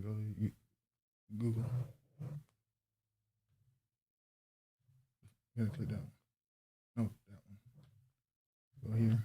And go to Google. You gotta click that one. No, that one. Go here.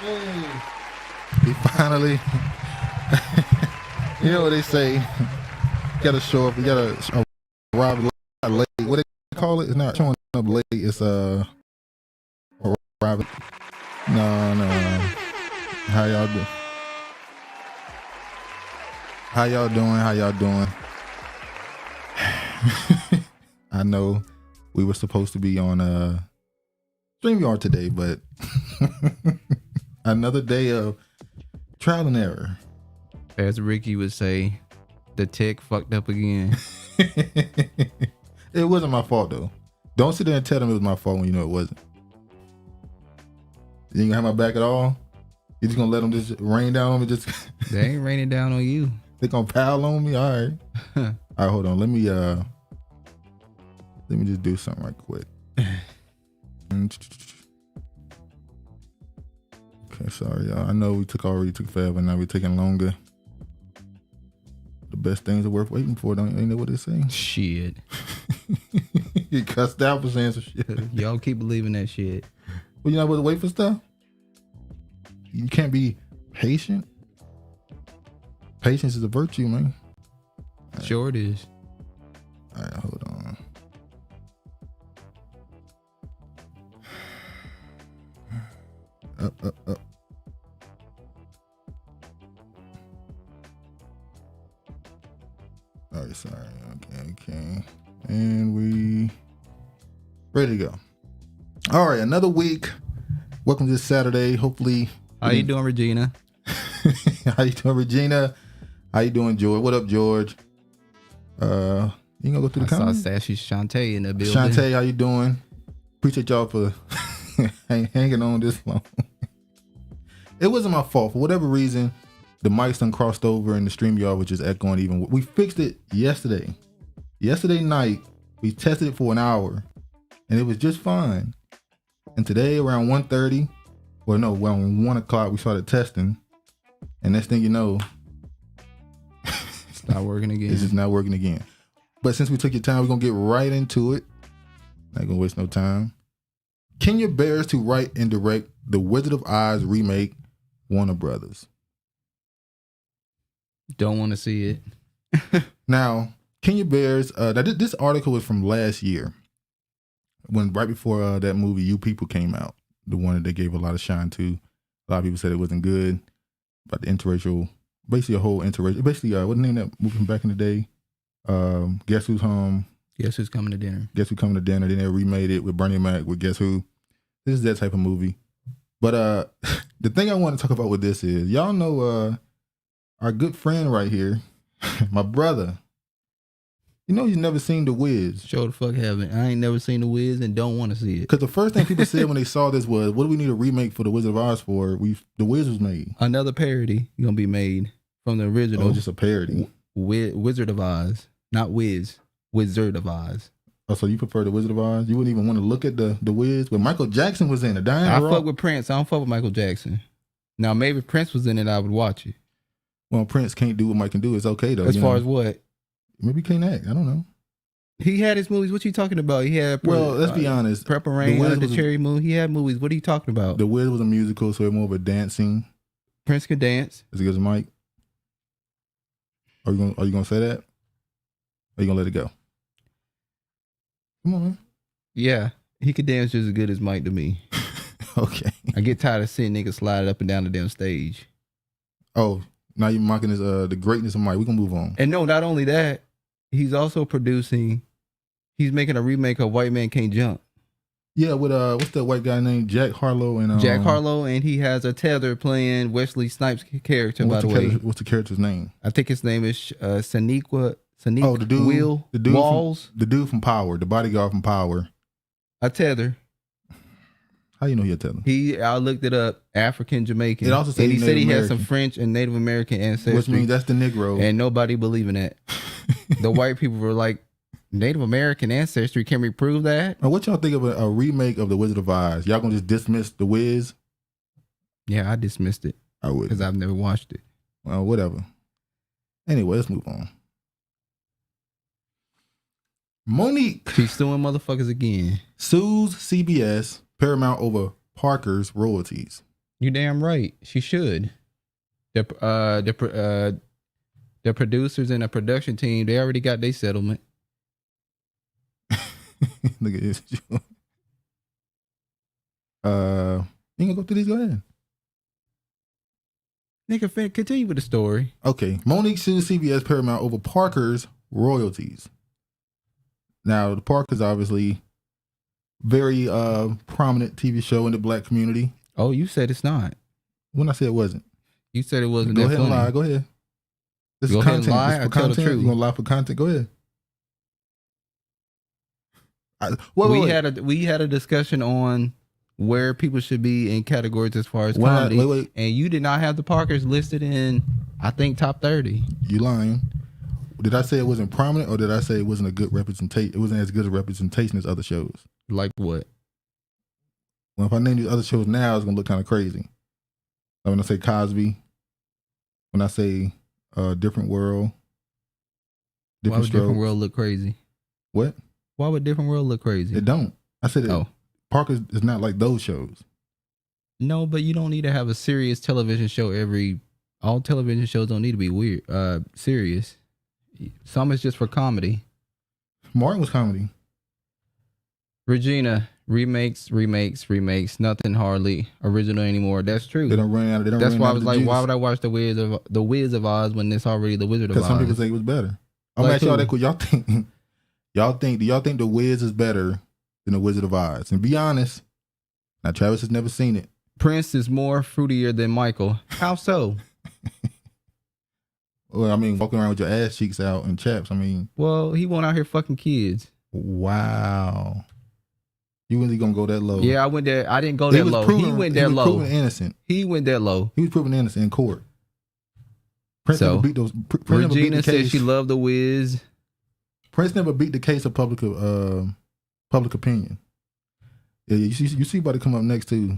He finally, you know what they say, you gotta show up, you gotta arrive late. What they call it? It's not showing up late, it's arriving. No. How y'all doing? How y'all doing? I know we were supposed to be on StreamYard today, but another day of trial and error. As Ricky would say, the tech fucked up again. It wasn't my fault though. Don't sit there and tell them it was my fault when you know it wasn't. You ain't gonna have my back at all? You just gonna let them just rain down on me? Just They ain't raining down on you. They gonna pile on me? All right. All right, hold on. Let me just do something right quick. Okay, sorry, y'all. I know we already took forever. Now we're taking longer. The best things are worth waiting for. Don't you know what they say? Shit. You cussed out for saying some shit. Y'all keep believing that shit. Well, you're not supposed to wait for stuff? You can't be patient. Patience is a virtue, man. Right. Sure it is. All right, hold on. Up. All right, sorry. Okay. And we ready to go. All right, another week. Welcome to this Saturday. Hopefully. How you doing, Regina? How you doing, Regina? How you doing, George? What up, George? You gonna go through the comments? I saw Sassy Shantae in the building. Shantae, how you doing? Appreciate y'all for hanging on this long. It wasn't my fault. For whatever reason, the mics done crossed over and the StreamYard was just echoing even. We fixed it yesterday. Yesterday night, we tested it for an hour and it was just fine. And today around 1:30, around 1 o'clock, we started testing. And next thing you know, it's not working again. It's just not working again. But since we took your time, we're going to get right into it. Not going to waste no time. Kenya Barris to write and direct the Wizard of Oz remake, Warner Brothers. Don't want to see it. Now, Kenya Barris, this article was from last year, right before that movie You People came out, the one that they gave a lot of shine to. A lot of people said it wasn't good, about the interracial, basically a whole interracial, basically what name that movie from back in the day? Guess Who's Home? Guess Who's Coming to Dinner? Guess Who's Coming to Dinner? Then they remade it with Bernie Mac with Guess Who? This is that type of movie. But the thing I want to talk about with this is, y'all know our good friend right here, my brother. You know he's never seen The Wiz. Sure the fuck haven't. I ain't never seen The Wiz and don't want to see it. Because the first thing people said when they saw this was, what do we need a remake for The Wizard of Oz for? The Wiz was made. Another parody going to be made from the original. Oh, just a parody. Wizard of Oz. Not Wiz. Wizard of Oz. Oh, so you prefer The Wizard of Oz? You wouldn't even want to look at the Wiz? When Michael Jackson was in it. I fuck with Prince. I don't fuck with Michael Jackson. Now, maybe Prince was in it, I would watch it. Well, Prince can't do what Mike can do. It's okay, though. As far as what? Maybe he can't act. I don't know. He had his movies. What you talking about? He had... Well, let's be honest. Purple Rain, Under the Cherry Moon. He had movies. What are you talking about? The Wiz was a musical, so it's more of a dancing. Prince could dance. As good as Mike. Are you gonna say that? Or are you gonna let it go? Come on, man. Yeah, he could dance just as good as Mike to me. Okay. I get tired of seeing niggas slide up and down the damn stage. Oh, now you're mocking his, the greatness of Mike. We can move on. And no, not only that, he's also he's making a remake of White Man Can't Jump. Yeah, with what's that white guy named Jack Harlow and Jack Harlow, and he has a tether playing Wesley Snipes' character. By the way, what's the character's name? I think his name is Saniqua. Oh, the dude, Will the dude Walls, the dude from Power, the bodyguard from Power. A tether. How you know you're telling? I looked it up. African Jamaican. It also said he said he American. has some French and Native American ancestry, which means that's the Negro. And nobody believing that. The white people were like, Native American ancestry. Can we prove that? Now, what y'all think of a remake of The Wizard of Oz? Y'all gonna just dismiss The Wiz? Yeah, I dismissed it. I would, because I've never watched it. Well, whatever. Anyway, let's move on. Monique. She's suing motherfuckers again. Sues CBS, Paramount over Parker's royalties. You damn right. She should. The producers and the production team, they already got their settlement. Look at this. You gonna go through these? Go ahead. Nigga, continue with the story. Okay. Monique sues CBS Paramount over Parker's royalties. Now, the Parker's obviously very prominent TV show in the black community. Oh, you said it's not. When I said it wasn't. You said it wasn't. Go that ahead funny. and lie. Go ahead. This Go is ahead and content. lie This is or for tell the content. truth. You gonna lie for content? Go ahead. We had a discussion on where people should be in categories as far as comedy, and you did not have the Parkers listed in, I think, top 30. You lying? Did I say it wasn't prominent, or did I say it wasn't a good representation? It wasn't as good a representation as other shows. Like what? Well, if I name these other shows now, it's gonna look kind of crazy. Like when I say Cosby, when I say Different World, Why would Different World look crazy? What? Why would Different World look crazy? It don't. I said it. Oh. Parker is not like those shows. No, but you don't need to have a serious television show all television shows don't need to be weird, serious. Some is just for comedy. Martin was comedy. Regina, remakes, nothing hardly original anymore. That's true. They don't run out. That's why I was like, juice. Why would I watch the Wiz of Oz when it's already the Wizard of Oz? Because some people say it was better. I'm like, y'all that cool. Y'all think do y'all think the Wiz is better than the Wizard of Oz? And be honest. Now Travis has never seen it. Prince is more fruitier than Michael. How so? Well, I mean, walking around with your ass cheeks out and chaps. I mean, well, he went out here fucking kids. Wow. You really gonna go that low? Yeah, I went there. I didn't go that low. He went that low. Proven innocent. He went that low. He was proven innocent in court. Prince never beat those. Regina said she loved the Wiz. Prince never beat the case of public opinion. Yeah, you see about to come up next too.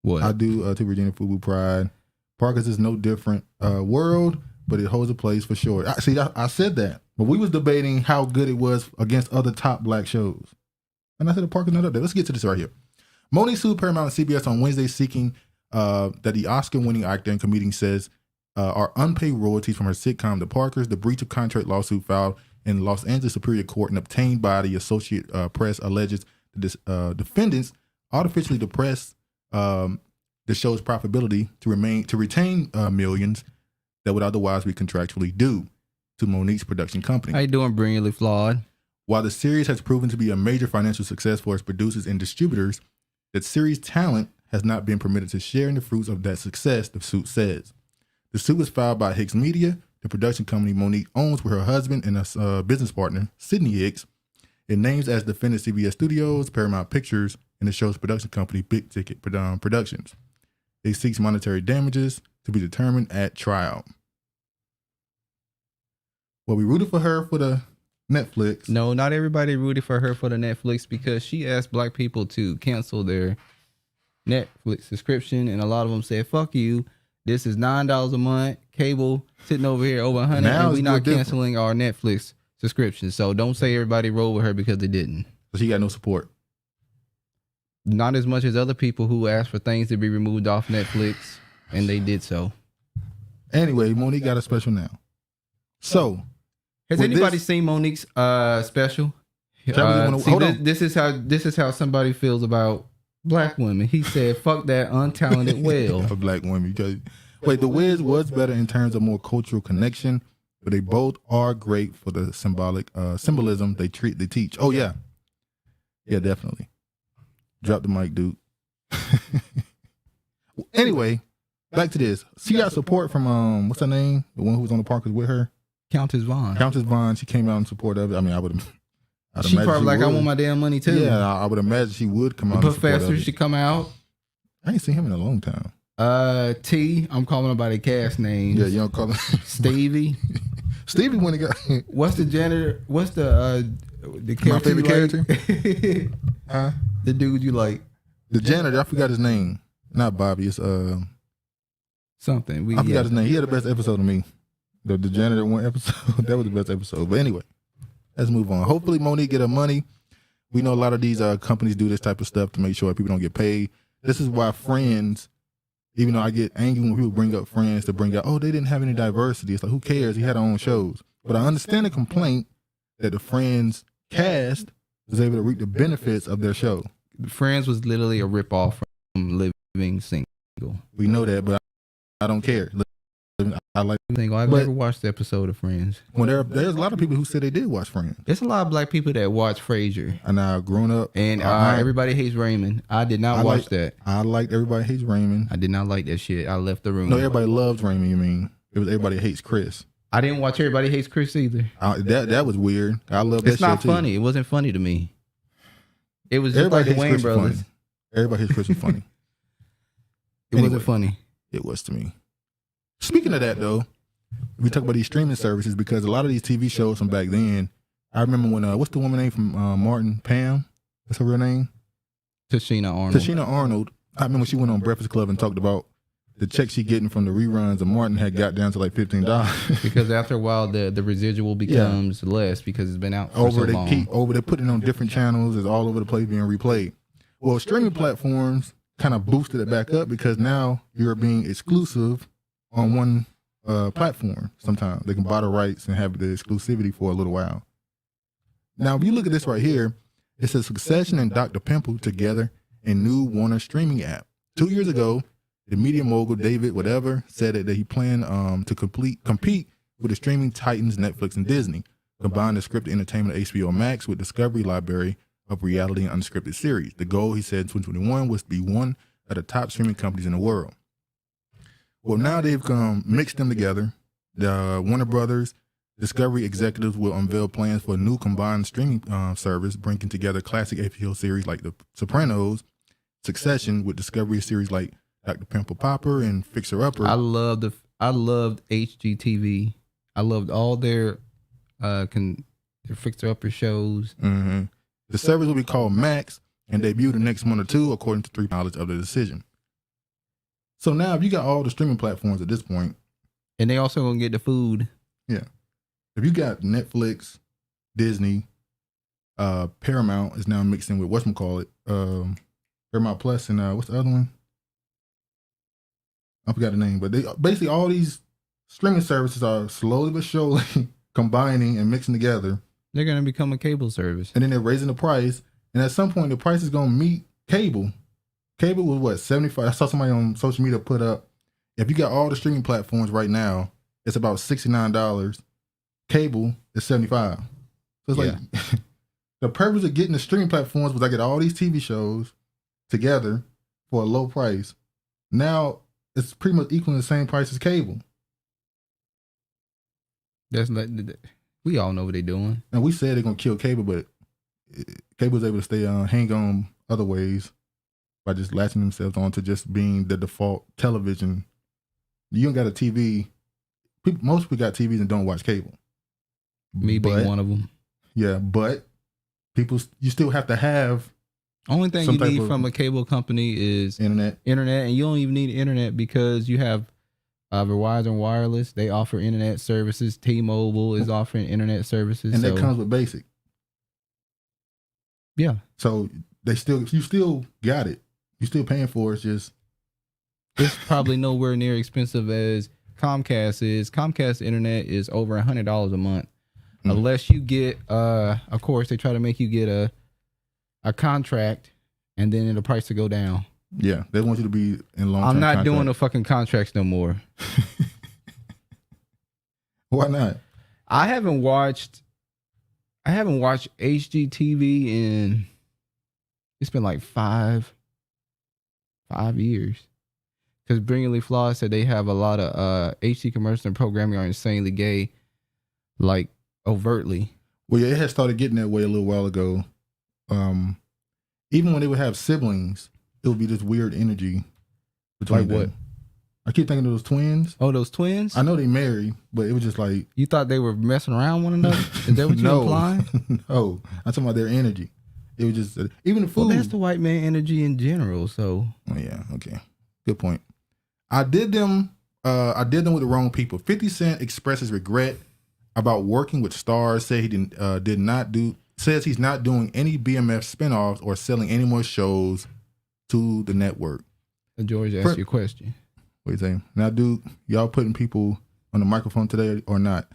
What? I do to Regina Fubu Pride. Parker's is no different world, but it holds a place for sure. I said that, but we was debating how good it was against other top black shows. And I said the Parker's not up there. Let's get to this right here. Monique sued Paramount and CBS on Wednesday seeking that the Oscar-winning actor and comedian says are unpaid royalties from her sitcom The Parkers. The breach of contract lawsuit filed in Los Angeles Superior Court and obtained by the Associated Press alleges the defendants artificially depressed the show's profitability to retain millions that would otherwise be contractually due to Monique's production company. How you doing, brilliantly flawed? While the series has proven to be a major financial success for its producers and distributors, the series' talent has not been permitted to share in the fruits of that success, the suit says. The suit was filed by Hicks Media, the production company Monique owns with her husband and a business partner, Sidney Hicks. It names as defendant CBS Studios, Paramount Pictures, and the show's production company, Big Ticket Productions. It seeks monetary damages to be determined at trial. Well, we rooted for her for the Netflix. No, not everybody rooted for her for the Netflix because she asked black people to cancel their Netflix subscription, and a lot of them said, fuck you. This is $9 a month, cable sitting over here over 100, and we not canceling our Netflix subscription. So don't say everybody rolled with her because they didn't. So she got no support. Not as much as other people who asked for things to be removed off Netflix, and they did so. Anyway, Monique got a special now. So, has anybody seen Monique's special? This is how somebody feels about black women. He said, "Fuck that untalented whale." A black woman. Because wait, the Wiz was better in terms of more cultural connection, but they both are great for the symbolism they teach. Oh yeah, definitely. Drop the mic, dude. Anyway, back to this. She got support from what's her name? The one who was on the Parkers with her. Countess Vaughn. Countess Vaughn. She came out in support of it. I mean, I would have. She probably like, I want my damn money too. Yeah, I would imagine she would come out. The professor should come out. I ain't seen him in a long time. I'm calling him by the cast name. Yeah, you don't call him Stevie. Stevie when he got. What's the janitor? What's the character? My favorite character? Huh? The dude you like? The janitor. I forgot his name. Not Bobby. It's something. I forgot his name. He had the best episode of me. The janitor one episode. That was the best episode. But anyway, let's move on. Hopefully Monique get her money. We know a lot of these companies do this type of stuff to make sure people don't get paid. This is why Friends Even though I get angry when people bring up Friends to bring out, oh, they didn't have any diversity. It's like, who cares? He had their own shows. But I understand the complaint that the Friends cast was able to reap the benefits of their show. Friends was literally a ripoff from Living Single. We know that, but I don't care. I like. I've never watched the episode of Friends. Well, there's a lot of people who said they did watch Friends. There's a lot of black people that watch Frasier. And I've grown up. And Everybody Hates Raymond. I did not watch that. I liked Everybody Hates Raymond. I did not like that shit. I left the room. No, Everybody Loves Raymond, you mean. It was Everybody Hates Chris. I didn't watch Everybody Hates Chris either. That was weird. I love that shit. It's not too. funny. It wasn't funny to me. It was just like the Wayne brothers. Funny. Everybody Hates Chris was funny. It wasn't funny. It was to me. Speaking of that, though, we talk about these streaming services because a lot of these TV shows from back then, I remember when, what's the woman name from Martin? Pam? That's her real name? Tashina Arnold. Tashina Arnold. I remember she went on Breakfast Club and talked about the check she getting from the reruns of Martin had got down to like $15. Because after a while, the residual becomes less because it's been out for so long. They're putting it on different channels. It's all over the place being replayed. Well, streaming platforms kind of boosted it back up because now you're being exclusive on one platform. Sometimes they can buy the rights and have the exclusivity for a little while. Now, if you look at this right here, it says Succession and Dr. Pimple together in new Warner streaming app. 2 years ago, the media mogul David whatever said that he planned to compete with the streaming titans Netflix and Disney, combine the scripted entertainment of HBO Max with Discovery library of reality and unscripted series. The goal, he said, in 2021 was to be one of the top streaming companies in the world. Well, now they've mixed them together. The Warner Brothers Discovery executives will unveil plans for a new combined streaming service, bringing together classic HBO series like The Sopranos, Succession with Discovery series like Dr. Pimple Popper and Fixer Upper. I loved HGTV. I loved all their Fixer Upper shows. Mm-hmm. The service will be called Max and debut the next month or two, according to 3 knowledge of the decision. So now, if you got all the streaming platforms at this point, and they also gonna get the food. Yeah, if you got Netflix, Disney, Paramount is now mixing with whatchamacallit, Paramount Plus, and what's the other one? I forgot the name, but they basically all these streaming services are slowly but surely combining and mixing together. They're gonna become a cable service, and then they're raising the price, and at some point the price is gonna meet cable. Cable was what, 75? I saw somebody on social media put up, if you got all the streaming platforms right now, it's about $69. Cable is $75. So it's like the purpose of getting the streaming platforms was I get all these TV shows together for a low price. Now it's pretty much equaling the same price as cable. That's like, we all know what they're doing. And we said they're gonna kill cable, but cable was able to stay hang on other ways by just latching themselves on to just being the default television. You don't got a TV. Most people got TVs and don't watch cable. Me being one of them. Yeah, but you still have to have. Only thing you need from a cable company is internet, and you don't even need internet because you have Verizon Wireless. They offer internet services. T-Mobile is offering internet services, and that comes with basic. Yeah, so you still got it. You're still paying for it. It's probably nowhere near expensive as Comcast is. Comcast internet is over $100 a month, unless you get. Of course, they try to make you get a contract, and then the price will go down. Yeah, they want you to be in long. I'm not doing the fucking contracts no more. Why not? I haven't watched HGTV in. It's been like five years. Because Brilliantly Flawed said they have a lot of HG commercials and programming are insanely gay, like overtly. Well, yeah, it had started getting that way a little while ago. Even when they would have siblings, it would be this weird energy between like them. What? I keep thinking of those twins. Oh, those twins? I know they married, but it was just like... You thought they were messing around one another? Is that what you're implying? No, I'm talking about their energy. It was just... even the food... Well, that's the white man energy in general, so... Oh, yeah, okay. Good point. I did them with the wrong people. 50 Cent expresses regret about working with STARZ, says he's not doing any BMF spinoffs or selling any more shows to the network. George asked you a question. What you say? Now, dude, y'all putting people on the microphone today or not?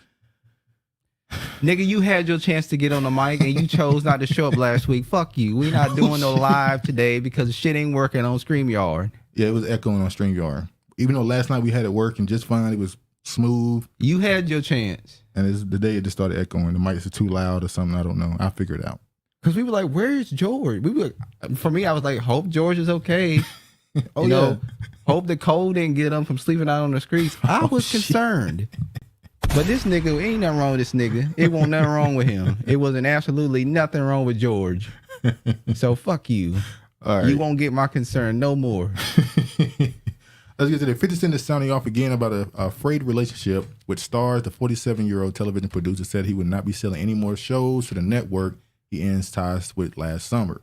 Nigga, you had your chance to get on the mic and you chose not to show up last week. Fuck you. We not doing no live today because the shit ain't working on StreamYard. Yeah, it was echoing on StreamYard. Even though last night we had it working just fine, it was smooth. You had your chance. And it's the day it just started echoing. The mics are too loud or something. I don't know. I'll figure it out. Because we were like, where's George? For me, I was like, hope George is okay. Oh, yeah. Hope the cold didn't get him from sleeping out on the streets. I was concerned. But this nigga, ain't nothing wrong with this nigga. It wasn't nothing wrong with him. It wasn't absolutely nothing wrong with George. So fuck you. All right. You won't get my concern no more. Let's get to the 50 Cent is sounding off again about a frayed relationship with STARZ. The 47-year-old television producer said he would not be selling any more shows to the network he ended ties with last summer.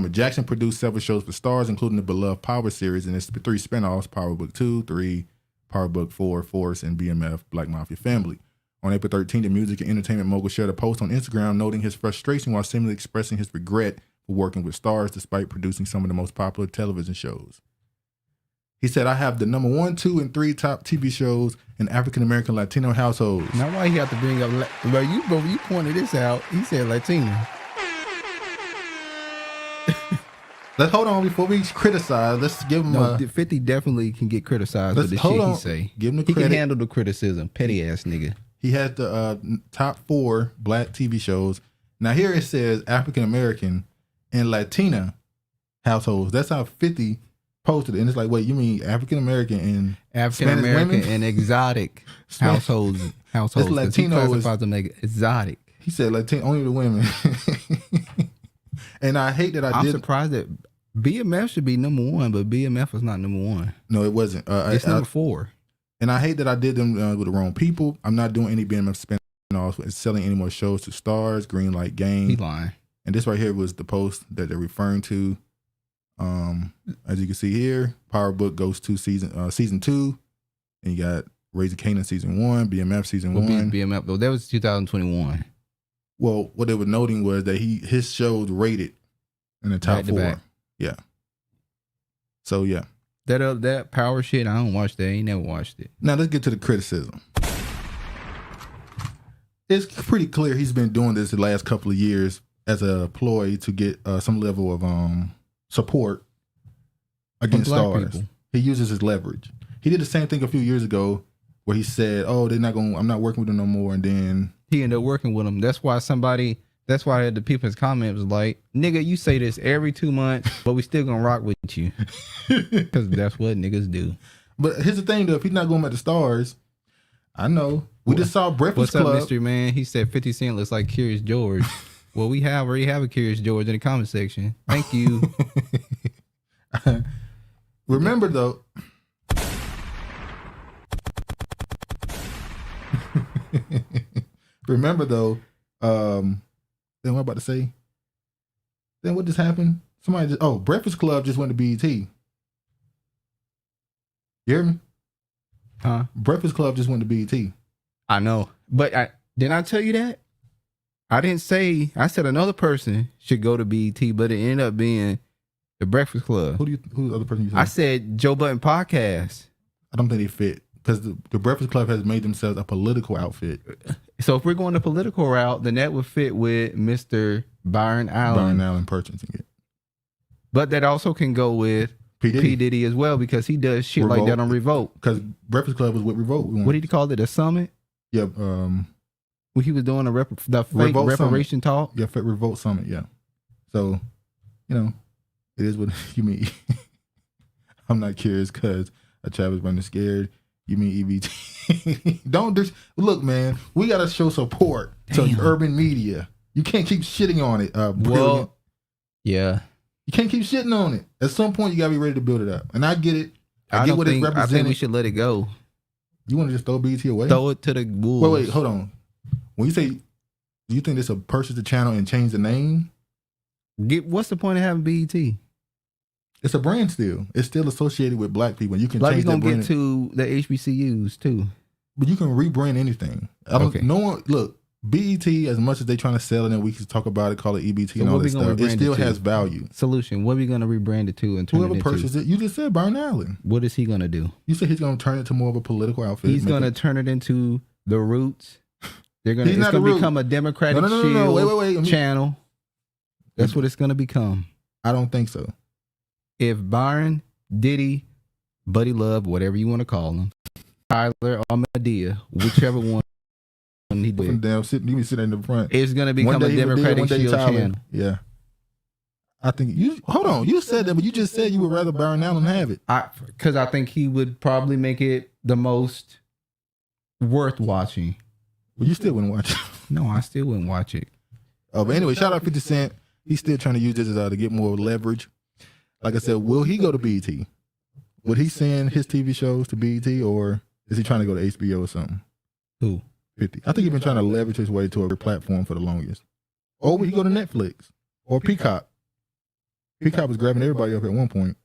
Jackson produced several shows for STARZ, including the beloved Power series and its 3 spinoffs, Power Book 2, 3, Power Book 4, Force, and BMF, Black Mafia Family. On April 13th, the music and entertainment mogul shared a post on Instagram noting his frustration while seemingly expressing his regret for working with STARZ despite producing some of the most popular television shows. He said, I have the number 1, 2, and 3 top TV shows in African-American Latino households. Now why he have to bring up, bro, you pointed this out. He said Latino. Let's hold on before we criticize. Let's give him 50 definitely can get criticized for the shit he say. Give him the he credit. Can handle the criticism. Petty ass nigga. He had the top 4 black TV shows. Now here it says African-American and Latina households. That's how 50 posted it. And it's like, wait, you mean African-American and African-American and exotic households. It's Latino. He classifies them like exotic. He said Latino, only the women. And I hate that I'm surprised that BMF should be number 1, but BMF is not number 1. No, it wasn't. It's number 4. And I hate that I did them with the wrong people. I'm not doing any BMF spin-offs, selling any more shows to STARZ, Greenlight Game. He lying. And this right here was the post that they're referring to. As you can see here, Power Book goes to season 2, and you got Raising Kanan season 1, BMF season 1. BMF though, that was 2021. Well, what they were noting was that his shows rated in the top 4. Yeah. So yeah. That Power shit, I don't watch that. I ain't never watched it. Now let's get to the criticism. It's pretty clear he's been doing this the last couple of years as a ploy to get some level of support against STARZ. He uses his leverage. He did the same thing a few years ago where he said, "Oh, I'm not working with them no more," and then he ended up working with them. That's why the people's comment was like, "Nigga, you say this every 2 months, but we still gonna rock with you," because that's what niggas do. But here's the thing, though: if he's not going back to STARZ, I know we just saw Breakfast Club. What's up, mystery man? He said 50 Cent looks like Curious George. Well, we already have a Curious George in the comment section. Thank you. Remember though. Then what I'm about to say? Then what just happened? Breakfast Club just went to BET. You hear me? Huh? Breakfast Club just went to BET. I know. But didn't I tell you that? I didn't say, I said another person should go to BET, but it ended up being the Breakfast Club. Who's the other person you said? I said Joe Budden Podcast. I don't think they fit because the Breakfast Club has made themselves a political outfit. So if we're going the political route, then that would fit with Mr. Byron Allen purchasing it. But that also can go with P. Diddy as well because he does shit like that on Revolt. Because Breakfast Club was with Revolt. What did he call it? A summit? Yeah. When he was doing the fake Revolt reparation talk? Yeah, Revolt Summit, yeah. So, it is what you mean. I'm not curious because a child was running scared. You mean EBT? Look, man, we got to show support to urban media. You can't keep shitting on it. Well, yeah. You can't keep shitting on it. At some point, you got to be ready to build it up. And I get it. I get what it's representing. I think we should let it go. You want to just throw BT away? Throw it to the wolves. Wait, hold on. When you say, do you think this will purchase the channel and change the name? What's the point of having BET? It's a brand still. It's still associated with black people. You can change that brand. Get to the HBCUs too. But you can rebrand anything. Okay. No one, look, BET, as much as they trying to sell it and we can talk about it, call it EBT So and all what that we gonna stuff, it rebrand still it to? has value. Solution. What are we gonna rebrand it to and turn Whoever it into? purchased it, you just said Byron Allen. What is he gonna do? You said he's gonna turn it to more of a political outfit. He's gonna turn it into the Roots. They're gonna. He's It's not gonna the Root. become a Democratic No. Shield Wait. channel. That's what it's gonna become. I don't think so. If Byron, Diddy, Buddy Love, whatever you want to call him, Tyler or Medea, whichever one he did, Damn, you can sit in the front. it's gonna become a One day Democratic Shield Tyler. channel. Yeah. I think you hold on. You said that, but you just said you would rather Byron Allen have it. Because I think he would probably make it the most worth watching. Well, you still wouldn't watch it. No, I still wouldn't watch it. Oh, but anyway, shout out 50 Cent. He's still trying to use this to get more leverage. Like I said, will he go to BET? Would he send his TV shows to BET, or is he trying to go to HBO or something? Who? 50. I think he's been trying to leverage his way to a platform for the longest. Or would he go to Netflix or Peacock? Peacock was grabbing everybody up at one point.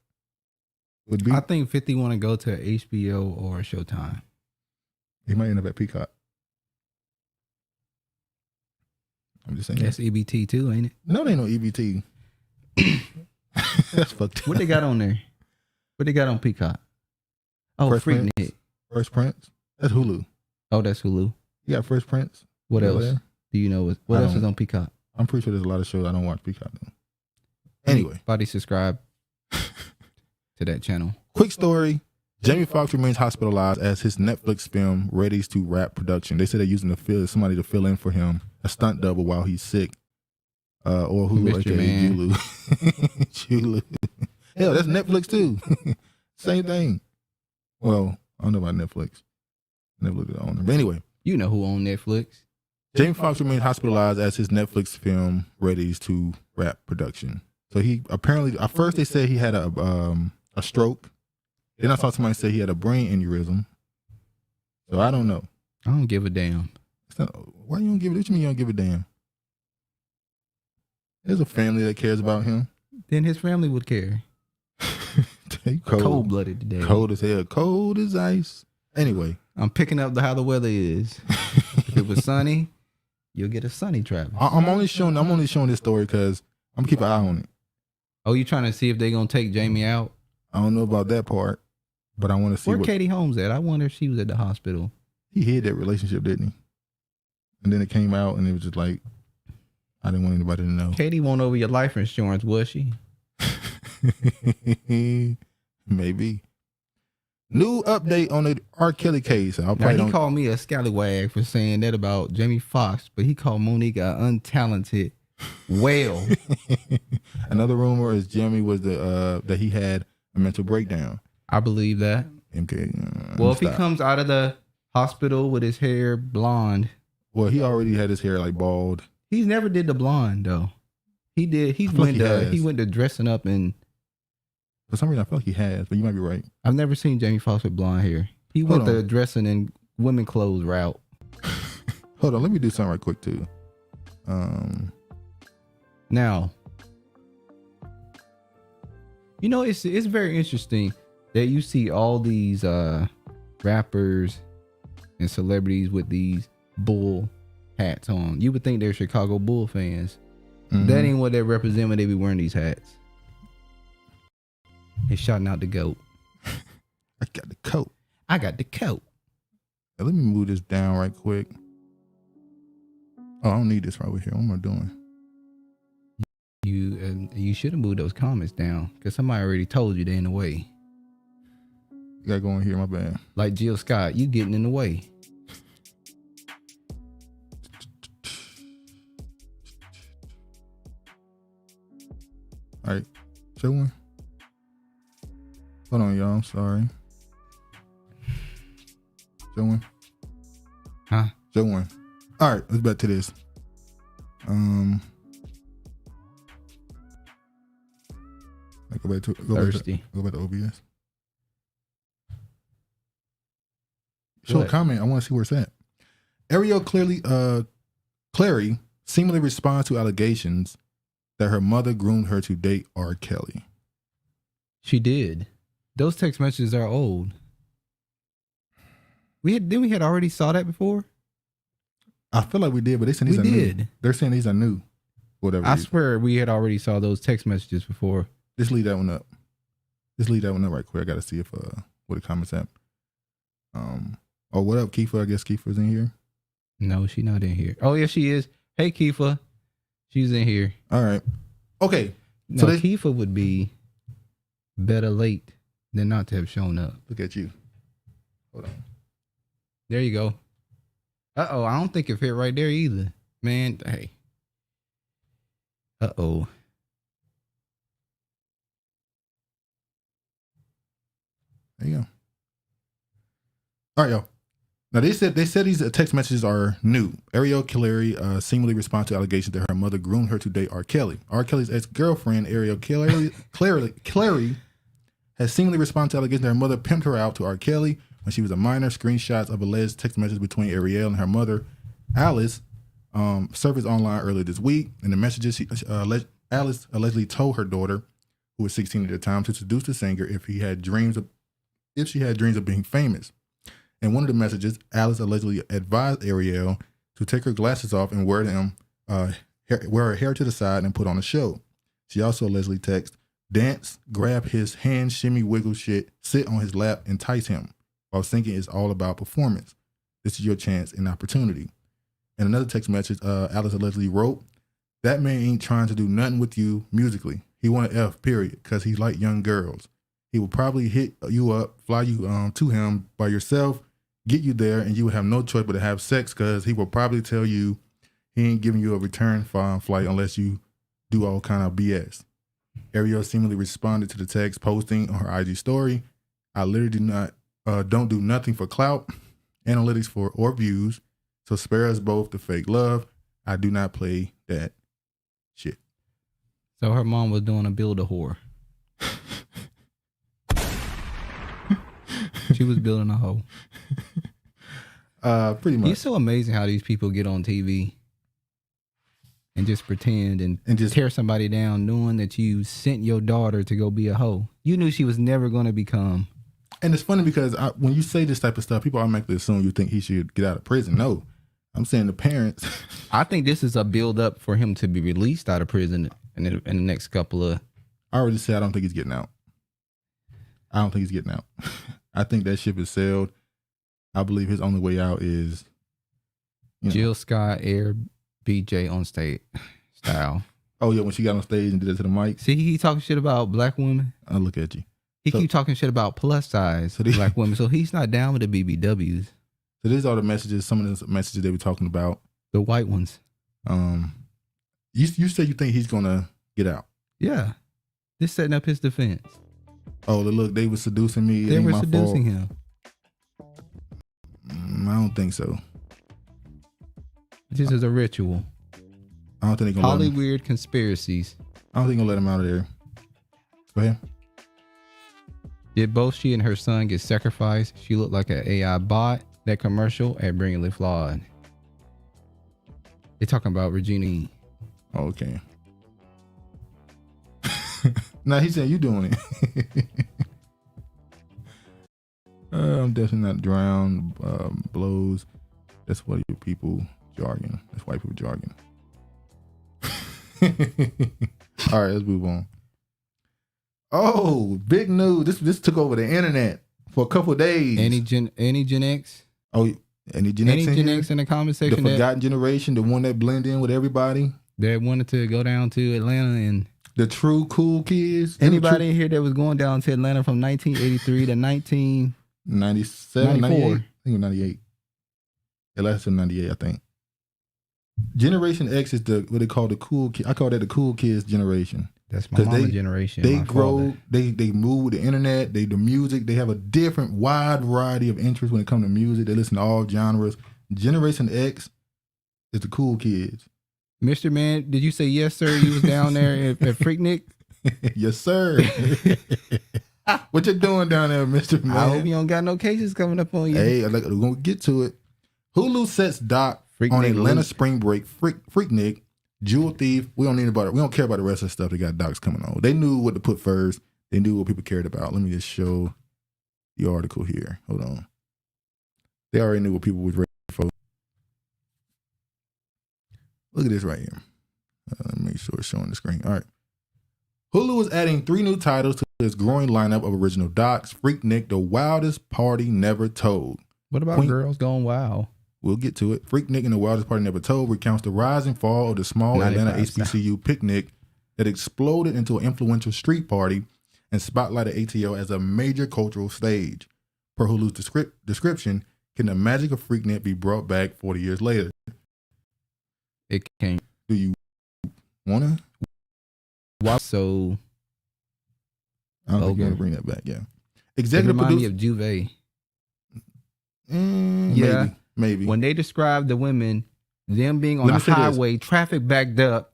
I think 50 want to go to HBO or Showtime. He might end up at Peacock. I'm just saying. That's EBT too, ain't it? No, they ain't no EBT. That's fucked up. What they got on there? What they got on Peacock? Oh, Fresh Freaknik. Prince. Fresh Prince. That's Hulu. Oh, that's Hulu. You got Fresh Prince. What else? There? Do you know? What else is on Peacock? I'm pretty sure there's a lot of shows I don't watch Peacock though. Anyway. Everybody subscribe to that channel. Quick story. Jamie Foxx remains hospitalized as his Netflix film readies to wrap production. They said they're using somebody to fill in for him, a stunt double while he's sick. Or Hulu, aka Hulu. Hulu. Hell, that's Netflix too. Same thing. Well, I don't know about Netflix. Netflix is the owner. But anyway. You know who owned Netflix. Jamie Foxx remains hospitalized as his Netflix film readies to wrap production. So he apparently, at first they said he had a stroke. Then I saw somebody say he had a brain aneurysm. So I don't know. I don't give a damn. Why you don't give it? What you mean you don't give a damn? There's a family that cares about him. Then his family would care. Cold-blooded today. Cold as hell. Cold as ice. Anyway. I'm picking up how the weather is. If it was sunny, you'll get a sunny Travis. I'm only showing this story because I'm gonna keep an eye on it. Oh, you trying to see if they're gonna take Jamie out? I don't know about that part, but I want to see where Katie Holmes at. I wonder if she was at the hospital. He hid that relationship, didn't he? And then it came out, and it was just like, I didn't want anybody to know. Katie won over your life insurance, was she? Maybe. New update on the R.Kelly case. Now, he called me a scallywag for saying that about Jamie Foxx, but he called Monique an untalented whale. Another rumor is Jamie was that he had a mental breakdown. I believe that. Okay. Well, if he comes out of the hospital with his hair blonde. Well, he already had his hair like bald. He's never did the blonde though. He did. He went to dressing up and. For some reason, I feel like he has, but you might be right. I've never seen Jamie Foxx with blonde hair. He went the dressing in women clothes route. Hold on, let me do something right quick too. Now, you know, it's very interesting that you see all these rappers and celebrities with these bull hats on. You would think they're Chicago Bull fans. Mm-hmm. That ain't what they represent when they be wearing these hats. They shouting out the GOAT. I got the coat. I got the coat. Now, let me move this down right quick. Oh, I don't need this right over here. What am I doing? You should have moved those comments down because somebody already told you they're in the way. You gotta go in here, my bad. Like Jill Scott, you getting in the way. All right, show one. Hold on, y'all. I'm sorry. Show one. Huh? Show one. All right, let's back to this. Go back to OBS. Show a comment. I want to see where it's at. Ariel Clary seemingly responds to allegations that her mother groomed her to date R.Kelly. She did. Those text messages are old. We had already saw that before. I feel like we did, but they saying these are new. They're saying these are new. Whatever. I swear we had already saw those text messages before. Just leave that one up. Just leave that one up right quick. I got to see if what the comments at. Oh, what up, Kiefer? I guess Kiefer's in here. No, she's not in here. Oh, yeah, she is. Hey, Kiefer. She's in here. All right. Okay. So Kiefer would be better late than not to have shown up. Look at you. Hold on. There you go. Uh-oh, I don't think it fit right there either. Man, hey. Uh-oh. There you go. All right, y'all. Now they said these text messages are new. Azriel Clary seemingly responds to allegations that her mother groomed her to date R.Kelly. R.Kelly's ex-girlfriend, Azriel Clary, has seemingly responded to allegations that her mother pimped her out to R.Kelly when she was a minor. Screenshots of alleged text messages between Azriel and her mother, Alice, surfaced online earlier this week. In the messages, Alice allegedly told her daughter, who was 16 at the time, to seduce the singer if she had dreams of being famous. In one of the messages, Alice allegedly advised Azriel to take her glasses off and wear her hair to the side and put on a show. She also allegedly texted, dance, grab his hand, shimmy, wiggle shit, sit on his lap, entice him, while thinking it's all about performance. This is your chance and opportunity. In another text message, Alice allegedly wrote, that man ain't trying to do nothing with you musically. He want an F, period, because he like young girls. He will probably hit you up, fly you to him by yourself, get you there, and you will have no choice but to have sex because he will probably tell you he ain't giving you a return flight unless you do all kind of BS. Azriel seemingly responded to the text, posting on her IG story, I literally don't do nothing for clout, analytics or views, so spare us both the fake love. I do not play that shit. So her mom was doing a build-a-whore. She was building a hoe. Pretty much. It's so amazing how these people get on TV and just pretend and just tear somebody down knowing that you sent your daughter to go be a hoe. You knew she was never going to become. And it's funny because when you say this type of stuff, people automatically assume you think he should get out of prison. No, I'm saying the parents. I think this is a build up for him to be released out of prison in the next couple of. I already said I don't think he's getting out. I don't think he's getting out. I think that ship is sailed. I believe his only way out is Jill Scott Air BJ on stage style. Oh yeah, when she got on stage and did it to the mic. See, he talking shit about black women. I look at you. He keep talking shit about plus size black women. So he's not down with the BBWs. So these are the messages. Some of the messages they were talking about. The white ones. You said you think he's gonna get out. Yeah. Just setting up his defense. Oh, look, they were seducing me. They were seducing him. I don't think so. This is a ritual. I don't think they're gonna Hollywood conspiracies. I don't think they're gonna let him out of there. Go ahead. Did both she and her son get sacrificed? She looked like an AI bot. That commercial at Bringingly Flawed. They're talking about Regina E. Okay. Now he said you doing it. I'm definitely not drowned. Blows. That's what your people jargon. That's white people jargon. All right, let's move on. Oh, big news! This took over the internet for a couple of days. Any Gen X? Oh, any Gen X in the comment section? The forgotten generation, the one that blend in with everybody. That wanted to go down to Atlanta and. The true cool kids. Anybody in here that was going down to Atlanta from 1983 to 1997, 94. I think it was 98. It lasted 98, I think. Generation X is what they call the cool kid. I call that the cool kids generation. That's my mama generation. They grow, they move with the internet, the music. They have a different, wide variety of interests when it comes to music. They listen to all genres. Generation X is the cool kids. Mr. Man, did you say yes, sir? You was down there at Freaknik? Yes, sir. What you doing down there, Mr. Man? I hope you don't got no cases coming up on you. Hey, we're going to get to it. Hulu Sets Docs on Atlanta Spring Break Freaknik, Jewel Thief. We don't care about the rest of the stuff. They got docs coming on. They knew what to put first. They knew what people cared about. Let me just show the article here. Hold on. They already knew what people was ready for. Look at this right here. Let me make sure it's showing the screen. All right. Hulu is adding 3 new titles to its growing lineup of original docs. Freaknik, the wildest party never told. What about Girls Gone Wild? We'll get to it. Freaknik and the wildest party never told recounts the rise and fall of the small Atlanta HBCU picnic that exploded into an influential street party and spotlighted ATL as a major cultural stage. Per Hulu's description, can the magic of Freaknik be brought back 40 years later? It can't. Do you wanna? Why so? I don't think you want to bring that back. Yeah. Executive producer. Me of Juve. Yeah, maybe. When they describe the women, them being on a highway, traffic backed up.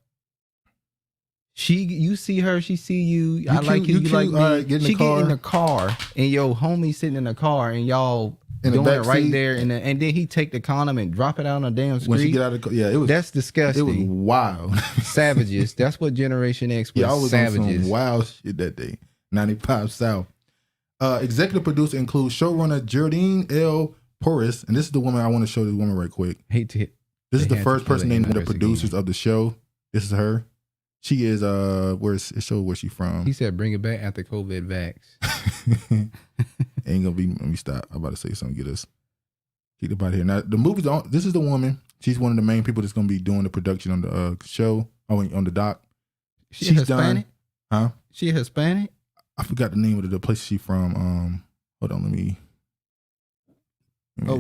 You see her, she see you. I like you, you like me. Right, get in the car, and your homie sitting in the car, and y'all doing it right there, and then he take the condom and drop it out on a damn street. When she get out of the car, yeah, it was. That's disgusting. It was wild. Savages. That's what Generation X was. Yeah, I was savages. On some wild shit that day. 95 South. Executive producer includes showrunner Geraldine L. Porras, and this is the woman I want to show this woman right quick. This is the first person named the producers of the show. This is her. She is where's she from? He said bring it back after COVID vax. Ain't gonna be, let me stop. I'm about to say something, get the body here. Now the movie's on, this is the woman. She's one of the main people that's gonna be doing the production on the show, on the doc. She's Hispanic? Huh? She Hispanic? I forgot the name of the place she's from. Hold on, let me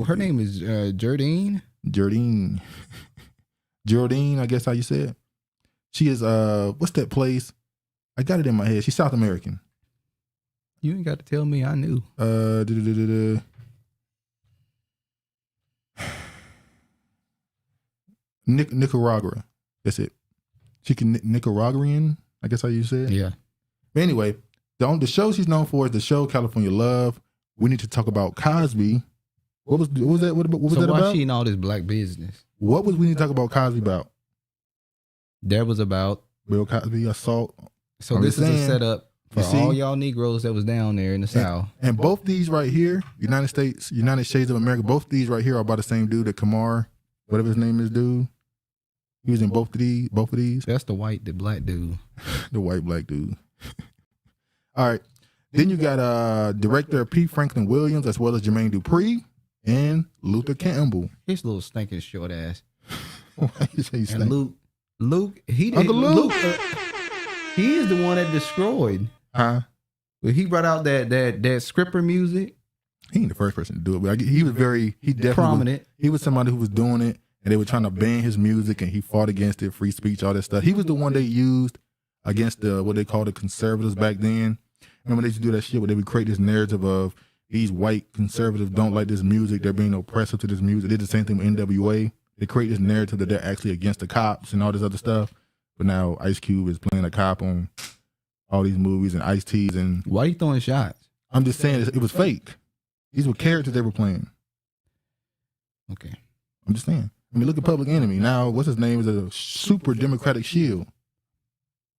her name is Jardine? Jardine, I guess how you say it. She is, what's that place? I got it in my head. She's South American. You ain't got to tell me. I knew. Nicaragua. That's it. She can Nicaraguan, I guess how you say it. Yeah. But anyway, the show she's known for is the show California Love. We need to talk about Cosby. What was that? What was that about? So why she in all this black business? What was we need to talk about Cosby about? That was about Bill Cosby assault. So this is a setup for all y'all Negroes that was down there in the South. And both these right here, United Shades of America, both these right here are by the same dude, that Kamar, whatever his name is, dude. He was in both of these. That's the black dude. The white black dude. All right. Then you got director P. Franklin Williams, as well as Jermaine Dupri and Luther Campbell. His little stinking short ass. Why you say and Luke, he did. Luke, he is the one that destroyed. Huh? When he brought out that scripper music. He ain't the first person to do it, but he was definitely prominent. He was somebody who was doing it, and they were trying to ban his music, and he fought against it, free speech, all that stuff. He was the one they used against what they called the conservatives back then. Remember they used to do that shit where they would create this narrative of these white conservatives don't like this music, they're being oppressive to this music. They did the same thing with NWA. They create this narrative that they're actually against the cops and all this other stuff. But now Ice Cube is playing a cop on all these movies, and Ice-T's. And why are you throwing shots? I'm just saying it was fake. These were characters they were playing. Okay. I'm just saying. I mean, look at Public Enemy. Now, what's his name is a super Democratic shield.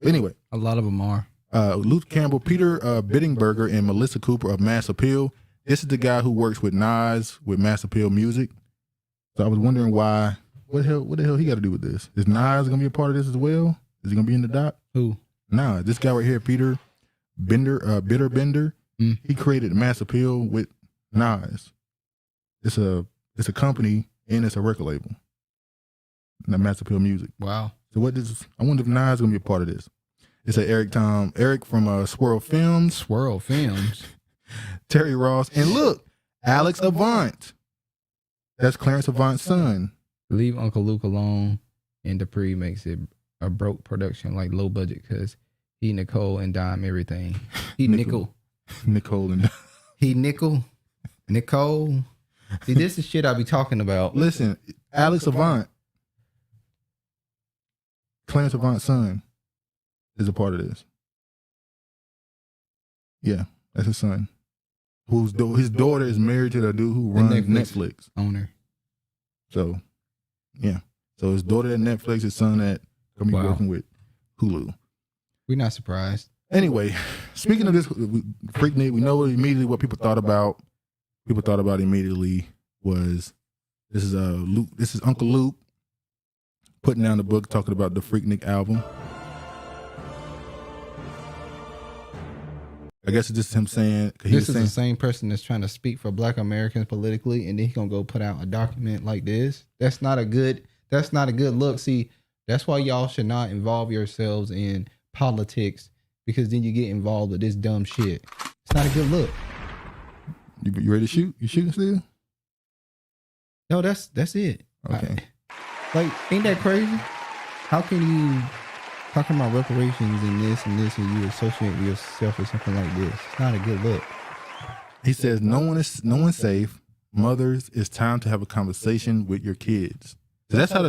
Anyway. A lot of them are. Luther Campbell, Peter Bittingberger, and Melissa Cooper of Mass Appeal. This is the guy who works with Nas with Mass Appeal Music. So I was wondering why, what the hell he got to do with this? Is Nas going to be a part of this as well? Is he going to be in the doc? Who? Nah, this guy right here, Peter Bitterbender. He created Mass Appeal with Nas. It's a company and it's a record label. Mass Appeal Music. Wow. So I wonder if Nas is going to be a part of this. It's Eric from Swirl Films. Terry Ross. And look, Alex Avant. That's Clarence Avant's son. Leave Uncle Luke alone, and Dupree makes it a broke production, like low budget, because he nickel and dime everything. He nickel. Nicole and he nickel. See, this is shit I be talking about. Listen, Alex Avant, Clarence Avant's son, is a part of this. Yeah, that's his son. His daughter is married to the dude who runs Netflix. Owner. So, yeah. So his daughter at Netflix, his son at gonna be working with Hulu. We're not surprised. Anyway, speaking of this Freaknik, we know immediately what people thought about. People thought about immediately was this is Uncle Luke putting down the book, talking about the Freaknik album. I guess it's just him saying this is the same person that's trying to speak for Black Americans politically, and then he's gonna go put out a document like this. That's not a good look. See, that's why y'all should not involve yourselves in politics, because then you get involved with this dumb shit. It's not a good look. You ready to shoot? You shooting still? No, that's it. Okay. Ain't that crazy? How can you talking about reparations and this, and you associate yourself with something like this? It's not a good look. He says, no one's safe. Mothers, it's time to have a conversation with your kids. So that's how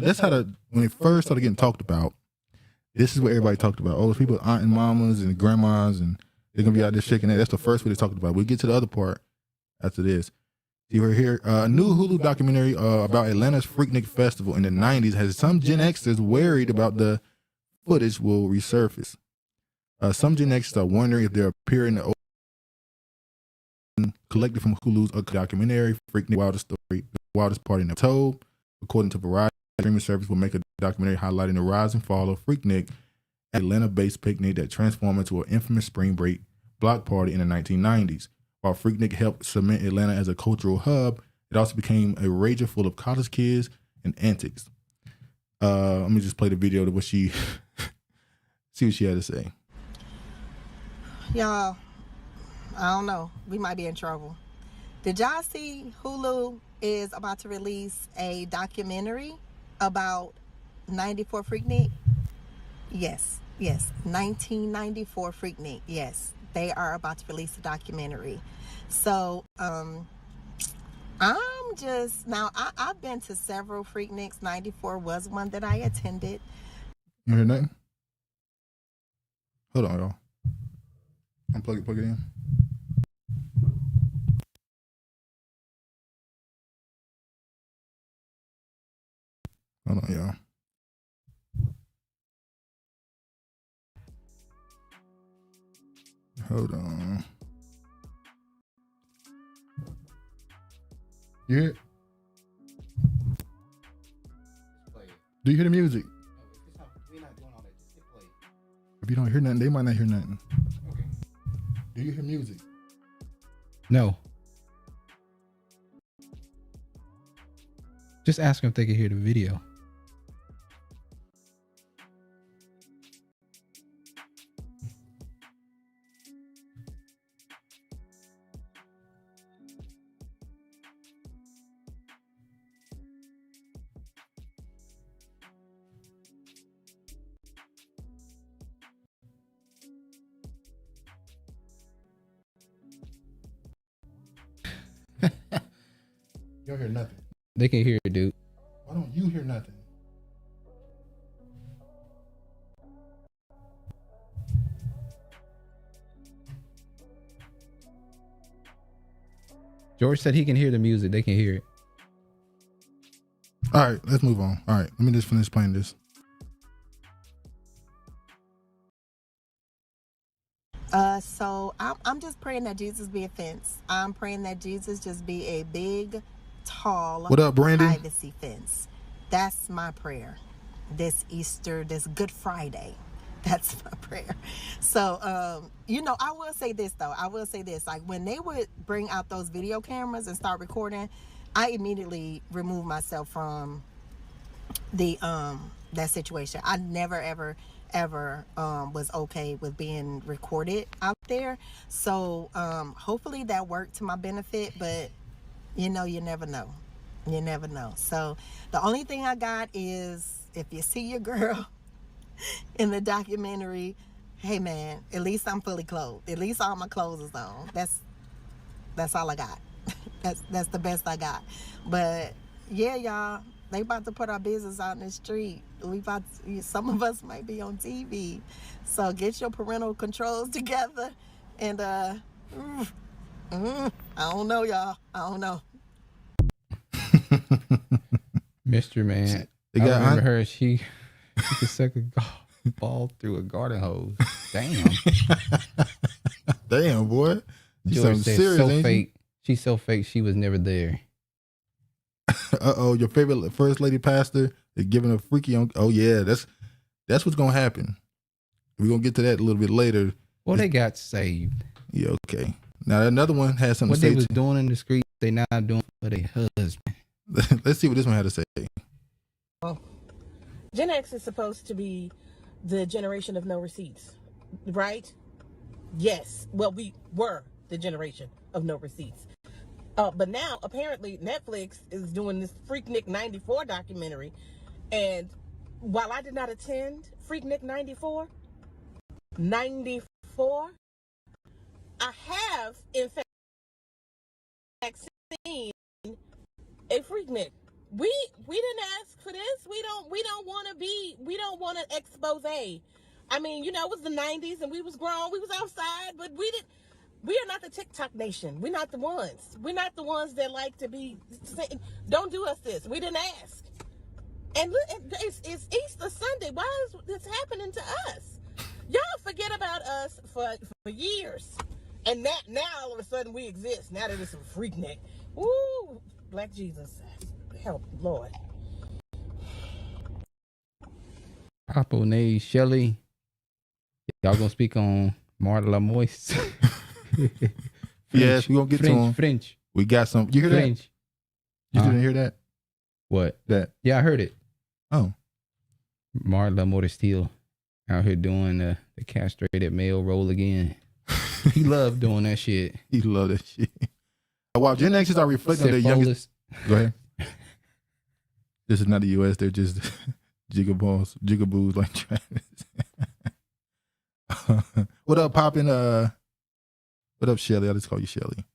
when it first started getting talked about, this is what everybody talked about. Oh, people, aunt and mamas and grandmas, and they're gonna be out there shaking that. That's the first way they talked about it. We'll get to the other part after this. See, we're here. A new Hulu documentary about Atlanta's Freaknik Festival in the 90s has some Gen Xers worried about the footage will resurface. Some Gen Xers are wondering if they're appearing in the collected from Hulu's documentary, Freaknik the Wildest Party Never Told. According to Variety, the streaming service will make a documentary highlighting the rise and fall of Freaknik, an Atlanta-based picnic that transformed into an infamous spring break block party in the 1990s. While Freaknik helped cement Atlanta as a cultural hub, it also became a rager full of college kids and antics. Let me just play the video to what she see what she had to say. Y'all, I don't know. We might be in trouble. Did y'all see Hulu is about to release a documentary about 94 Freaknik? Yes. 1994 Freaknik. Yes. They are about to release a documentary. So, I've been to several Freakniks. 94 was one that I attended. You hear nothing? Hold on, y'all. Plug it in. Hold on, y'all. Hold on. You hear it? Do you hear the music? If you don't hear nothing, they might not hear nothing. Okay. Do you hear music? No. Just ask them if they can hear the video. You don't hear nothing. They can hear it, dude. Why don't you hear nothing? George said he can hear the music. They can hear it. All right, let's move on. All right, let me just finish playing this. So I'm just praying that Jesus be a fence. I'm praying that Jesus just be a big, tall, what up, Brandon? privacy fence. That's my prayer. This Easter, this Good Friday. That's my prayer. So, I will say this though. Like when they would bring out those video cameras and start recording, I immediately removed myself from the that situation. I never ever was okay with being recorded out there. So hopefully that worked to my benefit, but you never know. You never know. So the only thing I got is if you see your girl in the documentary, hey man, at least I'm fully clothed. At least all my clothes is on. That's all I got. That's the best I got. But yeah, y'all, they about to put our business out in the street. Some of us might be on TV. So get your parental controls together. And I don't know, y'all. I don't know. Mr. Man, I remember her. She could suck a ball through a garden hose. Damn. Damn, boy. George said serious, so fake. She's so fake. She was never there. Your favorite first lady pastor is giving a freaky on. Oh yeah, that's what's gonna happen. We're gonna get to that a little bit later. Well, they got saved. Yeah, okay. Now another one has something What to say. they was doing in the street, they not doing for their husband. Let's see what this one had to say. Gen X is supposed to be the generation of no receipts, right? Yes. Well, we were the generation of no receipts. But now, apparently, Netflix is doing this Freaknik 94 documentary. And while I did not attend Freaknik 94, I have, in fact, seen a Freaknik. We didn't ask for this. We don't want to expose. I mean, it was the 90s and we was grown, we was outside, but we are not the TikTok nation. We're not the ones. We're not the ones that like to be saying, don't do us this. We didn't ask. And look, it's Easter Sunday. Why is this happening to us? Y'all forget about us for years. And now all of a sudden we exist. Now that it's a Freaknik. Woo! Black Jesus. Help, Lord. Papo Nay Shelly. Y'all gonna speak on Martha Lamoise? Yes, we're gonna get to him. French. We got some. You hear French. that? You didn't hear that? What? That. Yeah, I heard it. Oh. Martha Lamoise still out here doing the castrated male role again. He loved doing that shit. He loved that shit. While Gen Xers are reflecting on their youngest. Go ahead. This is not the U.S. They're just jigaboos like Travis. What up, Poppin'? What up, Shelly? I'll just call you Shelly.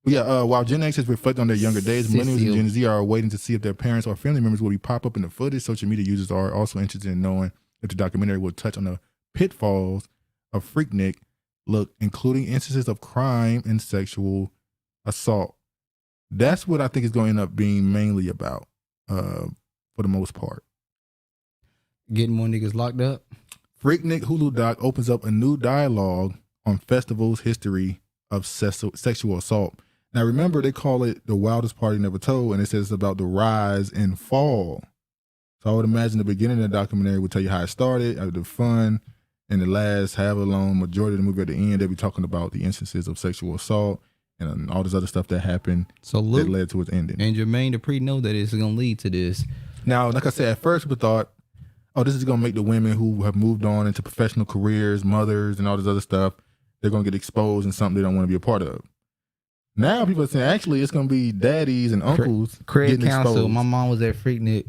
Yeah, while Gen Xers reflect on their younger days, millennials and Gen Z are waiting to see if their parents or family members will be pop up in the footage. Social media users are also interested in knowing if the documentary will touch on the pitfalls of Freaknik, including instances of crime and sexual assault. That's what I think is going to end up being mainly about, for the most part. Getting more niggas locked up. Freaknik Hulu doc opens up a new dialogue on festival's history of sexual assault. Now remember, they call it The Wildest Party Never Told, and it says it's about the rise and fall. So I would imagine the beginning of the documentary would tell you how it started, the fun, and the last however long majority of the movie at the end, they'll be talking about the instances of sexual assault and all this other stuff that happened that led to its ending. And Jermaine Dupri know that it's going to lead to this. Now, like I said, at first we thought, oh, this is going to make the women who have moved on into professional careers, mothers, and all this other stuff, they're going to get exposed in something they don't want to be a part of. Now people are saying, actually, it's going to be daddies and uncles Craig getting Council. exposed. My mom was at Freaknik.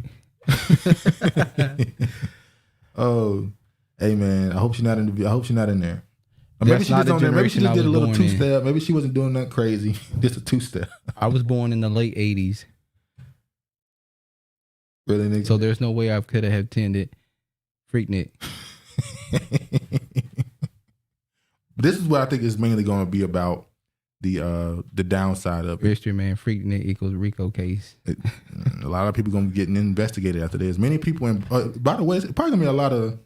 Oh, hey man, I hope she's not in there. Or maybe That's she not just the on there. Maybe she just generation did a I was little born in. two-step. Maybe she wasn't doing nothing crazy. Just a two-step. I was born in the late 80s. Really, nigga? So there's no way I could have attended Freaknik. This is what I think is mainly going to be about the downside of it. History, man. Freaknik equals Rico case. A lot of people going to be getting investigated after this. Many people, by the way, it's probably going to be a lot of,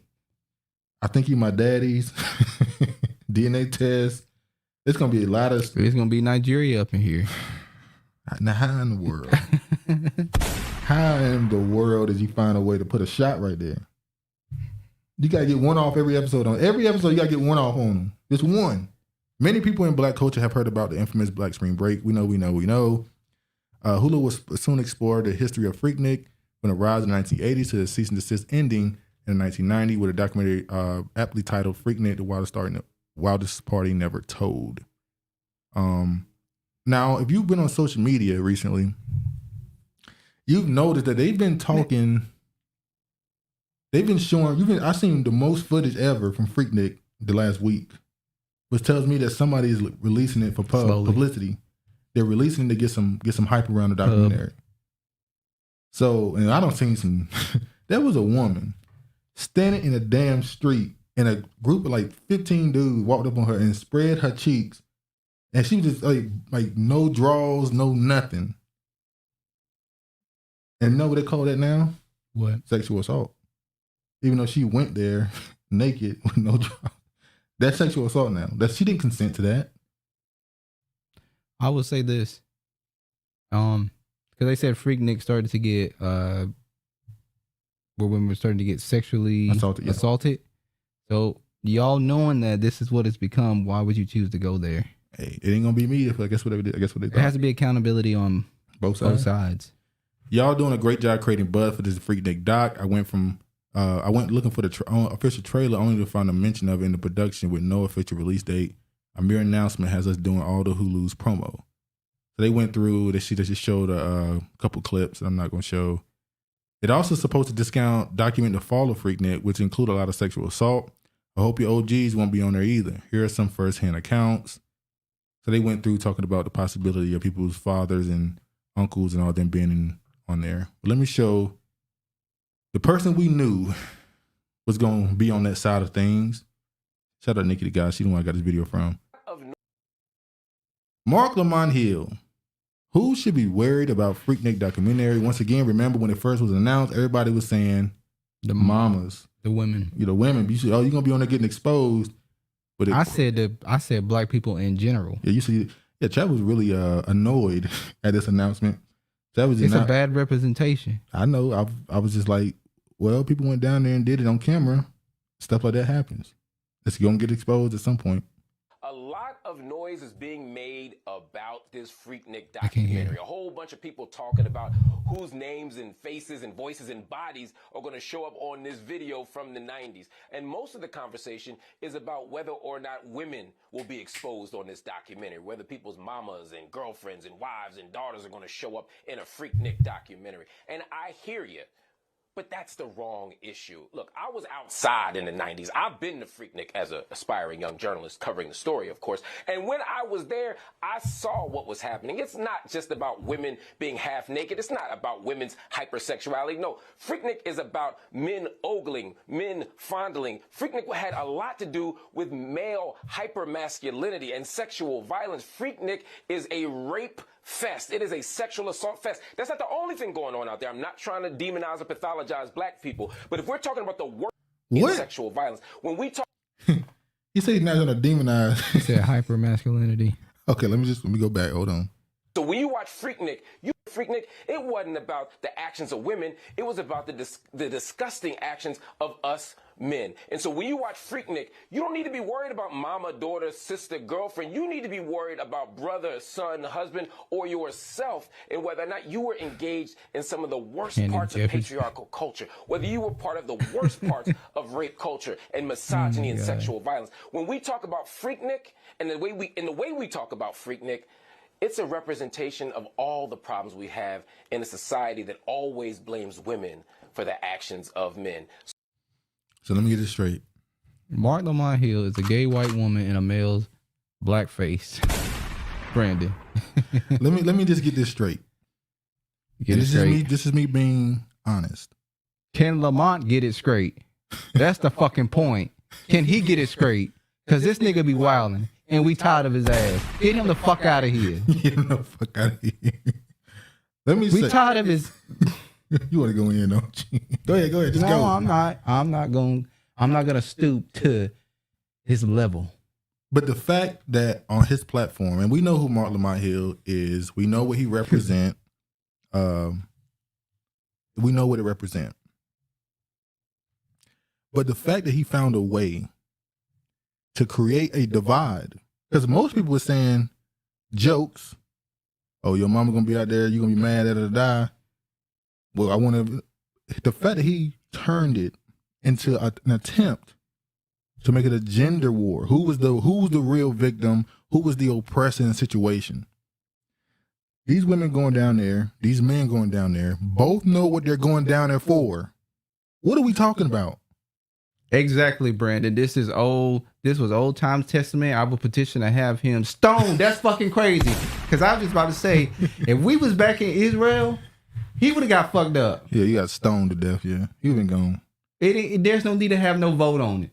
I think you my daddy's, DNA test. It's going to be a lot of. It's going to be Nigeria up in here. Now, how in the world? How in the world did you find a way to put a shot right there? You got to get one off every episode. On every episode, you got to get one off on them. Just one. Many people in black culture have heard about the infamous Black Spring Break. We know. Hulu will soon explore the history of Freaknik from the rise in the 1980s to the cease and desist ending in 1990 with a documentary aptly titled Freaknik, the Wildest Party Never Told. Now, if you've been on social media recently, you've noticed that they've been talking, they've been showing, I've seen the most footage ever from Freaknik the last week, which tells me that somebody is releasing it for publicity. They're releasing it to get some hype around the documentary. So, and I don't seen some, there was a woman standing in a damn street and a group of like 15 dudes walked up on her and spread her cheeks. And she was just like no draws, no nothing. And you know what they call that now? What? Sexual assault. Even though she went there naked with no draws. That's sexual assault now. She didn't consent to that. I would say this. Because they said Freaknik started to get where women were starting to get sexually assaulted. So y'all knowing that this is what it's become, why would you choose to go there? Hey, it ain't gonna be me if I guess what they did. I guess what they thought. There has to be accountability on both sides. Y'all doing a great job creating buzz for this Freaknik doc. I went looking for the official trailer only to find a mention of it in the production with no official release date. A mere announcement has us doing all the Hulu's promo. So they went through. They just showed a couple clips. I'm not gonna show. It also supposed to document the fall of Freaknik, which include a lot of sexual assault. I hope your OGs won't be on there either. Here are some firsthand accounts. So they went through talking about the possibility of people's fathers and uncles and all them being on there. But let me show the person we knew was going to be on that side of things. Shout out Nikki the guy. She the one I got this video from. Mark Lamont Hill. Who should be worried about Freaknik documentary? Once again, remember when it first was announced, everybody was saying the mamas, the women, the women. You should, you're gonna be on there getting exposed. But I said black people in general. Yeah, you see, Chad was really annoyed at this announcement. It's a bad representation. I know. I was just like, well, people went down there and did it on camera. Stuff like that happens. It's gonna get exposed at some point. A lot of noise is being made about this Freaknik documentary. A whole bunch of people talking about whose names and faces and voices and bodies are going to show up on this video from the 90s. And most of the conversation is about whether or not women will be exposed on this documentary, whether people's mamas and girlfriends and wives and daughters are going to show up in a Freaknik documentary. And I hear you. But that's the wrong issue. Look, I was outside in the 90s. I've been to Freaknik as an aspiring young journalist covering the story, of course. And when I was there, I saw what was happening. It's not just about women being half naked. It's not about women's hypersexuality. No, Freaknik is about men ogling, men fondling. Freaknik had a lot to do with male hypermasculinity and sexual violence. Freaknik is a rape fest. It is a sexual assault fest. That's not the only thing going on out there. I'm not trying to demonize or pathologize black people, but if we're talking about the worst in sexual violence, when we talk, he said he's not going to demonize. He said hypermasculinity. Okay, let me go back. Hold on. So when you watch Freaknik, it wasn't about the actions of women. It was about the disgusting actions of us men. And so when you watch Freaknik, you don't need to be worried about mama, daughter, sister, girlfriend. You need to be worried about brother, son, husband, or yourself, and whether or not you were engaged in some of the worst parts of patriarchal culture, whether you were part of the worst parts of rape culture and misogyny and sexual violence. When we talk about Freaknik and the way we talk about Freaknik, it's a representation of all the problems we have in a society that always blames women for the actions of men. So let me get this straight. Mark Lamont Hill is a gay white woman in a male's black face. Brandon. let me just get this straight. This is me being honest. Can Lamont get it straight? That's the fucking point. Can he get it straight? Because this nigga be wilding. And we tired of his ass. Get him the fuck out of here. Get him the fuck out of here. We tired of his. You want to go in, don't you? Go ahead. Just go. No, I'm not. I'm not gonna stoop to his level. But the fact that on his platform, and we know who Mark Lamont Hill is, we know what he represent. We know what it represent. But the fact that he found a way to create a divide, because most people were saying jokes. Oh, your mama gonna be out there, you gonna be mad at her to die. Well, the fact that he turned it into an attempt to make it a gender war. Who was the real victim? Who was the oppressor in the situation? These women going down there, these men going down there, both know what they're going down there for. What are we talking about? Exactly, Brandon. This was old times testament. I would petition to have him stoned. That's fucking crazy. Because I was just about to say, if we was back in Israel, he would have got fucked up. Yeah, he got stoned to death. Yeah, he been gone. There's no need to have no vote on it.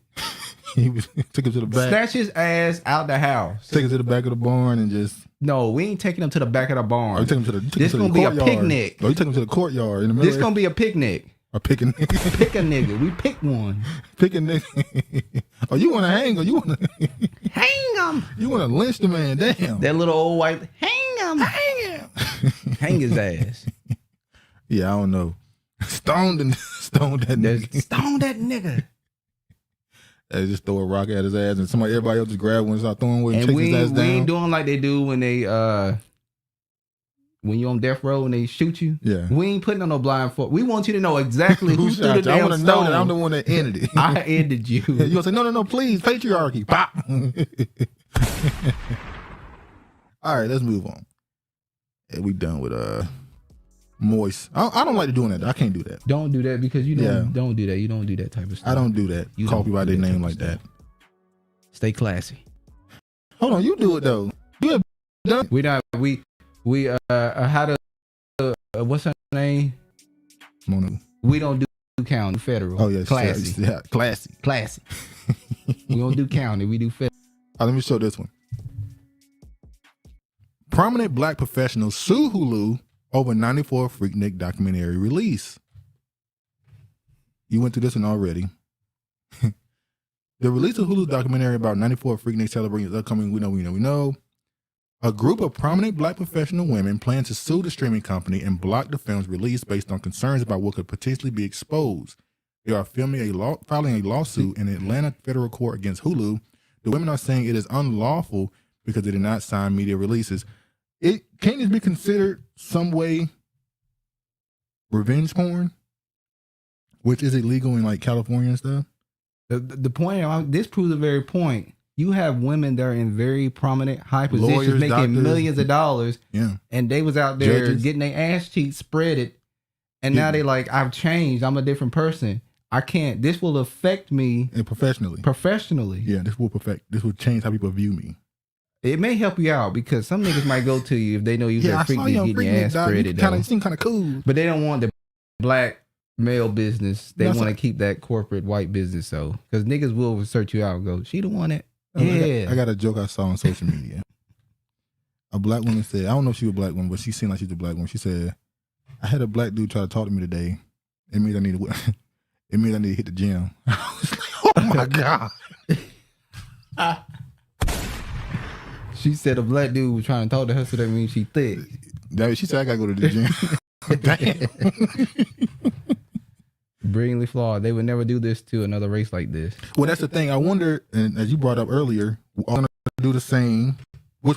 Took him to the back. Snatch his ass out the house. Take him to the back of the barn and just. No, we ain't taking him to the back of the barn. Oh, you take him to the. This gonna be a picnic. Oh, you take him to the courtyard in the middle. This gonna be a picnic. A picking nigga. Pick a nigga. We pick one. Pick a nigga. Oh, you want to hang or you want to hang him? You want to lynch the man? Damn. That little old white. Hang him. Hang him. Hang his ass. Yeah, I don't know. Stone that nigga. Stone that nigga. They just throw a rock at his ass, and everybody else just grab one and start throwing away and chase his ass down. We ain't doing like they do when they when you on death row and they shoot you. Yeah. We ain't putting on no blindfold. We want you to know exactly who threw the damn I want to know that I'm the one that ended it. I ended you. You gonna say no, please, patriarchy. Pop. All right, let's move on. Yeah, we done with Moist. I don't like doing that. I can't do that. Don't do that because you don't do that. You don't do that type of stuff. I don't do that. You call people by their name like that. Stay classy. Hold on, you do it though. You have done. We had what's her name? Monu. We don't do county, federal. Oh yeah, classy. Yeah, classy. We don't do county. We do federal. Let me show this one. Prominent black professionals sue Hulu over 94 Freaknik documentary release. You went through this one already. The release of Hulu documentary about 94 Freaknik celebrating its upcoming We Know. A group of prominent black professional women plan to sue the streaming company and block the film's release based on concerns about what could potentially be exposed. They are filing a lawsuit in the Atlanta federal court against Hulu. The women are saying it is unlawful because they did not sign media releases. Can't this be considered some way revenge porn, which is illegal in like California and stuff? The point, this proves a very point. You have women that are in very prominent, high positions, Lawyers, making doctors, millions of dollars, and they was out there getting their ass cheeks spreaded, and now they like, I've changed, I'm a different person. I can't. This will affect me and professionally. Yeah, this will change how people view me. It may help you out because some niggas might go to you if they know you that Freaknik getting your ass spreaded. You seem kind of cool, but they don't want the black male business. They want to keep that corporate white business. So because niggas will search you out and go, she the one that. Yeah, I got a joke I saw on social media. A black woman said, I don't know if she was a black woman, but she seemed like she was a black woman. She said, I had a black dude try to talk to me today. It means I need to hit the gym. I was like, oh my God. She said a black dude was trying to talk to her, so that means she thick. She said I gotta go to the gym. Damn. Brilliantly flawed. They would never do this to another race like this. Well, that's the thing. I wonder, and as you brought up earlier, we're gonna do the same. But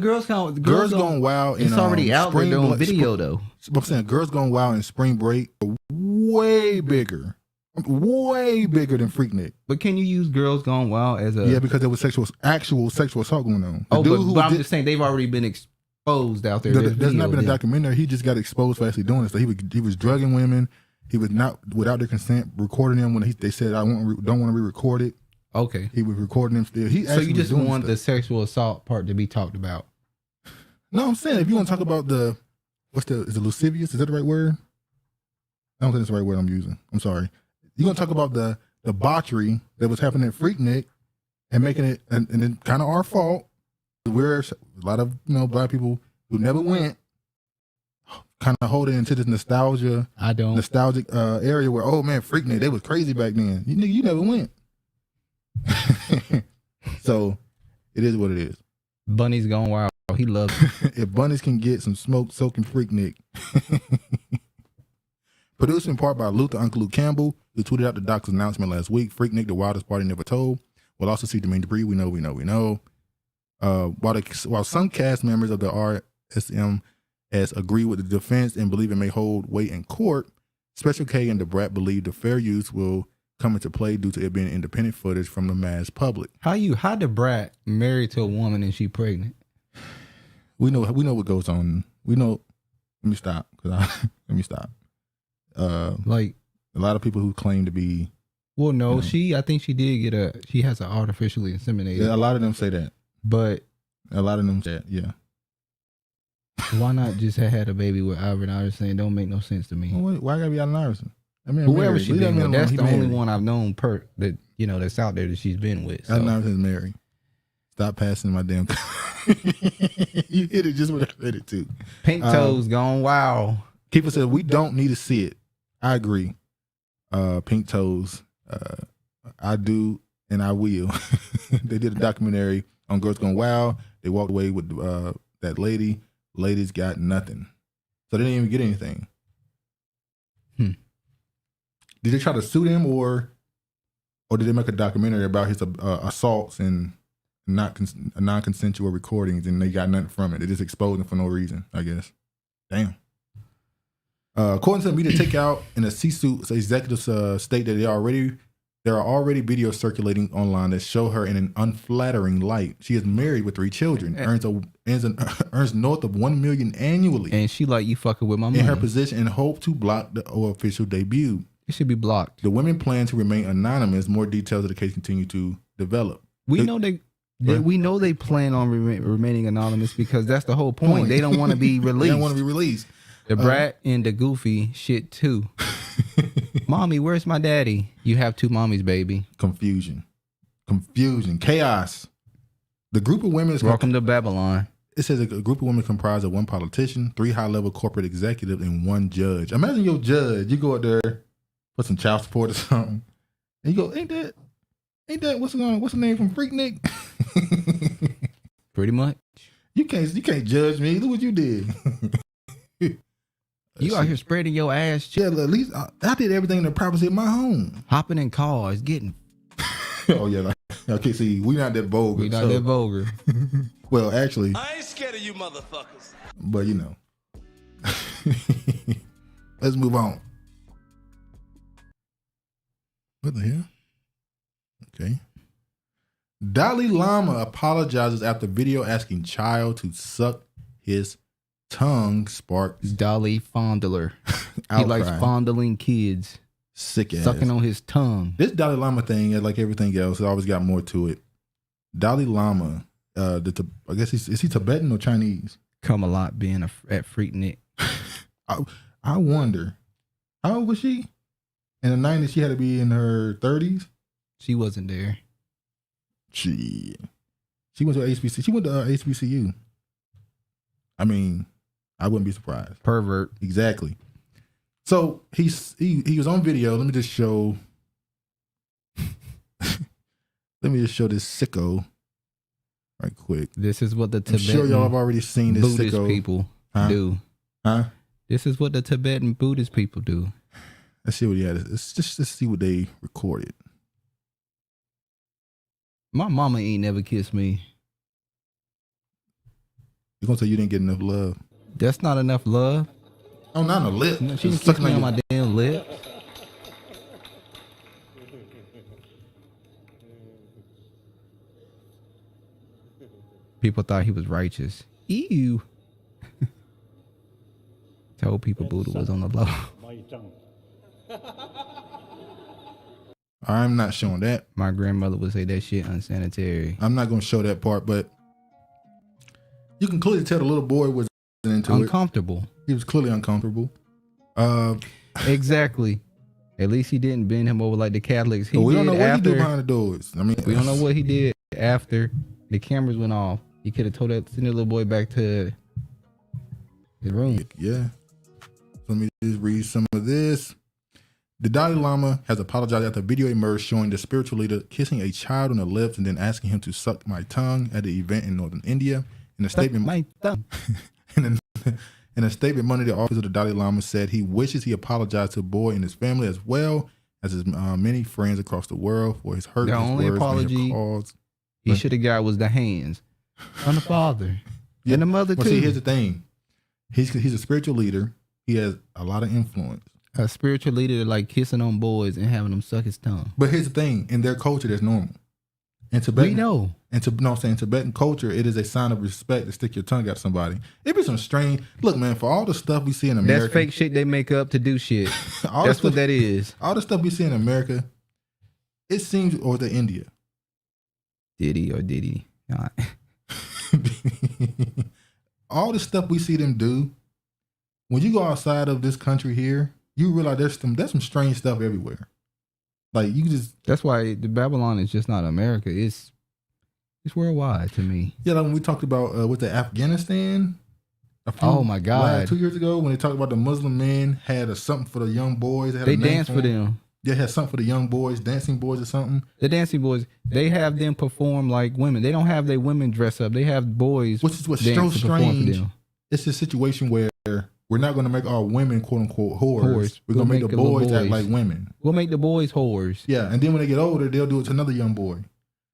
Girls Gone Wild. It's already out there doing video though. I'm saying Girls Gone Wild and Spring Break are way bigger than Freaknik. But can you use Girls Gone Wild as a because there was actual sexual assault going on. But I'm just saying they've already been exposed out there. There's not been a documentary. He just got exposed for actually doing this. So he was drugging women. He was not without their consent recording them when they said don't want to be recorded. Okay, he was recording them still. So you just want the sexual assault part to be talked about? No, I'm saying if you want to talk about is it lascivious? Is that the right word? I don't think that's the right word I'm using. I'm sorry. You're gonna talk about the debauchery that was happening at Freaknik and making it and it's kind of our fault. We're a lot of black people who never went. Kind of hold it into this nostalgic area where, oh man, Freaknik, they was crazy back then. You never went. So it is what it is. Bunny's Gone Wild. He loves it. If bunnies can get some smoke soaking Freaknik. Produced in part by Uncle Luke Campbell, who tweeted out the doc's announcement last week. Freaknik, the wildest party never told. We'll also see Jermaine Dupri. We know. While some cast members of the RSM agree with the defense and believe it may hold weight in court, Special K and the Brat believe the fair use will come into play due to it being independent footage from the mass public. How the Brat married to a woman and she pregnant? We know what goes on. We know. Let me stop. Like a lot of people who claim to be. Well, no, I think she did she has an artificially inseminated. Yeah, a lot of them say that. But a lot of them say that, yeah. Why not just had a baby with Alvin Iverson? Don't make no sense to me. Well, why gotta be Alvin Iverson? I mean, whoever she been with, that's the only one I've known that that's out there that she's been with. So. Alvin Iverson's married. Stop passing my damn. You hit it just what I hit it too. Pink Toes Gone Wild. People said we don't need to see it. I agree. Pink Toes. I do and I will. They did a documentary on Girls Gone Wild. They walked away with that lady. Ladies got nothing. So they didn't even get anything. Did they try to sue him, or did they make a documentary about his assaults and non-consensual recordings, and they got nothing from it? They just exposed him for no reason, I guess. Damn. According to the media takeout in a C-suit, executives state that there are already videos circulating online that show her in an unflattering light. She is married with 3 children, earns north of $1 million annually, and she like, you fucking with my money. In her position, and hope to block the official debut. It should be blocked. The women plan to remain anonymous. More details of the case continue to develop. We know they plan on remaining anonymous because that's the whole point. They don't want to be released. They don't want to be released. The brat and the goofy shit too. Mommy, where's my daddy? You have 2 mommies, baby. Confusion, chaos. The group of women is welcome to Babylon. It says a group of women comprised of 1 politician, 3 high-level corporate executives, and 1 judge. Imagine your judge. You go out there, put some child support or something, and you go, ain't that what's the name from Freaknik? Pretty much. You can't judge me. Look what you did. You out here spreading your ass. Yeah, at least I did everything in the privacy of my home. Hopping in cars, getting. Oh yeah, okay. See, we not that vulgar. We not that vulgar. Well, actually, I ain't scared of you, motherfuckers. But you know, let's move on. What the hell? Okay. Dalai Lama apologizes after video asking child to suck his tongue sparks Dolly fondler. He likes fondling kids. Sick ass. Sucking on his tongue. This Dalai Lama thing, like everything else, it always got more to it. Dalai Lama, I guess is he Tibetan or Chinese? Come a lot being at Freaknik. I wonder, how old was she? In the 90s, she had to be in her 30s. She wasn't there. She went to HBCU. She went to HBCU. I mean, I wouldn't be surprised. Pervert. Exactly. So he was on video. Let me just show this sicko right quick. This is what the Tibetan I'm sure y'all have already seen this Buddhist sicko. people do. Huh? This is what the Tibetan Buddhist people do. Let's see what he had. Let's see what they recorded. My mama ain't never kissed me. You're gonna say you didn't get enough love. That's not enough love. Oh, not on the lip. No, she didn't kiss me on my damn lip. People thought he was righteous. Ew. Told people Buddha was on the low. I'm not showing that. My grandmother would say that shit unsanitary. I'm not gonna show that part, but you can clearly tell the little boy was into uncomfortable. He was clearly uncomfortable. Exactly. At least he didn't bend him over like the Catholics. We don't know what he did behind the doors. I mean, we don't know what he did after the cameras went off. He could have told that send the little boy back to his room. Yeah. Let me just read some of this. The Dalai Lama has apologized after a video emerged showing the spiritual leader kissing a child on the lips and then asking him to suck my tongue at the event in northern India. In a statement, my thumb. In a statement, Monday, the office of the Dalai Lama said he wishes he apologized to the boy and his family as well as his many friends across the world for his hurt. The only apology he should have got was the hands on the father and the mother too. See, here's the thing: he's a spiritual leader. He has a lot of influence. A spiritual leader that like kissing on boys and having them suck his tongue. But here's the thing: in their culture, that's normal. In Tibetan, we know. In Tibetan culture, it is a sign of respect to stick your tongue out somebody. It be some strange. Look, man, for all the stuff we see in America, that's fake shit they make up to do shit. That's what that is. All the stuff we see in America, it seems, or the India. Diddy. All the stuff we see them do. When you go outside of this country here, you realize there's some strange stuff everywhere. Like you just. That's why the Babylon is just not America. It's worldwide to me. Yeah, like when we talked about with the Afghanistan. Oh my God! 2 years ago, when they talked about the Muslim men had something for the young boys. They danced for them. They had something for the young boys, dancing boys or something. The dancing boys, they have them perform like women. They don't have their women dress up. They have boys. Which is what's so strange. It's a situation where we're not going to make our women quote unquote whores. Whores. We're going to make the boys act boys. like women. We'll make the boys whores. Yeah, and then when they get older, they'll do it to another young boy.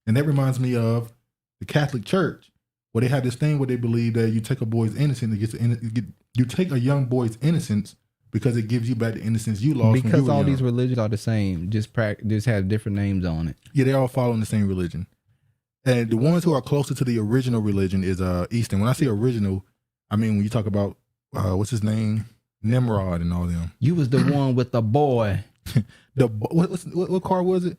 And that reminds me of the Catholic Church, where they have this thing where they believe that you take a boy's innocence, you take a young boy's innocence because it gives you back the innocence you lost. Because when you were all young. these religions are the same, just have different names on it. Yeah, they all following the same religion. And the ones who are closer to the original religion is Eastern. When I say original, I mean when you talk about what's his name, Nimrod and all them. You was the one with the boy. What car was it?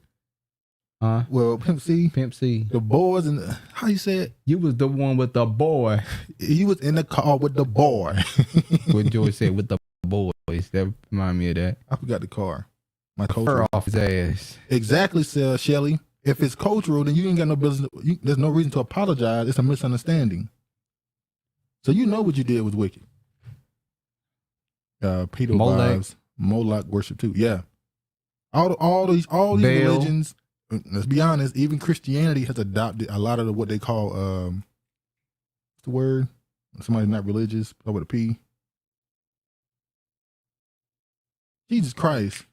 Well, Pimp C. Pimp C. The boys and how you say it? You was the one with the boy. He was in the car with the boy. What George said with the boys. That remind me of that. I forgot the car. My Fur culture. off his ass. Exactly, Shelly. If it's cultural, then you ain't got no business. There's no reason to apologize. It's a misunderstanding. So you know what you did was wicked. Peter wives, Moloch worship too. Yeah. All these Baal. religions. Let's be honest. Even Christianity has adopted a lot of what they call what's the word? Somebody's not religious. Start with a P. Jesus Christ.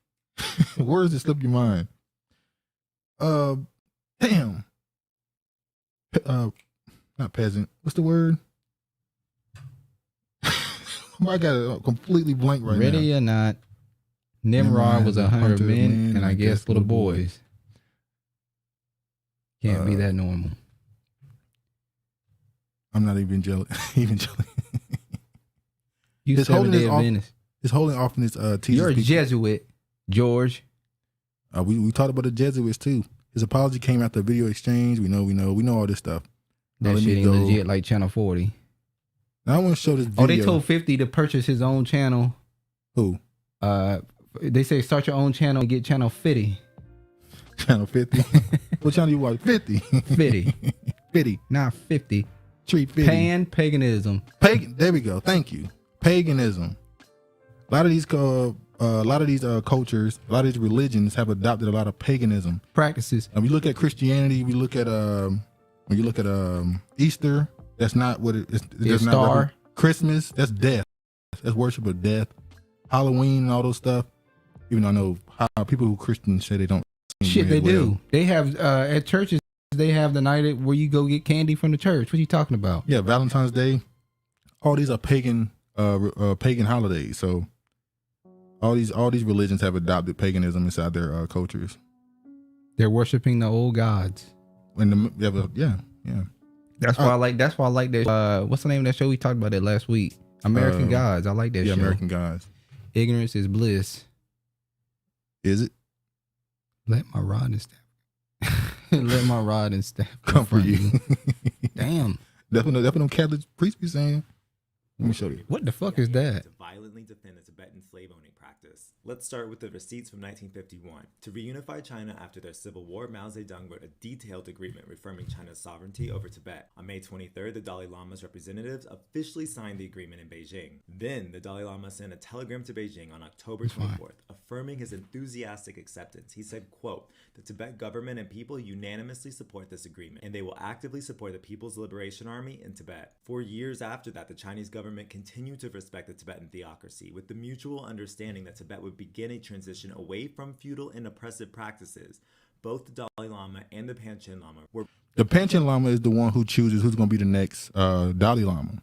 Words that slip your mind. Damn. Not peasant. What's the word? I got it completely blank right now. Ready or not, Nimrod was 100 men, and I guess little boys. Can't be that normal. I'm not even jealous. You Seventh-day Adventist. His holy often teaches You're a people. Jesuit, George. We talked about the Jesuits too. His apology came after a video exchange. We know all this stuff. That shit ain't legit like Channel 40. Now I want to show this video. Oh, they told 50 to purchase his own channel. Who? They say start your own channel and get channel 50. Channel 50? What channel you watch? 50. 50. 50. Not 50. Treat 50. Paganism. There we go. Thank you. Paganism. A lot of these cultures, a lot of these religions have adopted a lot of paganism Practices. And we look at Christianity. We look at when you look at Easter. That's not what it is. It's Star. Christmas. That's death. That's worship of death. Halloween and all those stuff. Even though I know how people who Christians say they don't. Shit, they do. They have at churches. They have the night where you go get candy from the church. What are you talking about? Yeah, Valentine's Day. All these are pagan holidays. So all these religions have adopted paganism inside their cultures. They're worshiping the old gods. Yeah. That's why I like that. What's the name of that show we talked about it last week? American Gods. I like that show. Yeah, American Gods. Ignorance is bliss. Is it? Let my rod and staff. Let my rod and staff come for you. Damn. That's what them Catholic priests be saying. Let me show you. What the fuck is that? To violently defend the Tibetan slave owning practice. Let's start with the receipts from 1951. To reunify China after their civil war, Mao Zedong wrote a detailed agreement reaffirming China's sovereignty over Tibet. On May 23rd, the Dalai Lama's representatives officially signed the agreement in Beijing. Then, the Dalai Lama sent a telegram to Beijing on October 24th, affirming his enthusiastic acceptance. He said, quote, "The Tibet government and people unanimously support this agreement, and they will actively support the People's Liberation Army in Tibet." 4 years after that, the Chinese government continued to respect the Tibetan theocracy, with the mutual understanding that Tibet would begin a transition away from feudal and oppressive practices. Both the Dalai Lama and the Panchen Lama were... The Panchen Lama is the one who chooses who's going to be the next Dalai Lama.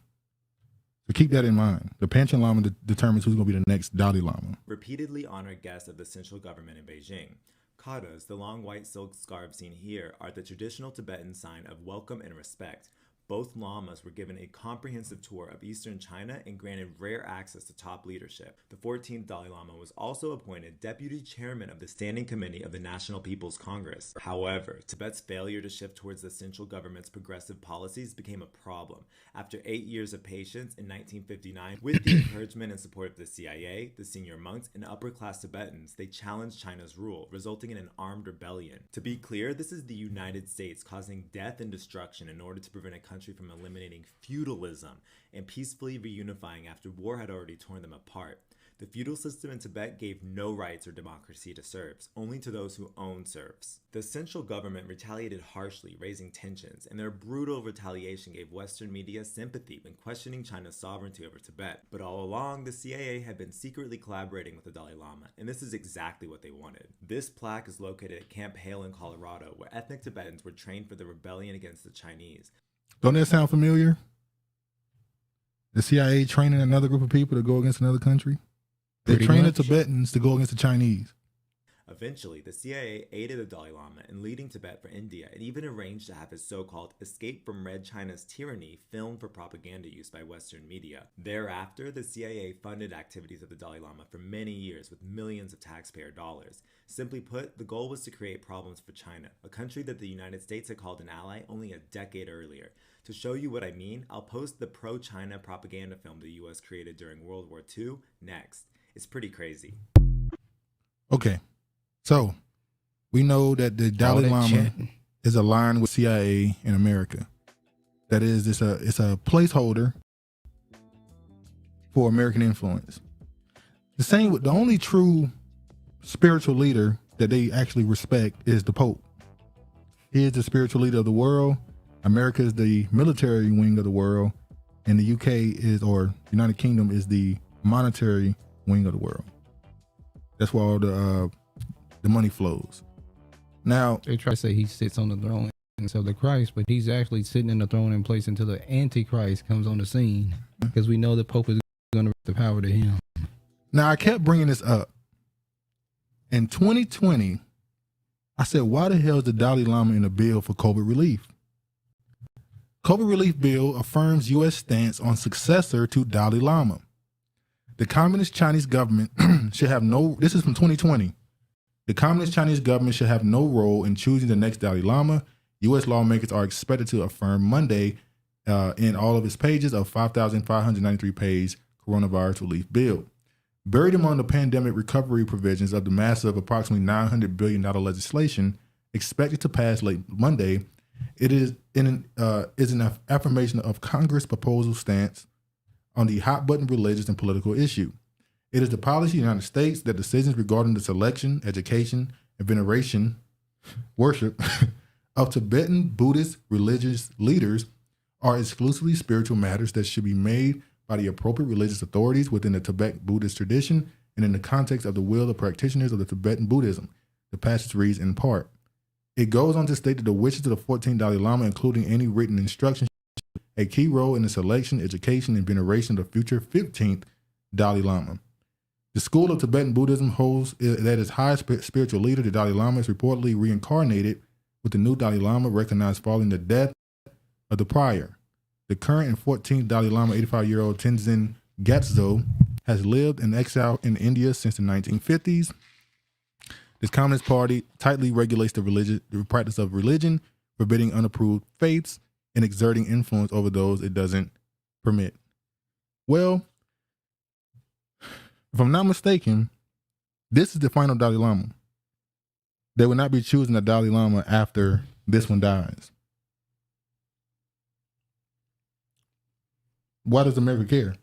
So keep that in mind. The Panchen Lama determines who's going to be the next Dalai Lama. repeatedly honored guests of the central government in Beijing. Katas, the long white silk scarves seen here, are the traditional Tibetan sign of welcome and respect. Both lamas were given a comprehensive tour of eastern China and granted rare access to top leadership. The 14th Dalai Lama was also appointed deputy chairman of the Standing Committee of the National People's Congress. However, Tibet's failure to shift towards the central government's progressive policies became a problem. After 8 years of patience in 1959, with the encouragement and support of the CIA, the senior monks, and upper-class Tibetans, they challenged China's rule, resulting in an armed rebellion. To be clear, this is the United States causing death and destruction in order to prevent a country from eliminating feudalism and peacefully reunifying after war had already torn them apart. The feudal system in Tibet gave no rights or democracy to serfs, only to those who owned serfs. The central government retaliated harshly, raising tensions, and their brutal retaliation gave Western media sympathy when questioning China's sovereignty over Tibet. But all along, the CIA had been secretly collaborating with the Dalai Lama, and this is exactly what they wanted. This plaque is located at Camp Hale in Colorado, where ethnic Tibetans were trained for the rebellion against the Chinese. Don't that sound familiar? The CIA training another group of people to go against another country? They trained the Tibetans to go against the Chinese. Eventually, the CIA aided the Dalai Lama in leading Tibet for India and even arranged to have his so-called Escape from Red China's Tyranny filmed for propaganda use by Western media. Thereafter, the CIA funded activities of the Dalai Lama for many years with millions of taxpayer dollars. Simply put, the goal was to create problems for China, a country that the United States had called an ally only a decade earlier. To show you what I mean, I'll post the pro-China propaganda film the US created during World War II next. It's pretty crazy. Okay, so we know that the Dalai Lama is aligned with CIA in America. That is, it's a placeholder for American influence. The same with the only true spiritual leader that they actually respect is the Pope. He is the spiritual leader of the world. America is the military wing of the world, and the UK is, or United Kingdom is the monetary wing of the world. That's where all the money flows. Now they try to say he sits on the throne of the Christ, but he's actually sitting in the throne in place until the Antichrist comes on the scene, because we know the Pope is going to give the power to him. Now I kept bringing this up. In 2020, I said, why the hell is the Dalai Lama in a bill for COVID relief? COVID relief bill affirms U.S. stance on successor to Dalai Lama. The Communist Chinese government should have no, this is from 2020. The Communist Chinese government should have no role in choosing the next Dalai Lama. U.S. lawmakers are expected to affirm Monday in all of its pages of 5,593 page coronavirus relief bill. Buried among the pandemic recovery provisions of the massive approximately $900 billion legislation expected to pass late Monday, it is an affirmation of Congress' proposal stance on the hot-button religious and political issue. It is the policy of the United States that decisions regarding the selection, education, and veneration, worship of Tibetan Buddhist religious leaders are exclusively spiritual matters that should be made by the appropriate religious authorities within the Tibetan Buddhist tradition and in the context of the will of practitioners of the Tibetan Buddhism. The passage reads in part. It goes on to state that the wishes of the 14th Dalai Lama, including any written instructions, a key role in the selection, education, and veneration of the future 15th Dalai Lama. The school of Tibetan Buddhism holds that its highest spiritual leader, the Dalai Lama, is reportedly reincarnated with the new Dalai Lama recognized following the death of the prior. The current and 14th Dalai Lama, 85-year-old Tenzin Gyatso, has lived in exile in India since the 1950s. This Communist Party tightly regulates the practice of religion, forbidding unapproved faiths and exerting influence over those it doesn't permit. Well, if I'm not mistaken, this is the final Dalai Lama. They will not be choosing a Dalai Lama after this one dies. Why does America care?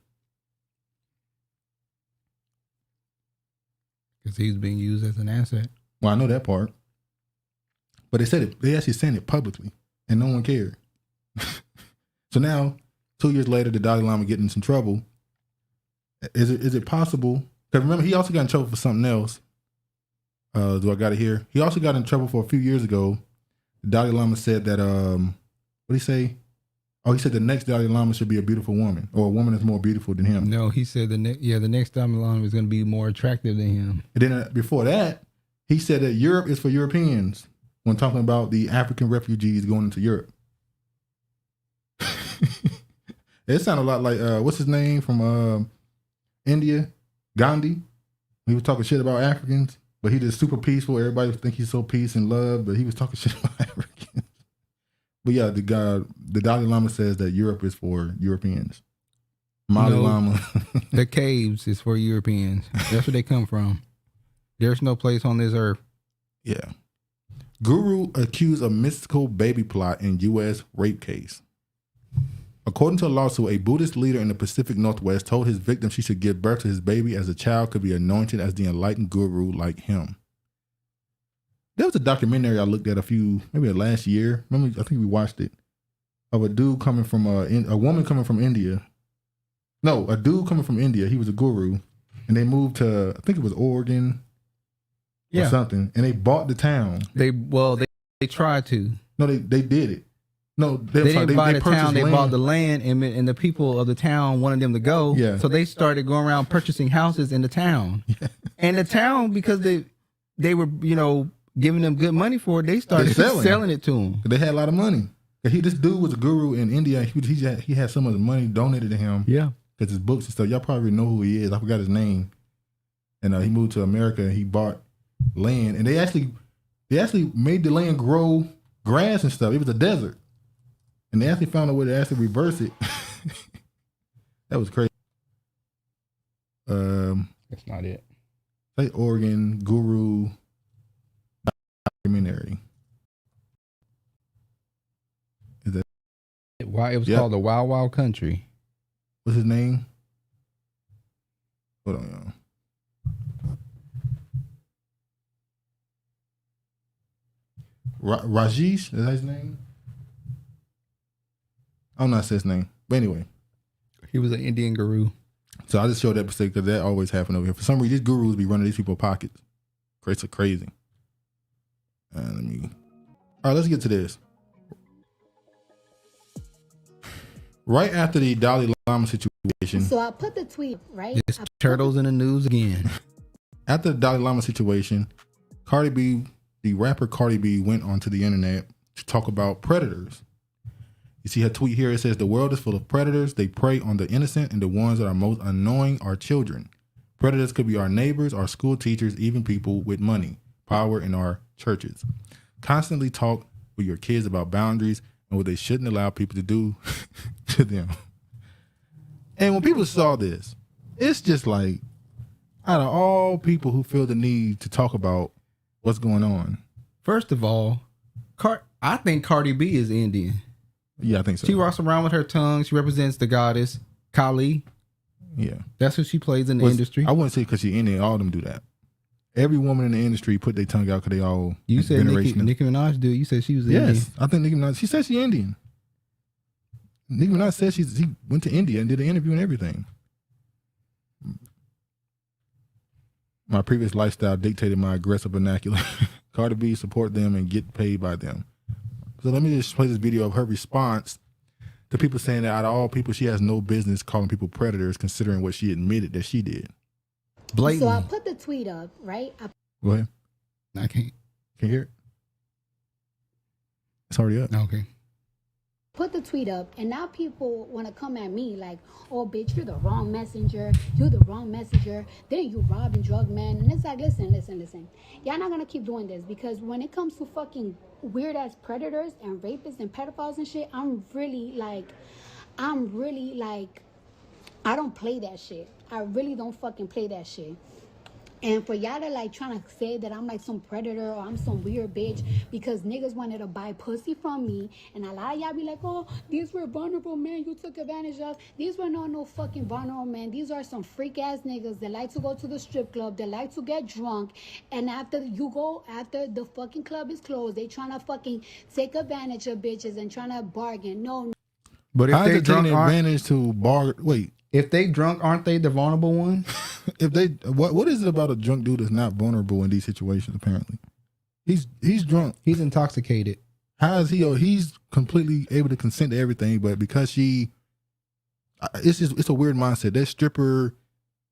Because he's being used as an asset. Well, I know that part. But they said it. They actually said it publicly, and no one cared. So now, 2 years later, the Dalai Lama getting in some trouble. Is it possible? Because remember, he also got in trouble for something else. Do I got it here? He also got in trouble for a few years ago. The Dalai Lama said that, what did he say? Oh, he said the next Dalai Lama should be a beautiful woman, or a woman that's more beautiful than him. No, he said the next Dalai Lama is going to be more attractive than him. And then before that, he said that Europe is for Europeans when talking about the African refugees going into Europe. It sounded a lot like, what's his name from India? Gandhi. He was talking shit about Africans, but he just super peaceful. Everybody think he's so peace and love, but he was talking shit about Africans. But yeah, the Dalai Lama says that Europe is for Europeans. Lama. The caves is for Europeans. That's where they come from. There's no place on this earth. Yeah. Guru accused of mystical baby plot in U.S. rape case. According to a lawsuit, a Buddhist leader in the Pacific Northwest told his victim she should give birth to his baby as the child could be anointed as the enlightened guru like him. There was a documentary I looked at maybe last year. Remember, I think we watched it, of a dude coming from a woman coming from India. No, a dude coming from India. He was a guru, and they moved to, I think it was Oregon or something, and they bought the town. They tried to. No, they did it. No, they didn't buy the town. They land. bought the land, and the people of the town wanted them to go. Yeah. So they started going around purchasing houses in the town, and the town, because they were giving them good money for it, they started selling it to them. They had a lot of money. This dude was a guru in India. He had some of the money donated to him. Yeah, because his books and stuff. Y'all probably know who he is. I forgot his name. And he moved to America. And he bought land, and they actually made the land grow grass and stuff. It was a desert, and they actually found a way to actually reverse it. That was crazy. That's not it. Say Oregon Guru documentary. Is that why it was called the Wild Wild Country? What's his name? Hold on, y'all. Rajesh, is that his name? I'm not saying his name, but anyway, he was an Indian guru. So I just showed that mistake because that always happened over here. For some reason, these gurus be running these people's pockets. It's crazy. All right, let's get to this. Right after the Dalai Lama situation. So I put the tweet, right? It's turtles in the news again. After the Dalai Lama situation, Cardi B, the rapper Cardi B, went onto the internet to talk about predators. You see her tweet here. It says, "The world is full of predators. They prey on the innocent, and the ones that are most annoying are children. Predators could be our neighbors, our school teachers, even people with money, power in our churches. Constantly talk with your kids about boundaries and what they shouldn't allow people to do to them." And when people saw this, it's just like, out of all people who feel the need to talk about what's going on. First of all, I think Cardi B is Indian. Yeah, I think so. She walks around with her tongue. She represents the goddess Kali. Yeah. That's who she plays in the industry. I wouldn't say because she's Indian. All of them do that. Every woman in the industry put their tongue out because they all... You said Nicki Minaj do. You said she was Indian. Yes, I think Nicki Minaj... She said she's Indian. Nicki Minaj said she went to India and did an interview and everything. My previous lifestyle dictated my aggressive vernacular. Cardi B support them and get paid by them. So let me just play this video of her response to people saying that out of all people, she has no business calling people predators, considering what she admitted that she did. Blatant. So I put the tweet up, right? Go ahead. I can't. Can you hear it? It's already up. Okay. Put the tweet up, and now people want to come at me like, "Oh, bitch, you're the wrong messenger. You're the wrong messenger. Then you rob and drug men." And it's like, listen. Y'all not gonna keep doing this, because when it comes to fucking weird ass predators and rapists and pedophiles and shit, I'm really like, I don't play that shit. I really don't fucking play that shit. And for y'all to like trying to say that I'm like some predator or I'm some weird bitch because niggas wanted to buy pussy from me, and a lot of y'all be like, "Oh, these were vulnerable men you took advantage of." These were no fucking vulnerable men. These are some freak ass niggas that like to go to the strip club, that like to get drunk, and after the fucking club is closed, they trying to fucking take advantage of bitches and trying to bargain. No. But if they taking drunk, advantage to wait. If they drunk, aren't they the vulnerable one? If they, what is it about a drunk dude that's not vulnerable in these situations? Apparently, he's drunk. He's intoxicated. How is he? He's completely able to consent to everything, but because it's a weird mindset. That stripper,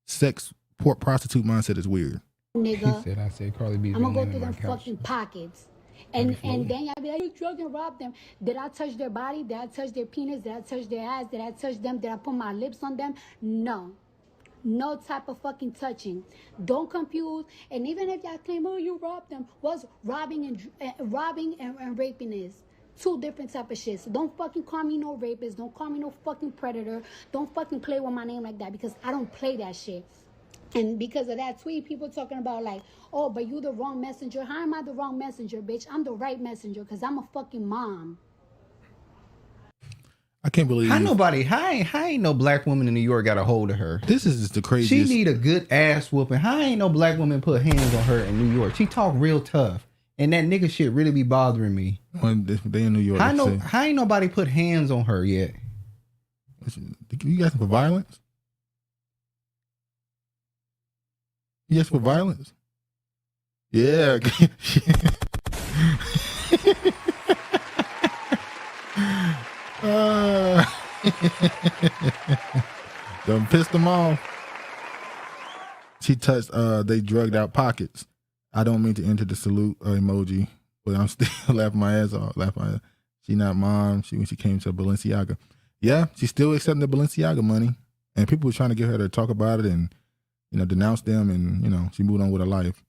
sex, prostitute mindset is weird. Nigga, I said Cardi B. I'm gonna go through them fucking pockets. And then y'all be like, "You drug and robbed them." Did I touch their body? Did I touch their penis? Did I touch their ass? Did I touch them? Did I put my lips on them? No. No type of fucking touching. Don't confuse. And even if y'all claim, "Oh, you robbed them," what's robbing and raping is? Two different type of shit. So don't fucking call me no rapist. Don't call me no fucking predator. Don't fucking play with my name like that, because I don't play that shit. And because of that tweet, people talking about like, "Oh, but you the wrong messenger." How am I the wrong messenger, bitch? I'm the right messenger, because I'm a fucking mom. I can't believe How ain't no black woman in New York got a hold of her? This is just the craziest. She need a good ass whooping. How ain't no black woman put hands on her in New York? She talk real tough. And that nigga shit really be bothering me. When they in New York. How ain't nobody put hands on her yet? You asking for violence? You asking for violence? Yeah. Done pissed them off. She touched they drugged out pockets. I don't mean to enter the salute emoji, but I'm still laughing my ass off. She not mom. When she came to Balenciaga. Yeah, she's still accepting the Balenciaga money. And people were trying to get her to talk about it and, denounce them, and, she moved on with her life.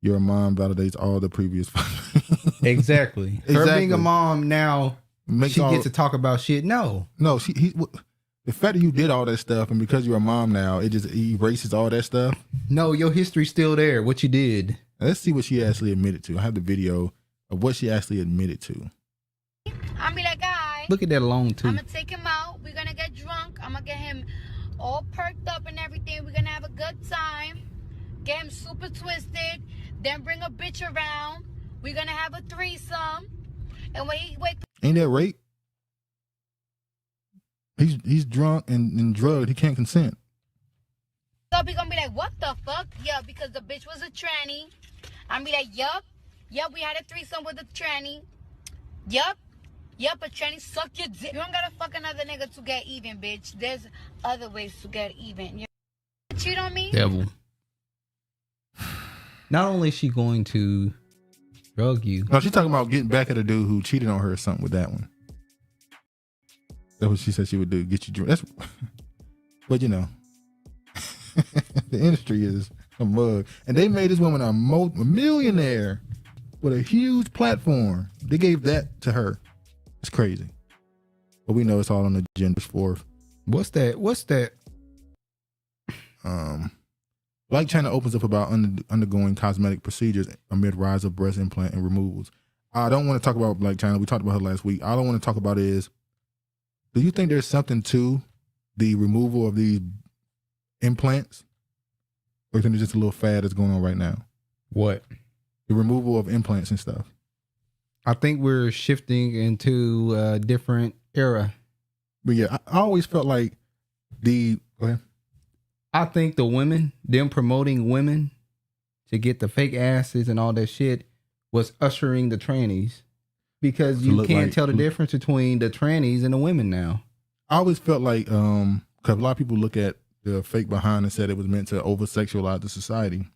Your mom validates all the previous. Exactly. Her being a mom now, gets to talk about shit. No, the fact that you did all that stuff, and because you're a mom now, it just erases all that stuff. No, your history's still there. What you did. Let's see what she actually admitted to. I have the video of what she actually admitted to. I'm be like, guy. Look at that alone too. I'm gonna take him out. We're gonna get drunk. I'm gonna get him all perked up and everything. We're gonna have a good time. Get him super twisted. Then bring a bitch around. We're gonna have a threesome. And when he wake, ain't that rape? He's drunk and drugged. He can't consent. up, he gonna be like, what the fuck? Yeah, because the bitch was a tranny. I'm be like, yup, we had a threesome with a tranny. Yup, a tranny suck your dick. You don't gotta fuck another nigga to get even, bitch. There's other ways to get even. You cheat on me? Devil. Not only is she going to drug you. No, she's talking about getting back at a dude who cheated on her or something with that one. That's what she said she would do. Get you drunk. That's, but you know, the industry is a mug. And they made this woman a millionaire with a huge platform. They gave that to her. It's crazy. But we know it's all on the agenda's fourth. What's that? Black China opens up about undergoing cosmetic procedures amid rise of breast implant and removals. I don't want to talk about Black China. We talked about her last week. All I want to talk about is, do you think there's something to the removal of these implants? Or do you think it's just a little fad that's going on right now? What? The removal of implants and stuff. I think we're shifting into a different era. But yeah, I always felt like go ahead. I think the women, them promoting women to get the fake asses and all that shit was ushering the trannies. Because you can't tell the difference between the trannies and the women now. I always felt like, because a lot of people look at the fake behind and said it was meant to over-sexualize the society.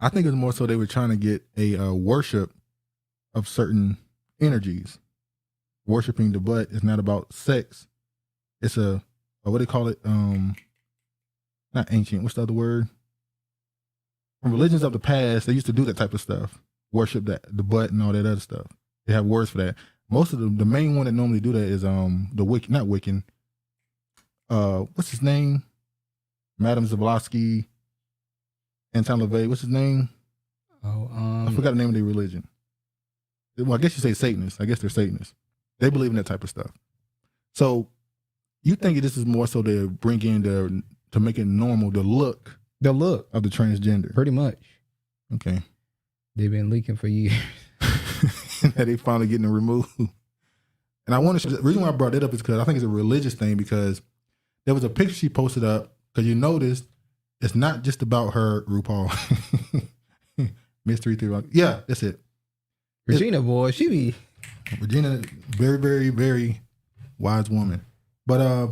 I think it was more so they were trying to get a worship of certain energies. Worshipping the butt is not about sex. It's what do they call it? Not ancient. What's the other word? From religions of the past, they used to do that type of stuff. Worship the butt and all that other stuff. They have words for that. Most of the main one that normally do that is the Wiccan, not Wiccan. What's his name? Madame Zablosky, Anton LaVey. What's his name? I forgot the name of their religion. Well, I guess you say Satanists. I guess they're Satanists. They believe in that type of stuff. So you think this is more so to bring in to make it normal, the look of the transgender? Pretty much. Okay. They've been leaking for years. That they finally getting it removed. And I want to, the reason why I brought it up is because I think it's a religious thing, because there was a picture she posted up, because you noticed it's not just about her, RuPaul. Mystery Theory. Yeah, that's it. Regina, boy, she be. Regina, very, very, very wise woman. But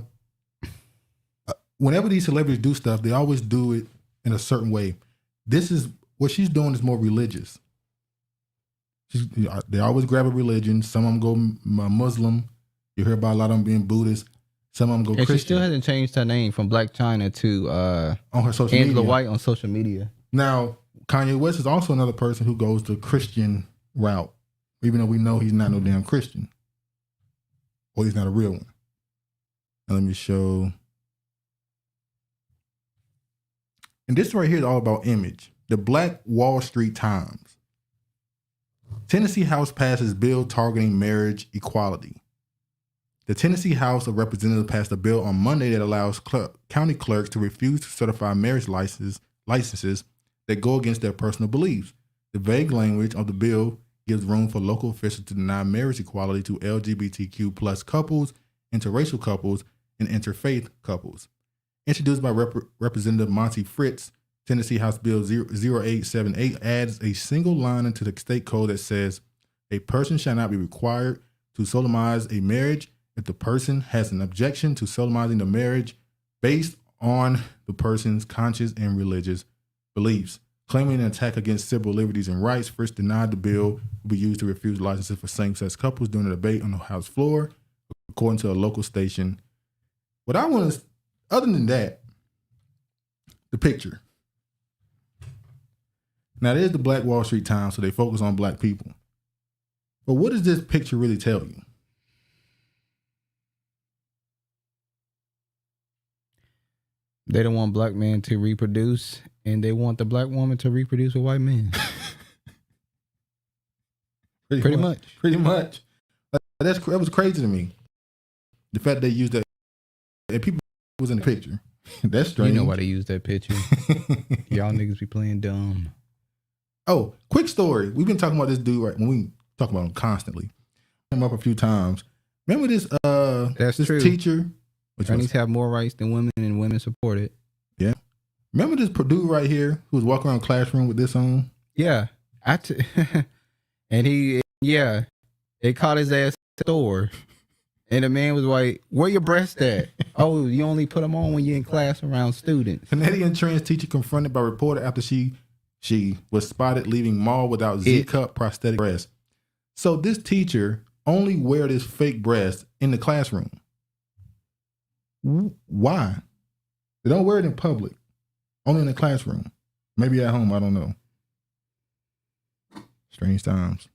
whenever these celebrities do stuff, they always do it in a certain way. What she's doing is more religious. They always grab a religion. Some of them go Muslim. You hear about a lot of them being Buddhist. Some of them go Christian. She still hasn't changed her name from Black China to on her social Angela media. White on social media. Now, Kanye West is also another person who goes the Christian route, even though we know he's not no damn Christian. Or he's not a real one. Now let me show. And this right here is all about image. The Black Wall Street Times. Tennessee House passes bill targeting marriage equality. The Tennessee House of Representatives passed a bill on Monday that allows county clerks to refuse to certify marriage licenses that go against their personal beliefs. The vague language of the bill gives room for local officials to deny marriage equality to LGBTQ plus couples, interracial couples, and interfaith couples. Introduced by Representative Monty Fritz, Tennessee House Bill 0878 adds a single line into the state code that says, a person shall not be required to solemnize a marriage if the person has an objection to solemnizing the marriage based on the person's conscious and religious beliefs. Claiming an attack against civil liberties and rights, Fritz denied the bill will be used to refuse licenses for same-sex couples during a debate on the House floor, according to a local station. What I want to, other than that, the picture. Now, there's the Black Wall Street Times, so they focus on black people. But what does this picture really tell you? They don't want black men to reproduce, and they want the black woman to reproduce with white men. Pretty much. That was crazy to me. The fact they used that, and people was in the picture. That's strange. You know why they used that picture. Y'all niggas be playing dumb. Oh, quick story. We've been talking about this dude when we talk about him constantly. Him up a few times. Remember this That's this true. Teacher? Attorneys have more rights than women, and women support it. Yeah. Remember this dude right here who was walking around the classroom with this on? Yeah. And they caught his ass at the store. And the man was like, where your breast at? Oh, you only put them on when you're in class around students. Canadian trans teacher confronted by reporter after she was spotted leaving mall without Z-cup prosthetic breast. So this teacher only wear this fake breast in the classroom. Why? They don't wear it in public. Only in the classroom. Maybe at home, I don't know. Strange times.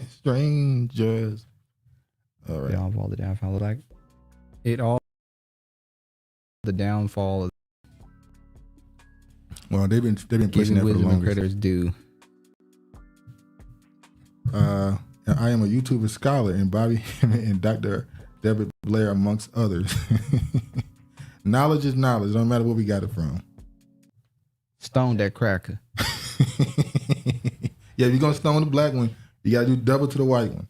Strangers. All right. The downfall. Like it all. The downfall. Of well, they've been pushing that for the longest. Critters do. I am a YouTuber scholar, and Bobby and Dr. Deborah Blair, amongst others. Knowledge is knowledge. Don't matter where we got it from. Stone that cracker. Yeah, if you're going to stone the black one, you got to do double to the white one.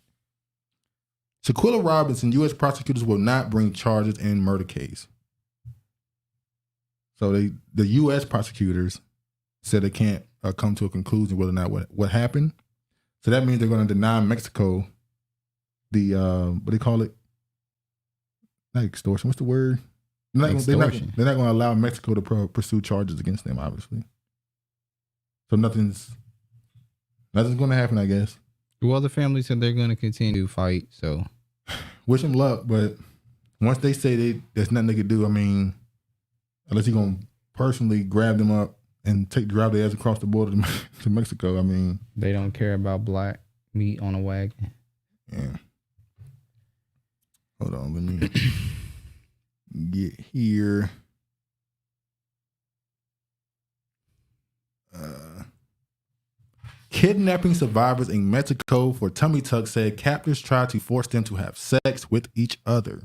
Shanquella Robinson, U.S. prosecutors will not bring charges in murder case. So the U.S. prosecutors said they can't come to a conclusion whether or not what happened. So that means they're going to deny Mexico the, what they call it? Not extortion. What's the word? They're not going to allow Mexico to pursue charges against them, obviously. So nothing's going to happen, I guess. Well, the family said they're going to continue to fight, so. Wish them luck, but once they say there's nothing they can do, I mean, unless you're going to personally grab them up and drive their ass across the border to Mexico, I mean. They don't care about black meat on a wagon. Yeah. Hold on, let me get here. Kidnapping survivors in Mexico for tummy tuck said captors tried to force them to have sex with each other.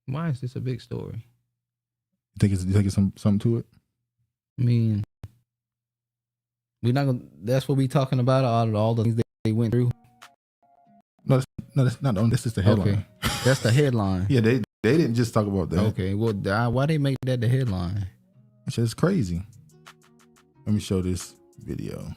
Why is this a big story? You think it's something to it? I mean, we're not gonna. That's what we talking about. All the things they went through. No, that's not. This is the headline. Okay. That's the headline. Yeah, they didn't just talk about that. Okay, well, why they make that the headline? It's just crazy. Let me show this video.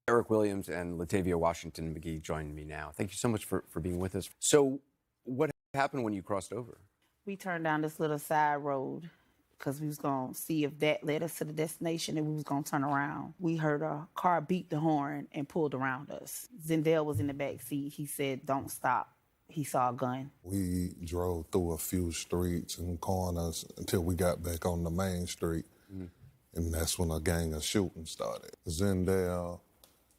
Eric Williams and Latavia Washington McGee join me now. Thank you so much for being with us. So what happened when you crossed over? We turned down this little side road because we was going to see if that led us to the destination and we was going to turn around. We heard a car beat the horn and pulled around us. Zendel was in the back seat. He said, don't stop. He saw a gun. We drove through a few streets and corners until we got back on the main street. Mm-hmm. And that's when a gang of shooting started. Zendel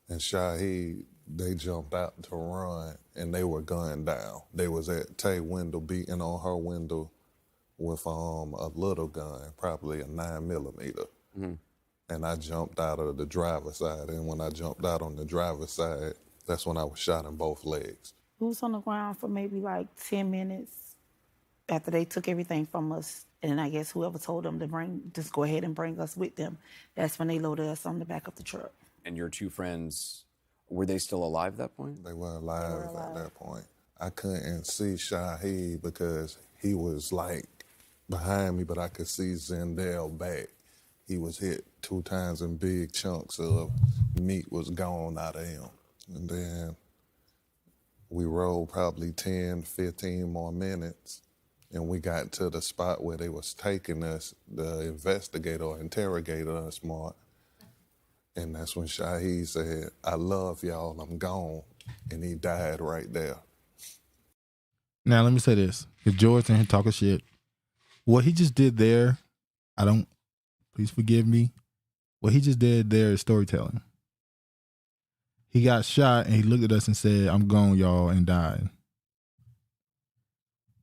and Shaheed, they jumped out to run and they were gunned down. They was at Tay window beating on her window with a little gun, probably a 9mm. Mm-hmm. And I jumped out of the driver's side. And when I jumped out on the driver's side, that's when I was shot in both legs. We was on the ground for maybe like 10 minutes after they took everything from us. And I guess whoever told them to just go ahead and bring us with them, that's when they loaded us on the back of the truck. And your two friends, were they still alive at that point? They were alive at that point. I couldn't see Shaheed because he was like behind me, but I could see Zendel back. He was hit 2 times and big chunks of meat was gone out of him. And then we rode probably 10, 15 more minutes, and we got to the spot where they was taking us, the investigator or interrogator us more. And that's when Shaheed said, "I love y'all, I'm gone." And he died right there. Now, let me say this. If George and him talking shit, what he just did there, please forgive me. What he just did there is storytelling. He got shot and he looked at us and said, "I'm gone, y'all," and died.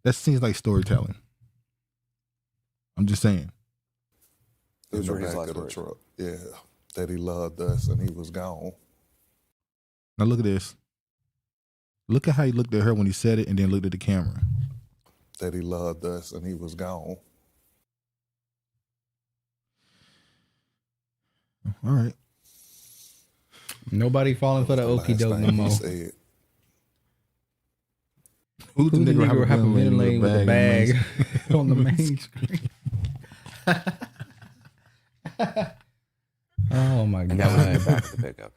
That seems like storytelling. I'm just saying. In the back of the truck. Yeah. That he loved us and he was gone. Now look at this. Look at how he looked at her when he said it and then looked at the camera. That he loved us and he was gone. All right. Nobody falling for the okie doke no more. Who's the nigga hyperventilating with a bag on the main screen? Oh my And God. that was in the back of the pickup.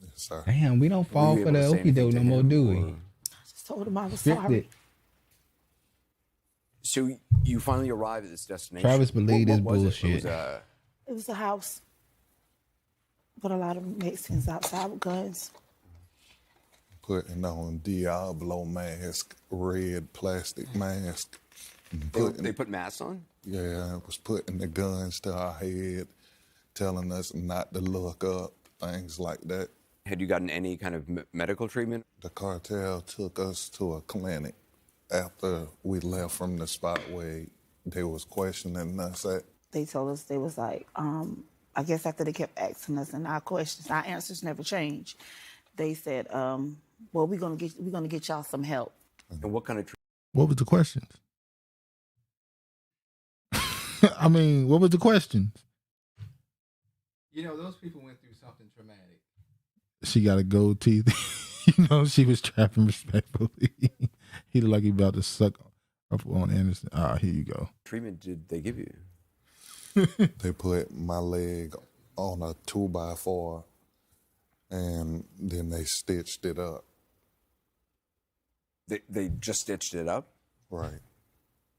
Yes, sir. Damn, we don't fall for the okie doke no more, do we? Just told him I was Stripped sorry. it. So you finally arrived at this destination. Travis believed his What was it? bullshit. It was a house with a lot of Mexicans outside with guns. Putting on Diablo mask, red plastic mask. They put masks on? Yeah, it was putting the guns to our head, telling us not to look up, things like that. Had you gotten any kind of medical treatment? The cartel took us to a clinic after we left from the spot where they was questioning us at. They told us, they was like, I guess after they kept asking us and our questions, our answers never changed. They said, well, we're gonna get y'all some help. And what kind of treatment? What was the questions? I mean, what was the questions? You know, those people went through something traumatic. She got a gold teeth. You know, she was trapping respectfully. He looked like he about to suck up on Anderson. Here you go. Treatment did they give you? They put my leg on a 2x4 and then they stitched it up. They just stitched it up? Right.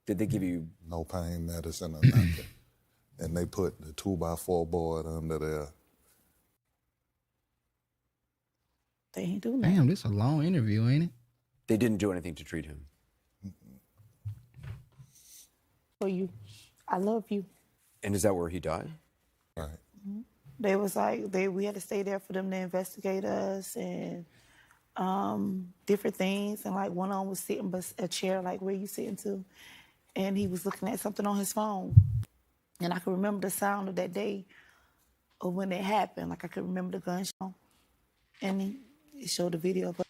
Did they give you no pain medicine or nothing? And they put the 2x4 board under there. They ain't doing that. Damn, this a long interview, ain't it? They didn't do anything to treat him. For you, I love you. And is that where he died? Right. They was like, we had to stay there for them to investigate us and different things. And like one of them was sitting by a chair, like where you sitting to, and he was looking at something on his phone. And I can remember the sound of that day of when it happened. Like I could remember the gunshot. And he showed the video of it.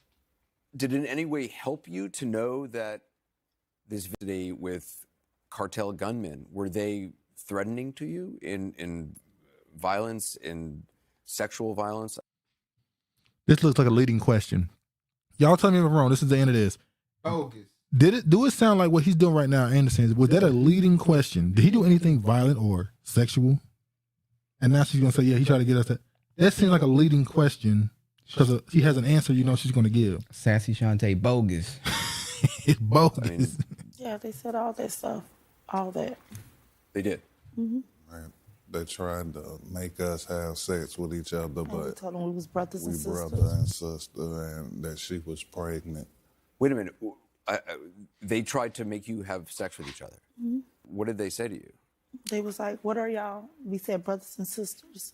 Did it in any way help you to know that this visit with cartel gunmen, were they threatening to you in violence, in sexual violence? This looks like a leading question. Y'all tell me if I'm wrong. This is the end of this. Bogus. Do it sound like what he's doing right now, Anderson? Was that a leading question? Did he do anything violent or sexual? And now she's gonna say, yeah, he tried to get us that. That seems like a leading question because he has an answer you know she's gonna give. Sassy Shantae, bogus. It's bogus. I mean, Yeah, they said all that stuff, all that. they did. Mm-hmm. Right. They tried to make us have sex with each other, And we but told them we was brothers and we sisters. brother and sister, and that she was pregnant. Wait a minute. They tried to make you have sex with each other. Mm-hmm. What did they say to you? They was like, what are y'all? We said brothers and sisters.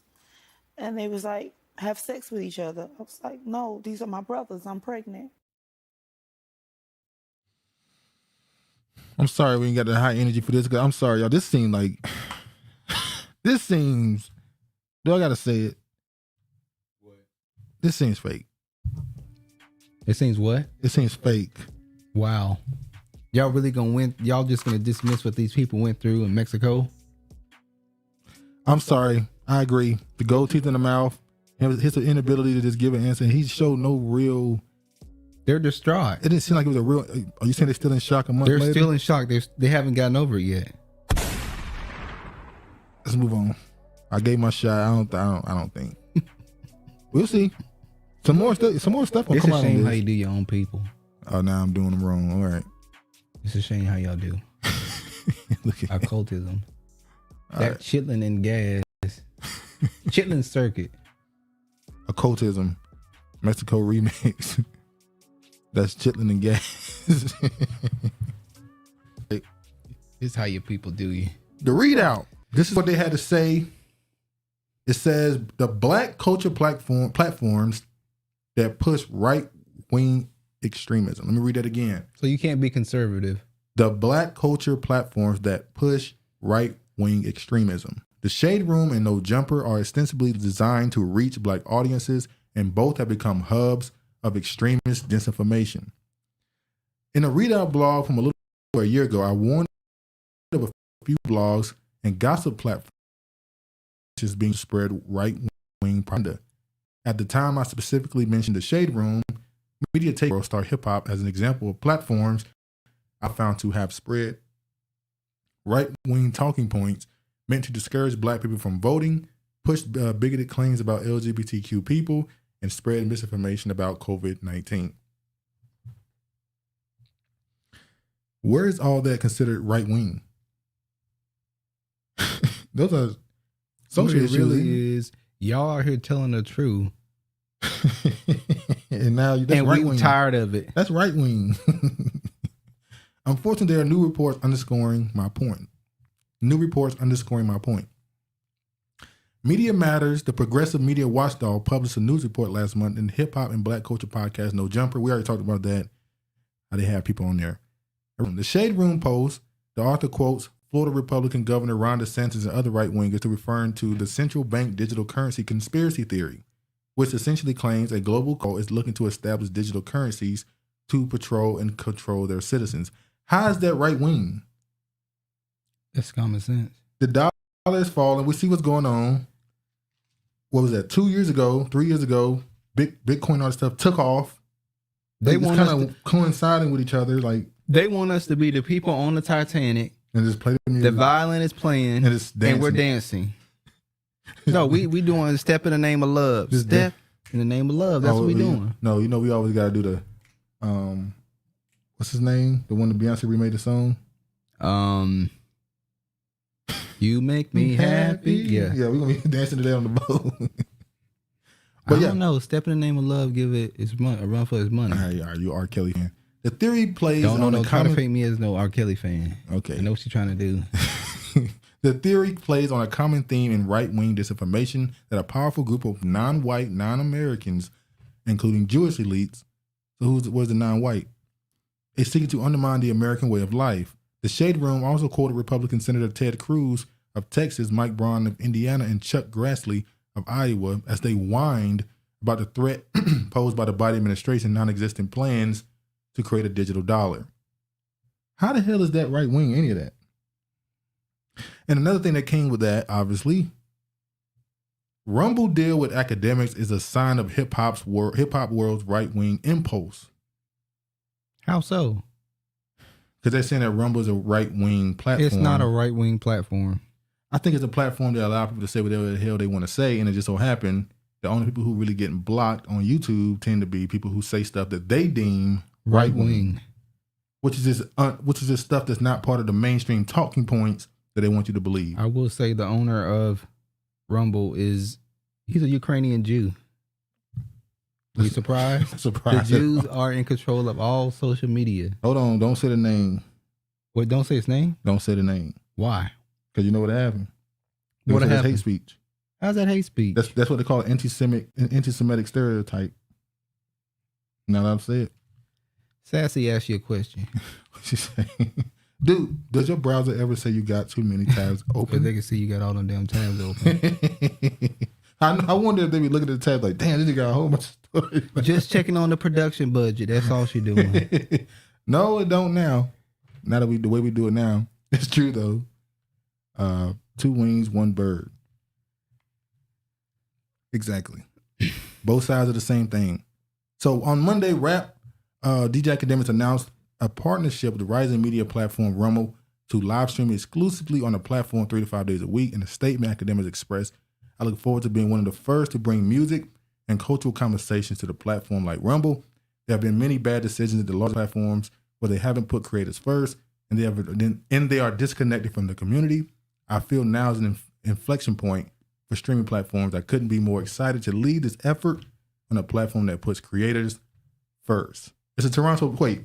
And they was like, have sex with each other. I was like, no, these are my brothers. I'm pregnant. I'm sorry we ain't got the high energy for this. Cause I'm sorry, y'all. This seems like this seems. Do I gotta say it? What? This seems fake. It seems what? It seems fake. Wow. Y'all really y'all just gonna dismiss what these people went through in Mexico? I'm sorry. I agree. The gold teeth in the mouth, his inability to just give an answer. He showed no real. They're distraught. It didn't seem like it was a real. Are you saying they're still in shock a month later? They're still in shock. They haven't gotten over it yet. Let's move on. I gave my shot. I don't think. We'll see. Some more stuff will come out. It's a shame how you do your own people. Oh, now I'm doing them wrong. All right. It's a shame how y'all do. Look at occultism. That right. chitlin and gas. Chitlin circuit. Occultism. Mexico remix. That's chitlin and gas. This is how your people do you. The readout. This is what they had to say. It says the black culture platforms that push right-wing extremism. Let me read that again. So you can't be conservative. The black culture platforms that push right-wing extremism. The Shade Room and No Jumper are ostensibly designed to reach black audiences, and both have become hubs of extremist disinformation. In a readout blog from a year ago, I warned of a few blogs and gossip platforms is being spread right-wing propaganda. At the time, I specifically mentioned the Shade Room, Media Take World Star Hip Hop as an example of platforms I found to have spread right-wing talking points meant to discourage black people from voting, push bigoted claims about LGBTQ people, and spread misinformation about COVID-19. Where is all that considered right-wing? Those are social issues. It really is. Y'all are here telling the truth. And now that's right wing. Tired of it. That's right wing. Unfortunately, there are new reports underscoring my point. Media Matters, the progressive media watchdog, published a news report last month in the hip hop and black culture podcast No Jumper. We already talked about that. How they have people on there. The Shade Room post, the author quotes Florida Republican Governor Ron DeSantis and other right-wingers to referring to the central bank digital currency conspiracy theory, which essentially claims a global code is looking to establish digital currencies to patrol and control their citizens. How is that right-wing? That's common sense. The dollar is falling. We see what's going on. What was that? 3 years ago, Bitcoin, all that stuff took off. They want kind of coinciding with each other. Like they want us to be the people on the Titanic. And just play the music. The violin is playing, and we're dancing. No, we doing Step in the Name of Love. Step in the Name of Love. That's what we doing. No, we always got to do the, what's his name? The one that Beyonce remade the song? You Make Me Happy. Yeah. Yeah, we're going to be dancing today on the boat. But I don't know. Step in the Name of Love, give it a run for his money. Are you R.Kelly fan? The theory plays don't try to fake me as no R.Kelly fan. Okay. I know what you're trying to do. The theory plays on a common theme in right-wing disinformation that a powerful group of non-white, non-Americans, including Jewish elites, so who was the non-white, is seeking to undermine the American way of life. The Shade Room also quoted Republican Senator Ted Cruz of Texas, Mike Braun of Indiana, and Chuck Grassley of Iowa as they whined about the threat posed by the Biden administration non-existent plans to create a digital dollar. How the hell is that right wing, any of that? And another thing that came with that, obviously, Rumble deal with academics is a sign of hip hop world's right wing impulse. How so? Because they're saying that Rumble is a right wing platform. It's not a right wing platform. I think it's a platform that allows people to say whatever the hell they want to say, and it just so happened the only people who really getting blocked on YouTube tend to be people who say stuff that they deem right wing, which is just stuff that's not part of the mainstream talking points that they want you to believe. I will say the owner of Rumble he's a Ukrainian Jew. Are you surprised? Surprised. The Jews are in control of all social media. Hold on, don't say the name. Wait, don't say his name? Don't say the name. Why? Because you know what happened. What happened? Hate speech. How's that hate speech? That's what they call an anti-Semitic stereotype. Now that I've said it. Sassy asked you a question. What she say? Dude, does your browser ever say you got too many tabs open? Because they can see you got all them damn tabs open. I wonder if they be looking at the tab like, damn, this nigga got a whole bunch of stories. Just checking on the production budget. That's all she doing. No, it don't now. Now that the way we do it now. It's true though. 2 wings, 1 bird. Exactly. Both sides of the same thing. So on Monday, Rap DJ Academics announced a partnership with the rising media platform Rumble to live stream exclusively on the platform 3 to 5 days a week. In a statement, Academics expressed, I look forward to being one of the first to bring music and cultural conversations to the platform like Rumble. There have been many bad decisions at the large platforms where they haven't put creators first and they are disconnected from the community. I feel now is an inflection point for streaming platforms. I couldn't be more excited to lead this effort on a platform that puts creators first. It's a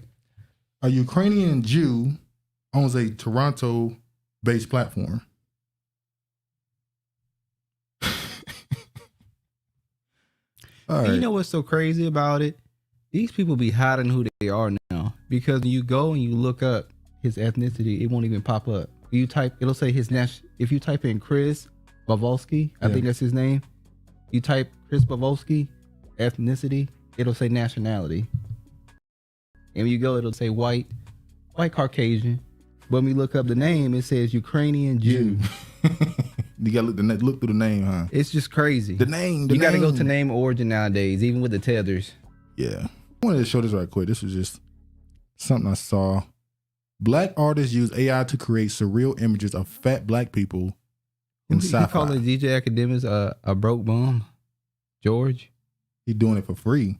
a Ukrainian Jew owns a Toronto-based platform. All right. You know what's so crazy about it? These people be hiding who they are now because when you go and you look up his ethnicity, it won't even pop up. It'll say his if you type in Chris Bavolsky, I think that's his name. You type Chris Bavolsky, ethnicity, it'll say nationality. And when you go, it'll say white Caucasian. But when we look up the name, it says Ukrainian Jew. You gotta look through the name, huh? It's just crazy. The name. You gotta go to name origin nowadays, even with the tethers. Yeah. I wanted to show this right quick. This was just something I saw. Black artists use AI to create surreal images of fat black people in sci-fi. You calling DJ Academics a broke bum? George? He doing it for free.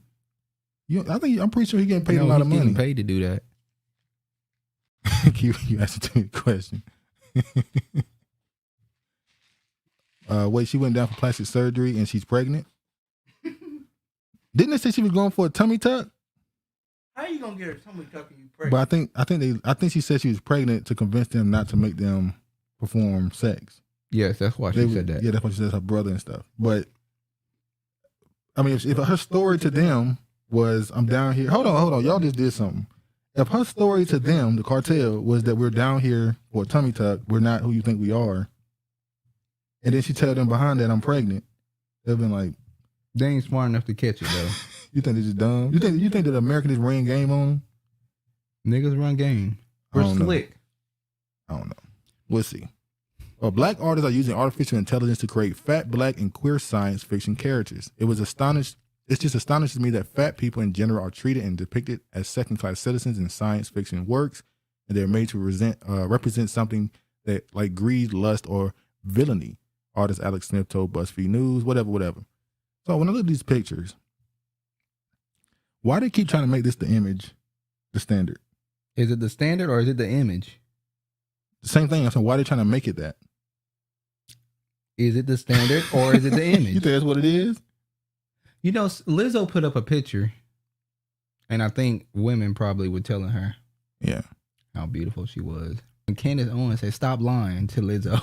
I'm pretty sure he getting paid a lot of money. Getting paid to do that. You asked a question. Wait, she went down for plastic surgery and she's pregnant? Didn't they say she was going for a tummy tuck? How you gonna get her tummy tuck and you pregnant? But I think she said she was pregnant to convince them not to make them perform sex. Yes, that's why she said that. Yeah, that's why she said her brother and stuff. But I mean, if her story to them was, I'm down here. Hold on. Y'all just did something. If her story to them, the cartel, was that we're down here for a tummy tuck, we're not who you think we are. And then she tell them behind that I'm pregnant, they've been like, they ain't smart enough to catch it though. You think they're just dumb? You think that Americans ran game on them? Niggas run game. We're slick. I don't know. We'll see. Well, black artists are using artificial intelligence to create fat, black, and queer science fiction characters. It just astonishes me that fat people in general are treated and depicted as second-class citizens in science fiction works, and they're made to represent something that like greed, lust, or villainy. Artist Alex Smith told BuzzFeed News, whatever. So when I look at these pictures, why do they keep trying to make this the image, the standard? Is it the standard or is it the image? The same thing. I'm saying, why are they trying to make it that? Is it the standard or is it the image? You think that's what it is? You know, Lizzo put up a picture, and I think women probably were telling her, how beautiful she was. And Candace Owens said, "Stop lying to Lizzo."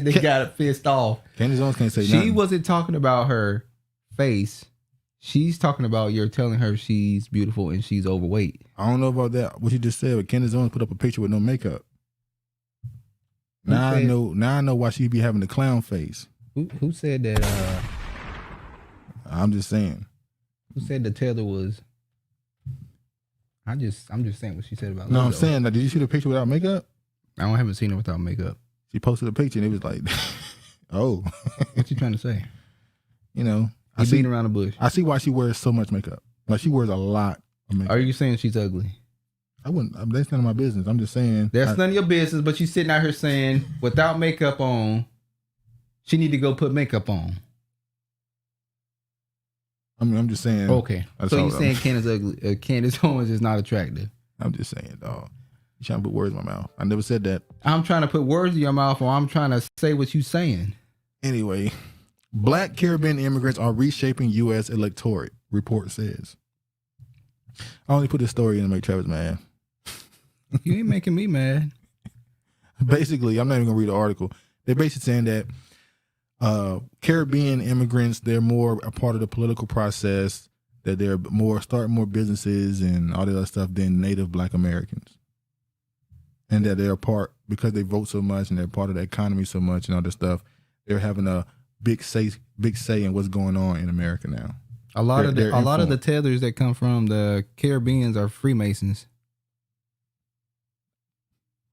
They got pissed off. Candace Owens can't say nothing. She wasn't talking about her face. She's talking about you're telling her she's beautiful and she's overweight. I don't know about that. What you just said, but Candace Owens put up a picture with no makeup. Now I know why she be having the clown face. Who said that? I'm just saying. Who said the tether was? I'm just saying what she said about. No, Lizzo. I'm saying that. Did you see the picture without makeup? I haven't seen her without makeup. She posted a picture and it was like, oh. What you trying to say? You know, I beating around the bush. I see why she wears so much makeup. Like she wears a lot of makeup. Are you saying she's ugly? I wouldn't. That's none of my business. I'm just saying. That's none of your business. But you sitting out here saying without makeup on, she need to go put makeup on. I mean, I'm just saying. Okay. So you're saying Candace ugly? Candace Owens is not attractive? I'm just saying, dog. You trying to put words in my mouth? I never said that. I'm trying to put words in your mouth, or I'm trying to say what you saying. Anyway, Black Caribbean immigrants are reshaping U.S. electorate. Report says. I only put this story in to make Travis mad. You ain't making me mad. Basically, I'm not even gonna read the article. They're basically saying that Caribbean immigrants, they're more a part of the political process, that they're starting more businesses and all that other stuff than Native Black Americans. And that they're part, because they vote so much and they're part of the economy so much and all this stuff, they're having a big say in what's going on in America now. A lot of the tethers that come from the Caribbeans are Freemasons.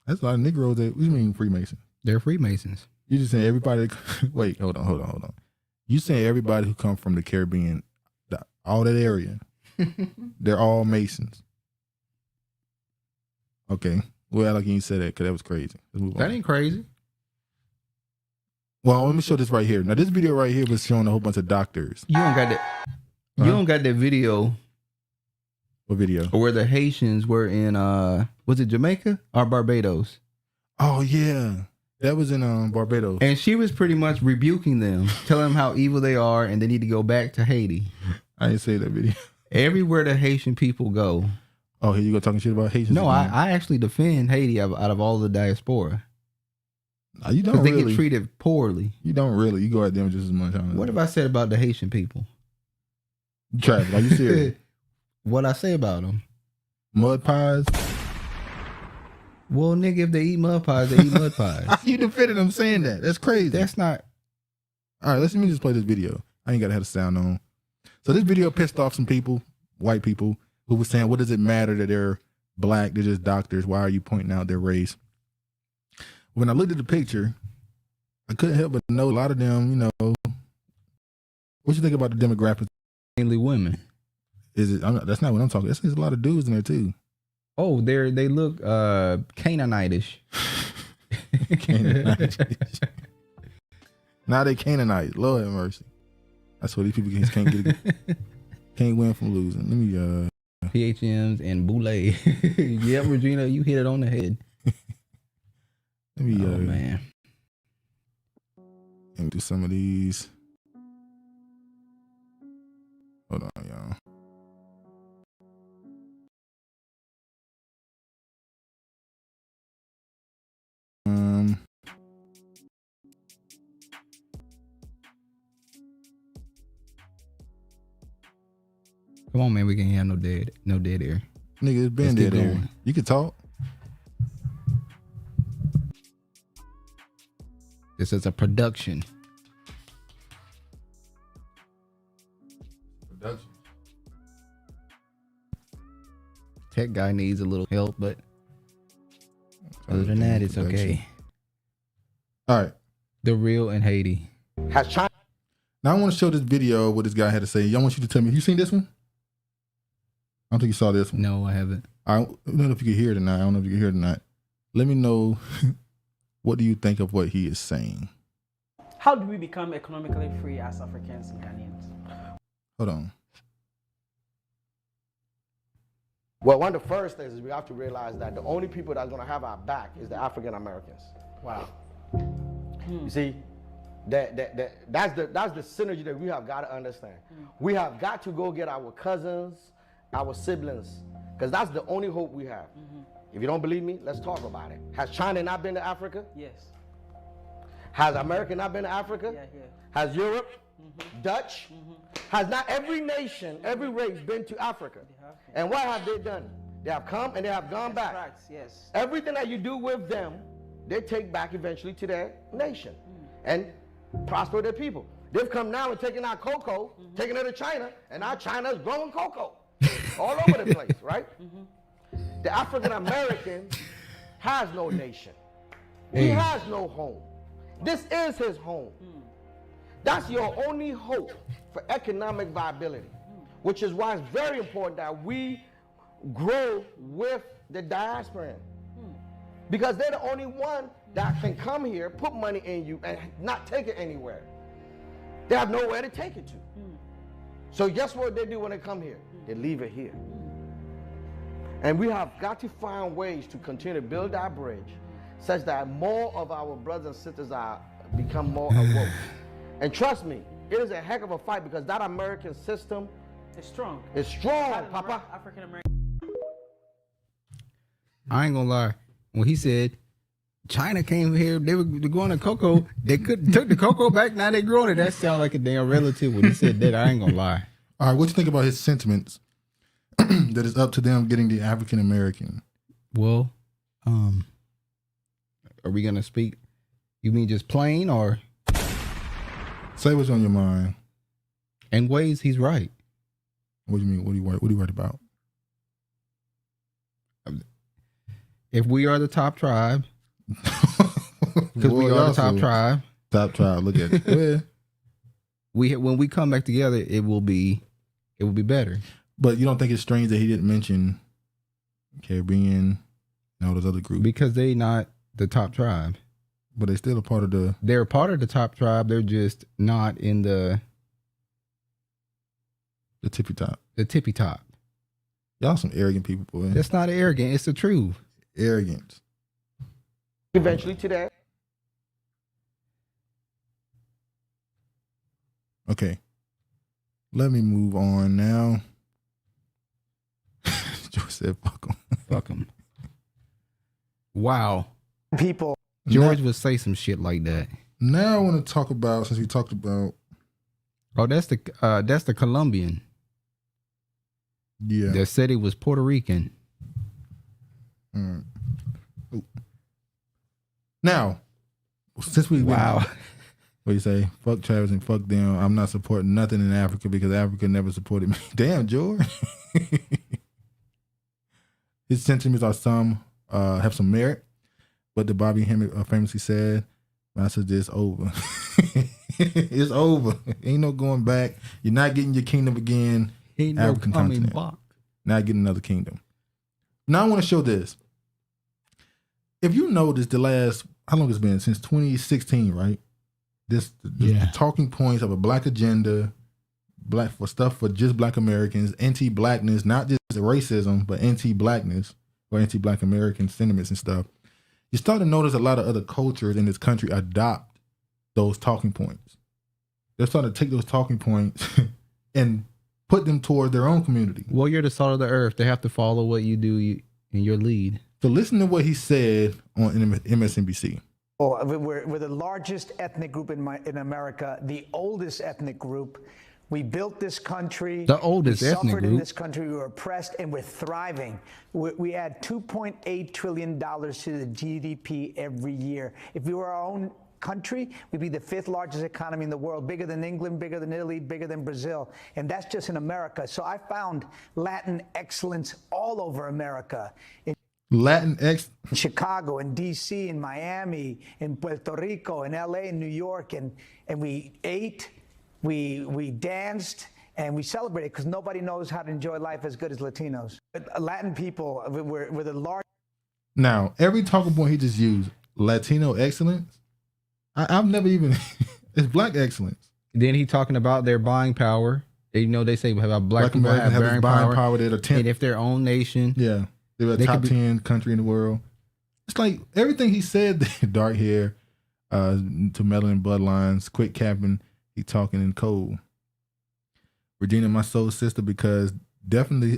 That's a lot of Negroes. What do you mean Freemasons? They're Freemasons. You just saying everybody? Wait, hold on. You saying everybody who come from the Caribbean, all that area, they're all Masons? Okay. Well, like you said that because that was crazy. That ain't crazy. Well, let me show this right here. Now, this video right here was showing a whole bunch of doctors. You don't got that. You don't got that video. What video? Where the Haitians were in, was it Jamaica or Barbados? Oh, yeah. That was in Barbados. And she was pretty much rebuking them, telling them how evil they are and they need to go back to Haiti. I didn't say that video. Everywhere the Haitian people go. Oh, here you go talking shit about Haitians? No, I actually defend Haiti out of all the diaspora. No, you don't really. They get treated poorly. You don't really. You go at them just as much. What have I said about the Haitian people? Travis, are you serious? What I say about them? Mud pies? Well, nigga, if they eat mud pies, they eat mud pies. You defended them saying that. That's crazy. That's not. All right, let me just play this video. I ain't got to have the sound on. So this video pissed off some people, white people, who was saying, what does it matter that they're black? They're just doctors. Why are you pointing out their race? When I looked at the picture, I couldn't help but know a lot of them, you know. What you think about the demographics? Mainly women. Is it? That's not what I'm talking. There's a lot of dudes in there too. Oh, they look Canaanite-ish. Canaanite. Now they Canaanite. Lord have mercy. That's what these people can't win from losing. Let me PHMs and Boule. Yep, Regina, you hit it on the head. Let me oh man. Let me do some of these. Hold on, y'all. Come on, man. We can't have no dead air. Nigga, it's been dead air. You can talk. This is a production. Tech guy needs a little help, but other than that, it's okay. All right. The real in Haiti. Has China. Now I want to show this video of what this guy had to say. I want you to tell me. You seen this one? I don't think you saw this one. No, I haven't. I don't know if you can hear it or not. I don't know if you can hear it or not. Let me know. What do you think of what he is saying? How do we become economically free as Africans and Ghanaians? Hold on. Well, one of the first things is we have to realize that the only people that's going to have our back is the African Americans. Wow. You see, that's the synergy that we have got to understand. We have got to go get our cousins, our siblings, because that's the only hope we have. If you don't believe me, let's talk about it. Has China not been to Africa? Yes. Has America not been to Africa? Yeah. Has Europe, Dutch? Has not every nation, every race been to Africa? And what have they done? They have come and they have gone back. Right. Yes. Everything that you do with them, they take back eventually to their nation and prosper their people. They've come now and taken our cocoa, taking it to China, and now China's growing cocoa all over the place, right? The African American has no nation. He has no home. This is his home. That's your only hope for economic viability, which is why it's very important that we grow with the diaspora. Because they're the only one that can come here, put money in you, and not take it anywhere. They have nowhere to take it to. So guess what they do when they come here? They leave it here. And we have got to find ways to continue to build our bridge such that more of our brothers and sisters become more awoke. And trust me, it is a heck of a fight because that American system is strong. It's strong, Papa. African American. I ain't gonna lie. When he said China came here, they were going to cocoa. They took the cocoa back. Now they growing it. That sound like a damn relative. When he said that, I ain't gonna lie. All right, what you think about his sentiments? That it's up to them getting the African American. Well, are we gonna speak? You mean just plain or? Say what's on your mind. In ways, he's right. What do you mean? What are you worried about? If we are the top tribe, because we are the top tribe. Top tribe. Look at it. Go ahead. When we come back together, it will be better. But you don't think it's strange that he didn't mention Caribbean and all those other groups? Because they not the top tribe. But they're still a part of the... They're a part of the top tribe. They're just not in the tippy top. The tippy top. Y'all some arrogant people, boy. That's not arrogant. It's the truth. Arrogance. Eventually today. Okay. Let me move on now. Joe said, fuck him. Fuck him. Wow. People. George would say some shit like that. Now I want to talk about, since we talked about... Oh, that's the Colombian. Yeah. That said he was Puerto Rican. Ooh. Now, since we... Wow. What do you say? Fuck Travis and fuck them. I'm not supporting nothing in Africa because Africa never supported me. Damn, George. His sentiments are have some merit, but the Bobby Hemmett famously said, I said, it's over. It's over. Ain't no going back. You're not getting your kingdom again. Ain't African no coming continent. back. Not getting another kingdom. Now I want to show this. If you notice the last, how long it's been? Since 2016, right? This the talking points of a black agenda, black for stuff for just black Americans, anti-blackness, not just racism, but anti-blackness or anti-black American sentiments and stuff. You start to notice a lot of other cultures in this country adopt those talking points. They're starting to take those talking points and put them toward their own community. Well, you're the salt of the earth. They have to follow what you do in your lead. So listen to what he said on MSNBC. Oh, we're the largest ethnic group in America, the oldest ethnic group. We built this country. The oldest ethnic suffered group. in this country. We were oppressed, and we're thriving. We add $2.8 trillion to the GDP every year. If we were our own country, we'd be the 5th largest economy in the world, bigger than England, bigger than Italy, bigger than Brazil. And that's just in America. So I found Latin excellence all over America. In Chicago, in D.C., in Miami, in Puerto Rico, in L.A., in New York, and we ate, we danced, and we celebrated because nobody knows how to enjoy life as good as Latinos. But Latin people, we're the largest. Now, every talking point he just used, Latino excellence, I've never even, it's black excellence. Then he talking about their buying power. They say about black people Americans have buying power. They're the 10th. And if their own nation. Yeah. They're the top 10 country in the world. It's like everything he said, dark hair, to melanin bloodlines, quick capping, he talking in code. Regina, my soul sister, because definitely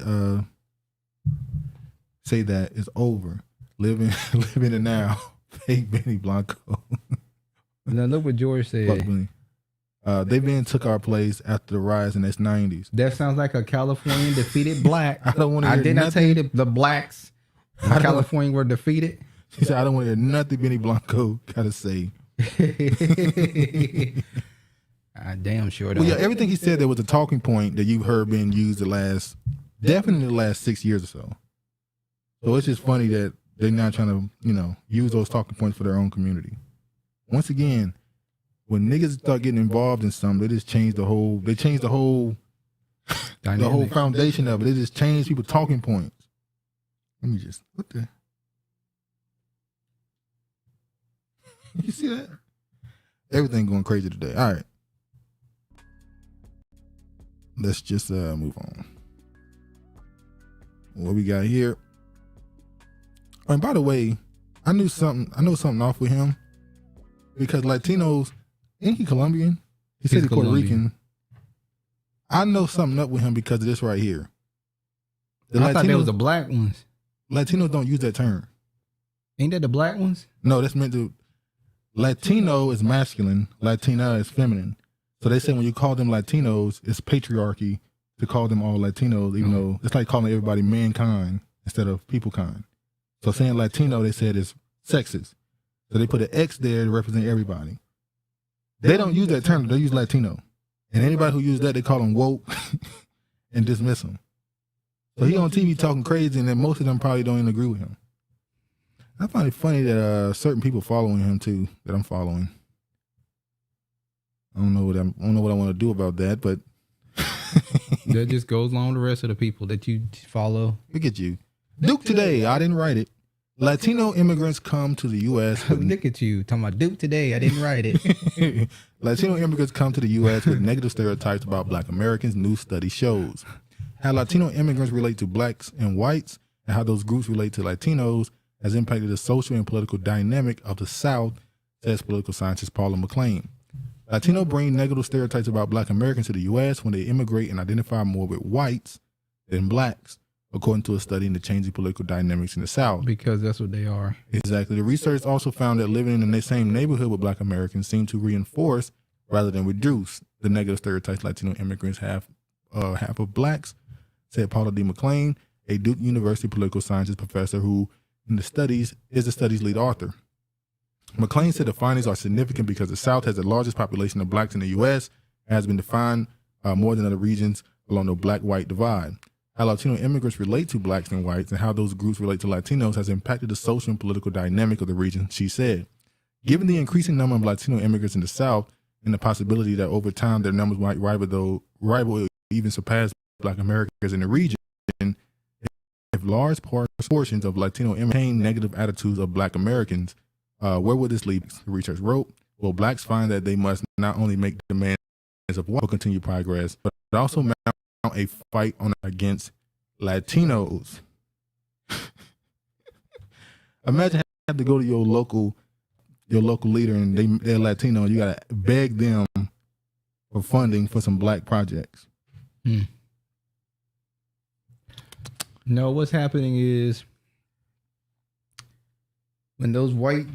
say that it's over. Living it now. Fake Benny Blanco. Now look what George said. They been took our place after the rise in the 90s. That sounds like a Californian defeated black. I don't want to hear did nothing. not tell you the blacks in California were defeated. He said, I don't want to hear nothing Benny Blanco got to say. I damn sure don't. Well, yeah, everything he said there was a talking point that you've heard being used definitely the last 6 years or so. So it's just funny that they're not trying to, use those talking points for their own community. Once again, when niggas start getting involved in something, they just change the whole foundation of it. They just change people's talking points. Let me just, what the? You see that? Everything going crazy today. All right. Let's just move on. What we got here? Oh, and by the way, I know something off with him because Latinos, ain't he Colombian? He said he's Puerto Rican. I know something up with him because of this right here. I thought there was the black ones. Latinos don't use that term. Ain't that the black ones? No, that's meant to. Latino is masculine. Latina is feminine. So they say when you call them Latinos, it's patriarchy to call them all Latinos, even though it's like calling everybody mankind instead of people kind. So saying Latino, they said is sexist. So they put an X there to represent everybody. They don't use that term. They use Latino. And anybody who uses that, they call them woke and dismiss him. So he on TV talking crazy, and then most of them probably don't even agree with him. I find it funny that certain people following him too, that I'm following. I don't know what I want to do about that, but that just goes along with the rest of the people that you follow. Look at you. Duke today, I didn't write it. Latino immigrants come to the U.S. Look at you, talking about Duke today, I didn't write it. Latino immigrants come to the U.S. with negative stereotypes about Black Americans, new study shows. How Latino immigrants relate to Blacks and whites, and how those groups relate to Latinos has impacted the social and political dynamic of the South, says political scientist Paula McLean. Latino bring negative stereotypes about Black Americans to the U.S. when they immigrate and identify more with whites than Blacks, according to a study in the changing political dynamics in the South. Because that's what they are. Exactly. The research also found that living in the same neighborhood with Black Americans seemed to reinforce rather than reduce the negative stereotypes Latino immigrants have of Blacks, said Paula D. McLean, a Duke University political sciences professor who is the study's lead author. McLean said the findings are significant because the South has the largest population of Blacks in the U.S. and has been defined more than other regions along the Black-white divide. How Latino immigrants relate to Blacks and whites and how those groups relate to Latinos has impacted the social and political dynamic of the region, she said. Given the increasing number of Latino immigrants in the South and the possibility that over time their numbers might rival or even surpass Black Americans in the region, if large portions of Latino immigrants maintain negative attitudes of Black Americans, where would this lead? The research wrote, well, Blacks find that they must not only make demands of what will continue progress, but also mount a fight against Latinos. Imagine having to go to your local leader and they're Latino and you gotta beg them for funding for some Black projects. No, what's happening is when those white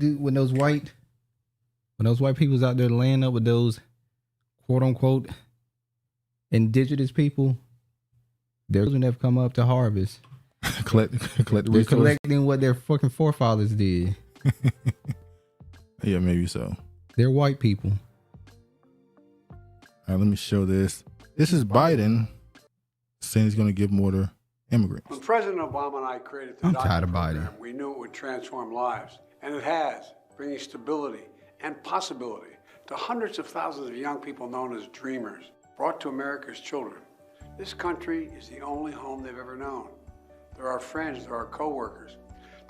people's out there laying up with those quote unquote indigenous people, they're going to have come up to harvest. collect They're collecting what their fucking forefathers did. Yeah, maybe so. They're white people. All right, let me show this. This is Biden saying he's going to give more to immigrants. When President Obama and I created the DACA program, we knew it would transform lives, and it has, bringing stability and possibility to hundreds of thousands of young people known as dreamers, brought to America's children. This country is the only home they've ever known. They're our friends, they're our co-workers.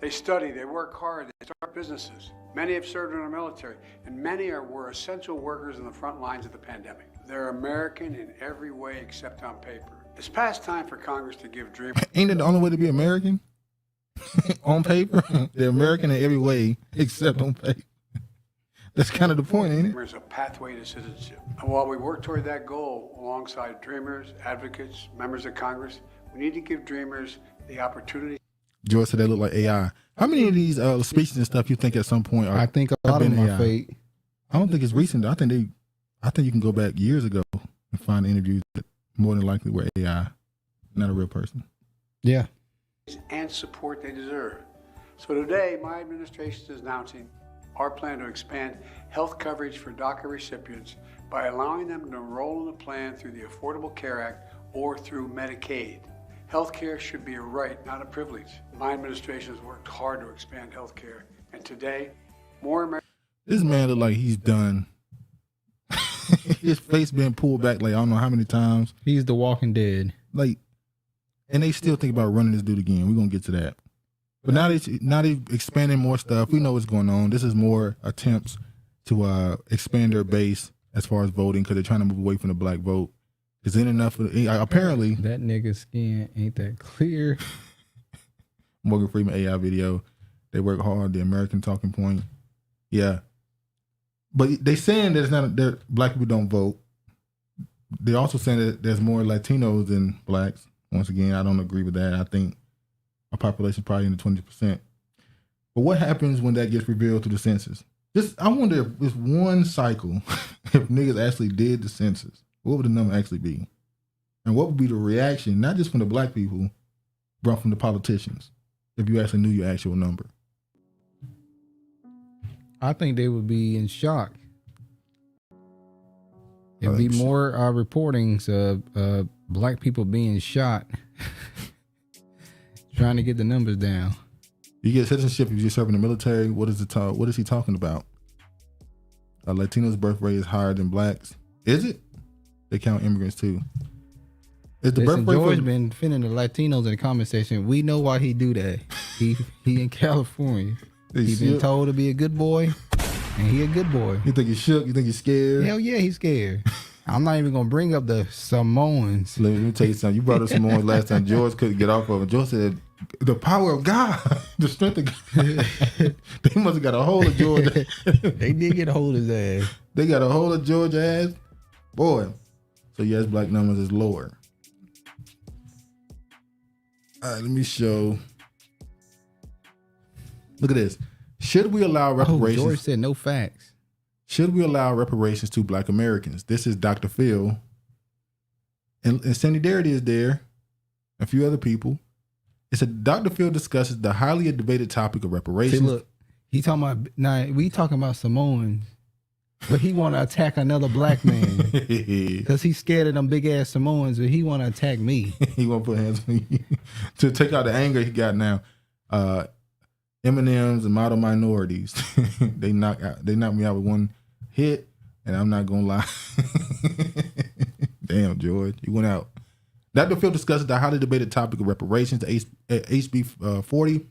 They study, they work hard, they start businesses. Many have served in our military, and many were essential workers in the front lines of the pandemic. They're American in every way except on paper. It's past time for Congress to give dreamers. Ain't it the only way to be American? On paper? They're American in every way except on paper. That's kind of the point, ain't it? There's a pathway to citizenship. And while we work toward that goal alongside dreamers, advocates, members of Congress, we need to give dreamers the opportunity. George said they look like AI. How many of these speeches and stuff you think at some point are? I think a lot of them are fake. I don't think it's recent. I think you can go back years ago and find interviews that more than likely were AI, not a real person. Yeah. And support they deserve. So today, my administration is announcing our plan to expand health coverage for DACA recipients by allowing them to enroll in the plan through the Affordable Care Act or through Medicaid. Health care should be a right, not a privilege. My administration has worked hard to expand health care, and today, more Americans. This man look like he's done. His face been pulled back like I don't know how many times. He's the Walking Dead. Like, and they still think about running this dude again. We're gonna get to that. But now they expanding more stuff. We know what's going on. This is more attempts to expand their base as far as voting because they're trying to move away from the Black vote. Isn't enough? Apparently, that nigga's skin ain't that clear. Morgan Freeman AI video. They work hard. The American talking point. Yeah, but they saying that it's not that Black people don't vote. They're also saying that there's more Latinos than Blacks. Once again, I don't agree with that. I think our population is probably in the 20%. But what happens when that gets revealed through the census? I wonder if this one cycle, if niggas actually did the census, what would the number actually be? And what would be the reaction, not just from the Black people, but from the politicians, if you actually knew your actual number? I think they would be in shock. It'd be more reportings of black people being shot, trying to get the numbers down. You get citizenship if you're serving the military. What is he talking about? Latinos' birth rate is higher than blacks. Is it? They count immigrants too. Is the birth rate? George been defending the Latinos in the comment section. We know why he do that. He in California. He been told to be a good boy, and he a good boy. You think he's shook? You think he's scared? Hell yeah, he's scared. I'm not even gonna bring up the Samoans. Let me tell you something. You brought up Samoans last time. George couldn't get off of it. George said, "The power of God, the strength of God." They must have got a hold of George. They did get a hold of his ass. They got a hold of George's ass, boy. So yes, black numbers is lower. All right, let me show. Look at this. Should we allow reparations? George said no facts. Should we allow reparations to black Americans? This is Dr. Phil. And Sandy Darity is there. A few other people. It said Dr. Phil discusses the highly debated topic of reparations. See, look, he talking about now. We talking about Samoans, but he want to attack another black man because he's scared of them big ass Samoans, but he want to attack me. He want to put hands on you to take out the anger he got now. M&Ms and model minorities. They knock me out with one hit, and I'm not gonna lie. Damn, George, you went out. Dr. Phil discusses the highly debated topic of reparations. The HB 40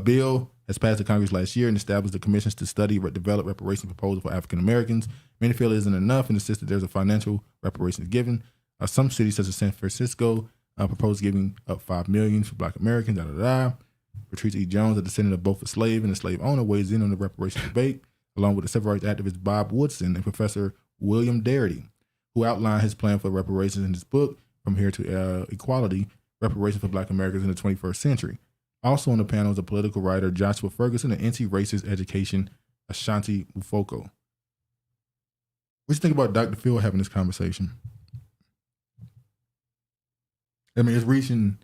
bill has passed the Congress last year and established the commissions to study, develop reparations proposals for African Americans. Many feel it isn't enough and insist that there's a financial reparations given. Some cities, such as San Francisco, propose giving up $5 million for black Americans. Patrice E. Jones, a descendant of both a slave and a slave owner, weighs in on the reparations debate, along with the civil rights activist Bob Woodson and Professor William Darity, who outlined his plan for reparations in his book, From Here to Equality, Reparations for Black Americans in the 21st Century. Also on the panel is a political writer, Joshua Ferguson, and anti-racist education, Ashanti Ufoko. What do you think about Dr. Phil having this conversation? I mean, it's reaching...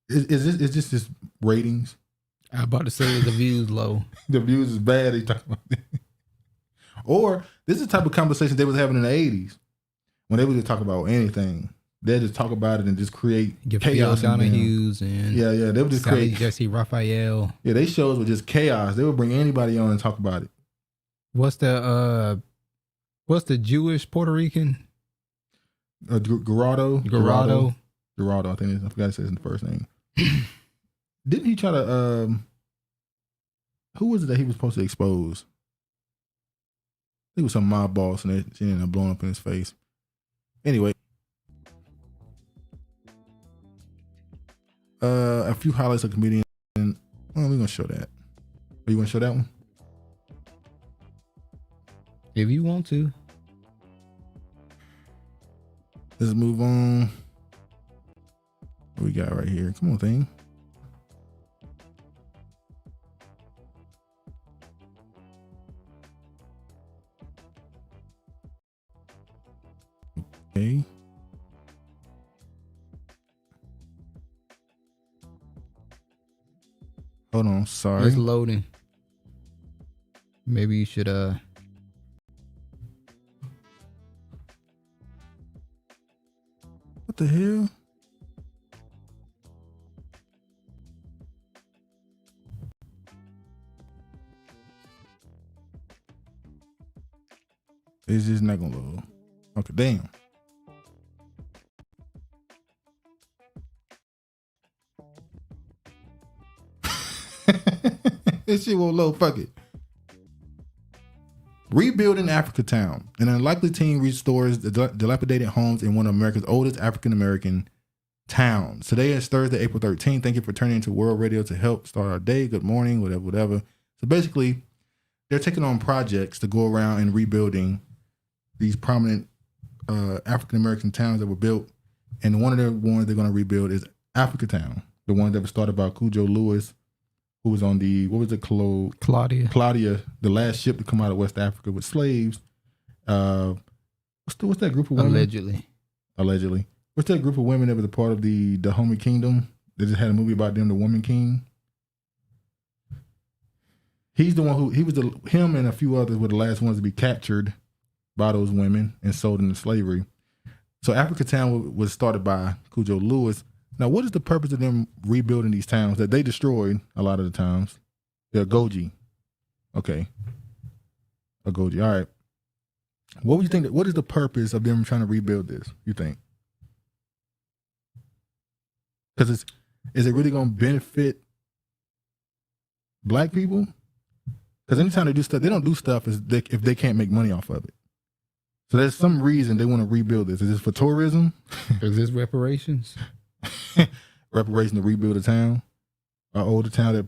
Is this just ratings? I'm about to say the views low. The views is bad. They talk about it. Or this is the type of conversation they was having in the 80s when they would just talk about anything. They just talk about it and just create chaos. Donahue's and yeah, they would just create Jesse Raphael. Yeah, they shows were just chaos. They would bring anybody on and talk about it. What's the Jewish Puerto Rican? Gerardo. I think I forgot to say his first name. Didn't he try to who was it that he was supposed to expose? I think it was some mob boss and she ended up blowing up in his face. Anyway. A few highlights of comedian. We're gonna show that. Are you gonna show that one? If you want to. Let's move on. What we got right here? Come on, thing. Okay. Hold on, sorry. It's loading. Maybe you should What the hell? It's just not gonna load. Okay, damn. This shit won't load. Fuck it. Rebuilding Africa Town. An unlikely team restores the dilapidated homes in one of America's oldest African American towns. Today is Thursday, April 13th. Thank you for turning into World Radio to help start our day. Good morning, whatever. So basically, they're taking on projects to go around and rebuilding these prominent African American towns that were built. And one of the ones they're going to rebuild is Africa Town, the one that was started by Cujo Lewis, who was on the, what was it, Claudia, the last ship to come out of West Africa with slaves. What's that group of women? Allegedly. What's that group of women that was a part of the Dahomey Kingdom? They just had a movie about them, The Woman King. He's the one him and a few others were the last ones to be captured by those women and sold into slavery. So Africatown was started by Cujo Lewis. Now, what is the purpose of them rebuilding these towns that they destroyed a lot of the times? The Agoji. Okay. Agoji. All right. What would you think? What is the purpose of them trying to rebuild this, you think? Because is it really going to benefit black people? Because anytime they do stuff, they don't do stuff if they can't make money off of it. So there's some reason they want to rebuild this. Is this for tourism? Is this reparations? Reparation to rebuild a town? An older town that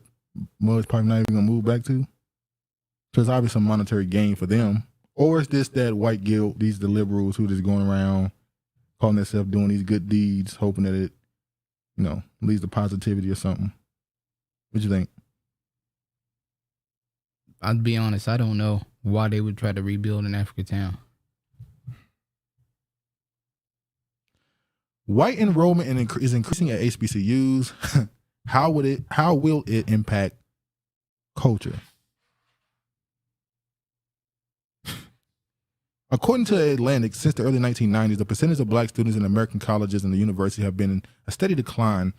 Mud's probably not even going to move back to? So it's obviously some monetary gain for them. Or is this that white guilt, these the liberals who just going around calling themselves doing these good deeds, hoping that it, leads to positivity or something? What you think? I'll be honest, I don't know why they would try to rebuild an African town. White enrollment is increasing at HBCUs. How will it impact culture? According to Atlantic, since the early 1990s, the percentage of black students in American colleges and the university have been in a steady decline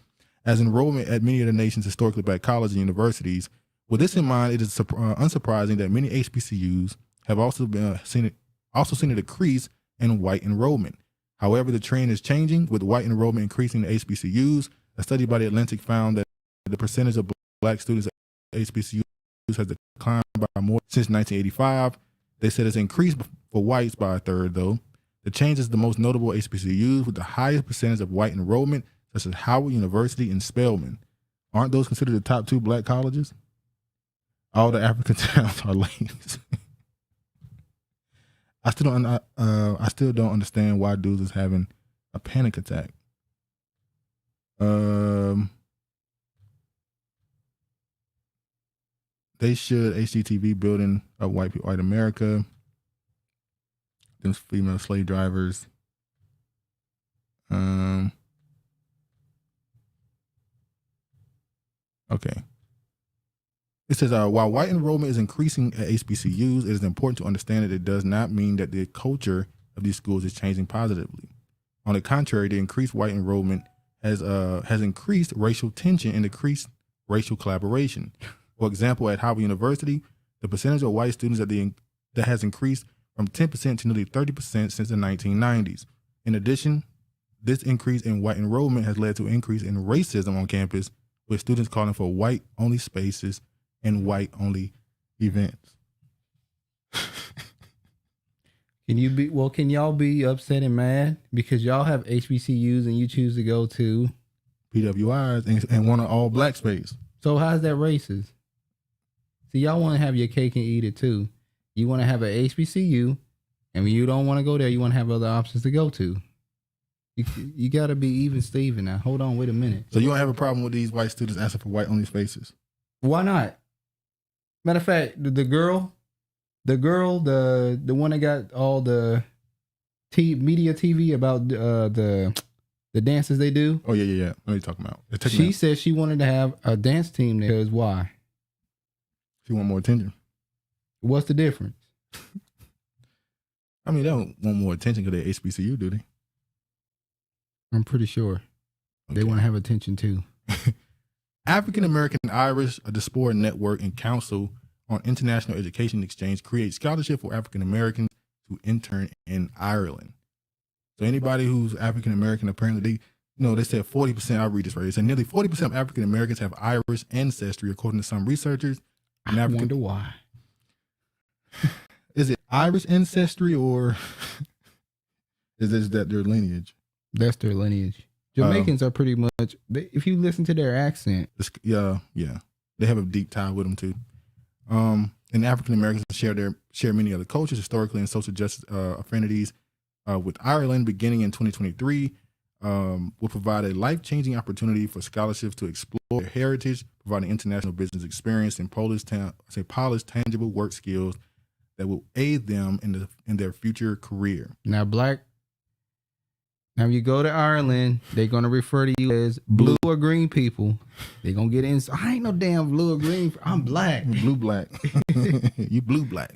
as enrollment at many of the nation's historically black colleges and universities. With this in mind, it is unsurprising that many HBCUs have also seen a decrease in white enrollment. However, the trend is changing, with white enrollment increasing at HBCUs. A study by the Atlantic found that the percentage of black students at HBCUs has declined by more since 1985. They said it's increased for whites by a third, though. The change is the most notable HBCUs with the highest percentage of white enrollment, such as Howard University and Spelman. Aren't those considered the top 2 black colleges? All the African towns are ladies. I still don't understand why dudes is having a panic attack. They should HGTV building up white America. Them female slave drivers. Okay. It says, while white enrollment is increasing at HBCUs, it is important to understand that it does not mean that the culture of these schools is changing positively. On the contrary, the increased white enrollment has increased racial tension and decreased racial collaboration. For example, at Howard University, the percentage of white students that has increased from 10% to nearly 30% since the 1990s. In addition, this increase in white enrollment has led to an increase in racism on campus, with students calling for white-only spaces and white-only events. Can y'all be upset and mad because y'all have HBCUs and you choose to go to PWIs and want an all-black space? So how's that racist? See, y'all want to have your cake and eat it too. You want to have an HBCU, and when you don't want to go there, you want to have other options to go to. You got to be even Steven now. Hold on, wait a minute. So you don't have a problem with these white students asking for white-only spaces? Why not? Matter of fact, the girl, the one that got all the media TV about the dances they do. Oh yeah. What are you talking about? She said she wanted to have a dance team there. Because why? She want more attention. What's the difference? I mean, they don't want more attention because they're HBCU, do they? I'm pretty sure. Okay. They want to have attention too. African American Irish, a diaspora network and council on international education exchange, creates scholarship for African Americans to intern in Ireland. So anybody who's African American, apparently they said 40%. I'll read this right. They said nearly 40% of African Americans have Irish ancestry, according to some researchers. I wonder why. Is it Irish ancestry or is this that their lineage? That's their lineage. Jamaicans are pretty much, if you listen to their accent. Yeah. They have a deep tie with them too. And African Americans share many other cultures, historically and social justice affinities with Ireland beginning in 2023. Will provide a life-changing opportunity for scholarships to explore their heritage, providing international business experience and polished tangible work skills that will aid them in their future career. Now, you go to Ireland, they're going to refer to you as blue or green people. They're going to get in. I ain't no damn blue or green. I'm black. Blue black. You blue black.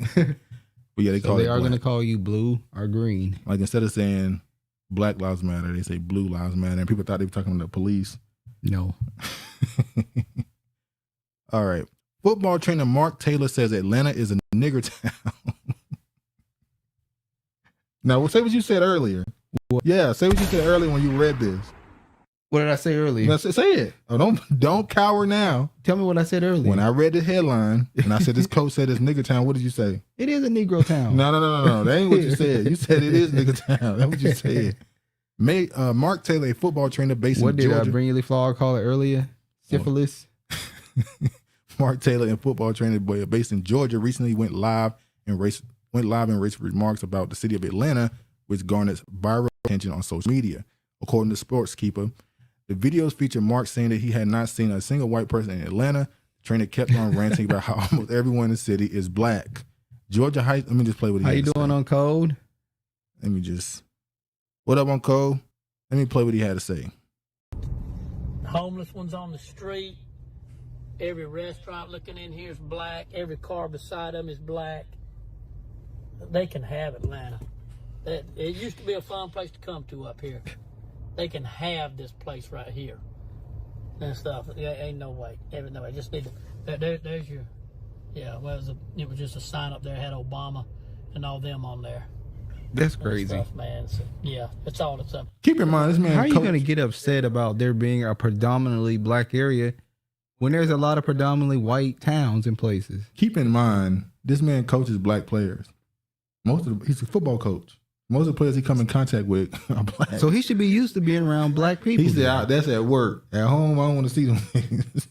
But yeah, they So call they it are black. going to call you blue or green. Like instead of saying Black Lives Matter, they say Blue Lives Matter. And people thought they were talking to the police. No. All right. Football trainer Mark Taylor says Atlanta is a nigger town. Now, say what you said earlier. Yeah, say what you said earlier when you read this. What did I say earlier? Now, say it. Oh, don't cower now. Tell me what I said earlier. When I read the headline and I said this coach said it's nigger town, what did you say? It is a Negro town. No. That ain't what you said. You said it is nigger town. That's what you said. Mark Taylor, a football trainer based What in did Georgia. Brinley Flawed call it earlier? Syphilis. Mark Taylor, a football trainer based in Georgia, recently went live in racist remarks about the city of Atlanta, which garners viral attention on social media. According to Sportskeeper, the videos feature Mark saying that he had not seen a single white person in Atlanta. The trainer kept on ranting about how almost everyone in the city is black. Georgia High. Let me just play what he How had you to doing say. on code? Let me just. What up on code? Let me play what he had to say. Homeless ones on the street. Every restaurant looking in here is black. Every car beside them is black. They can have Atlanta. It used to be a fun place to come to up here. They can have this place right here and stuff. Ain't no way. No way. Just need to. There's your. Yeah. Well, it was just a sign up there. Had Obama and all them on there. That's crazy. Stuff, man. So, yeah, it's all it's up. Keep in mind, this man. How are you going to get upset about there being a predominantly black area when there's a lot of predominantly white towns and places? Keep in mind, this man coaches black players. He's a football coach. Most of the players he come in contact with are black. So he should be used to being around black people. He said, that's at work. At home, I don't want to see them things.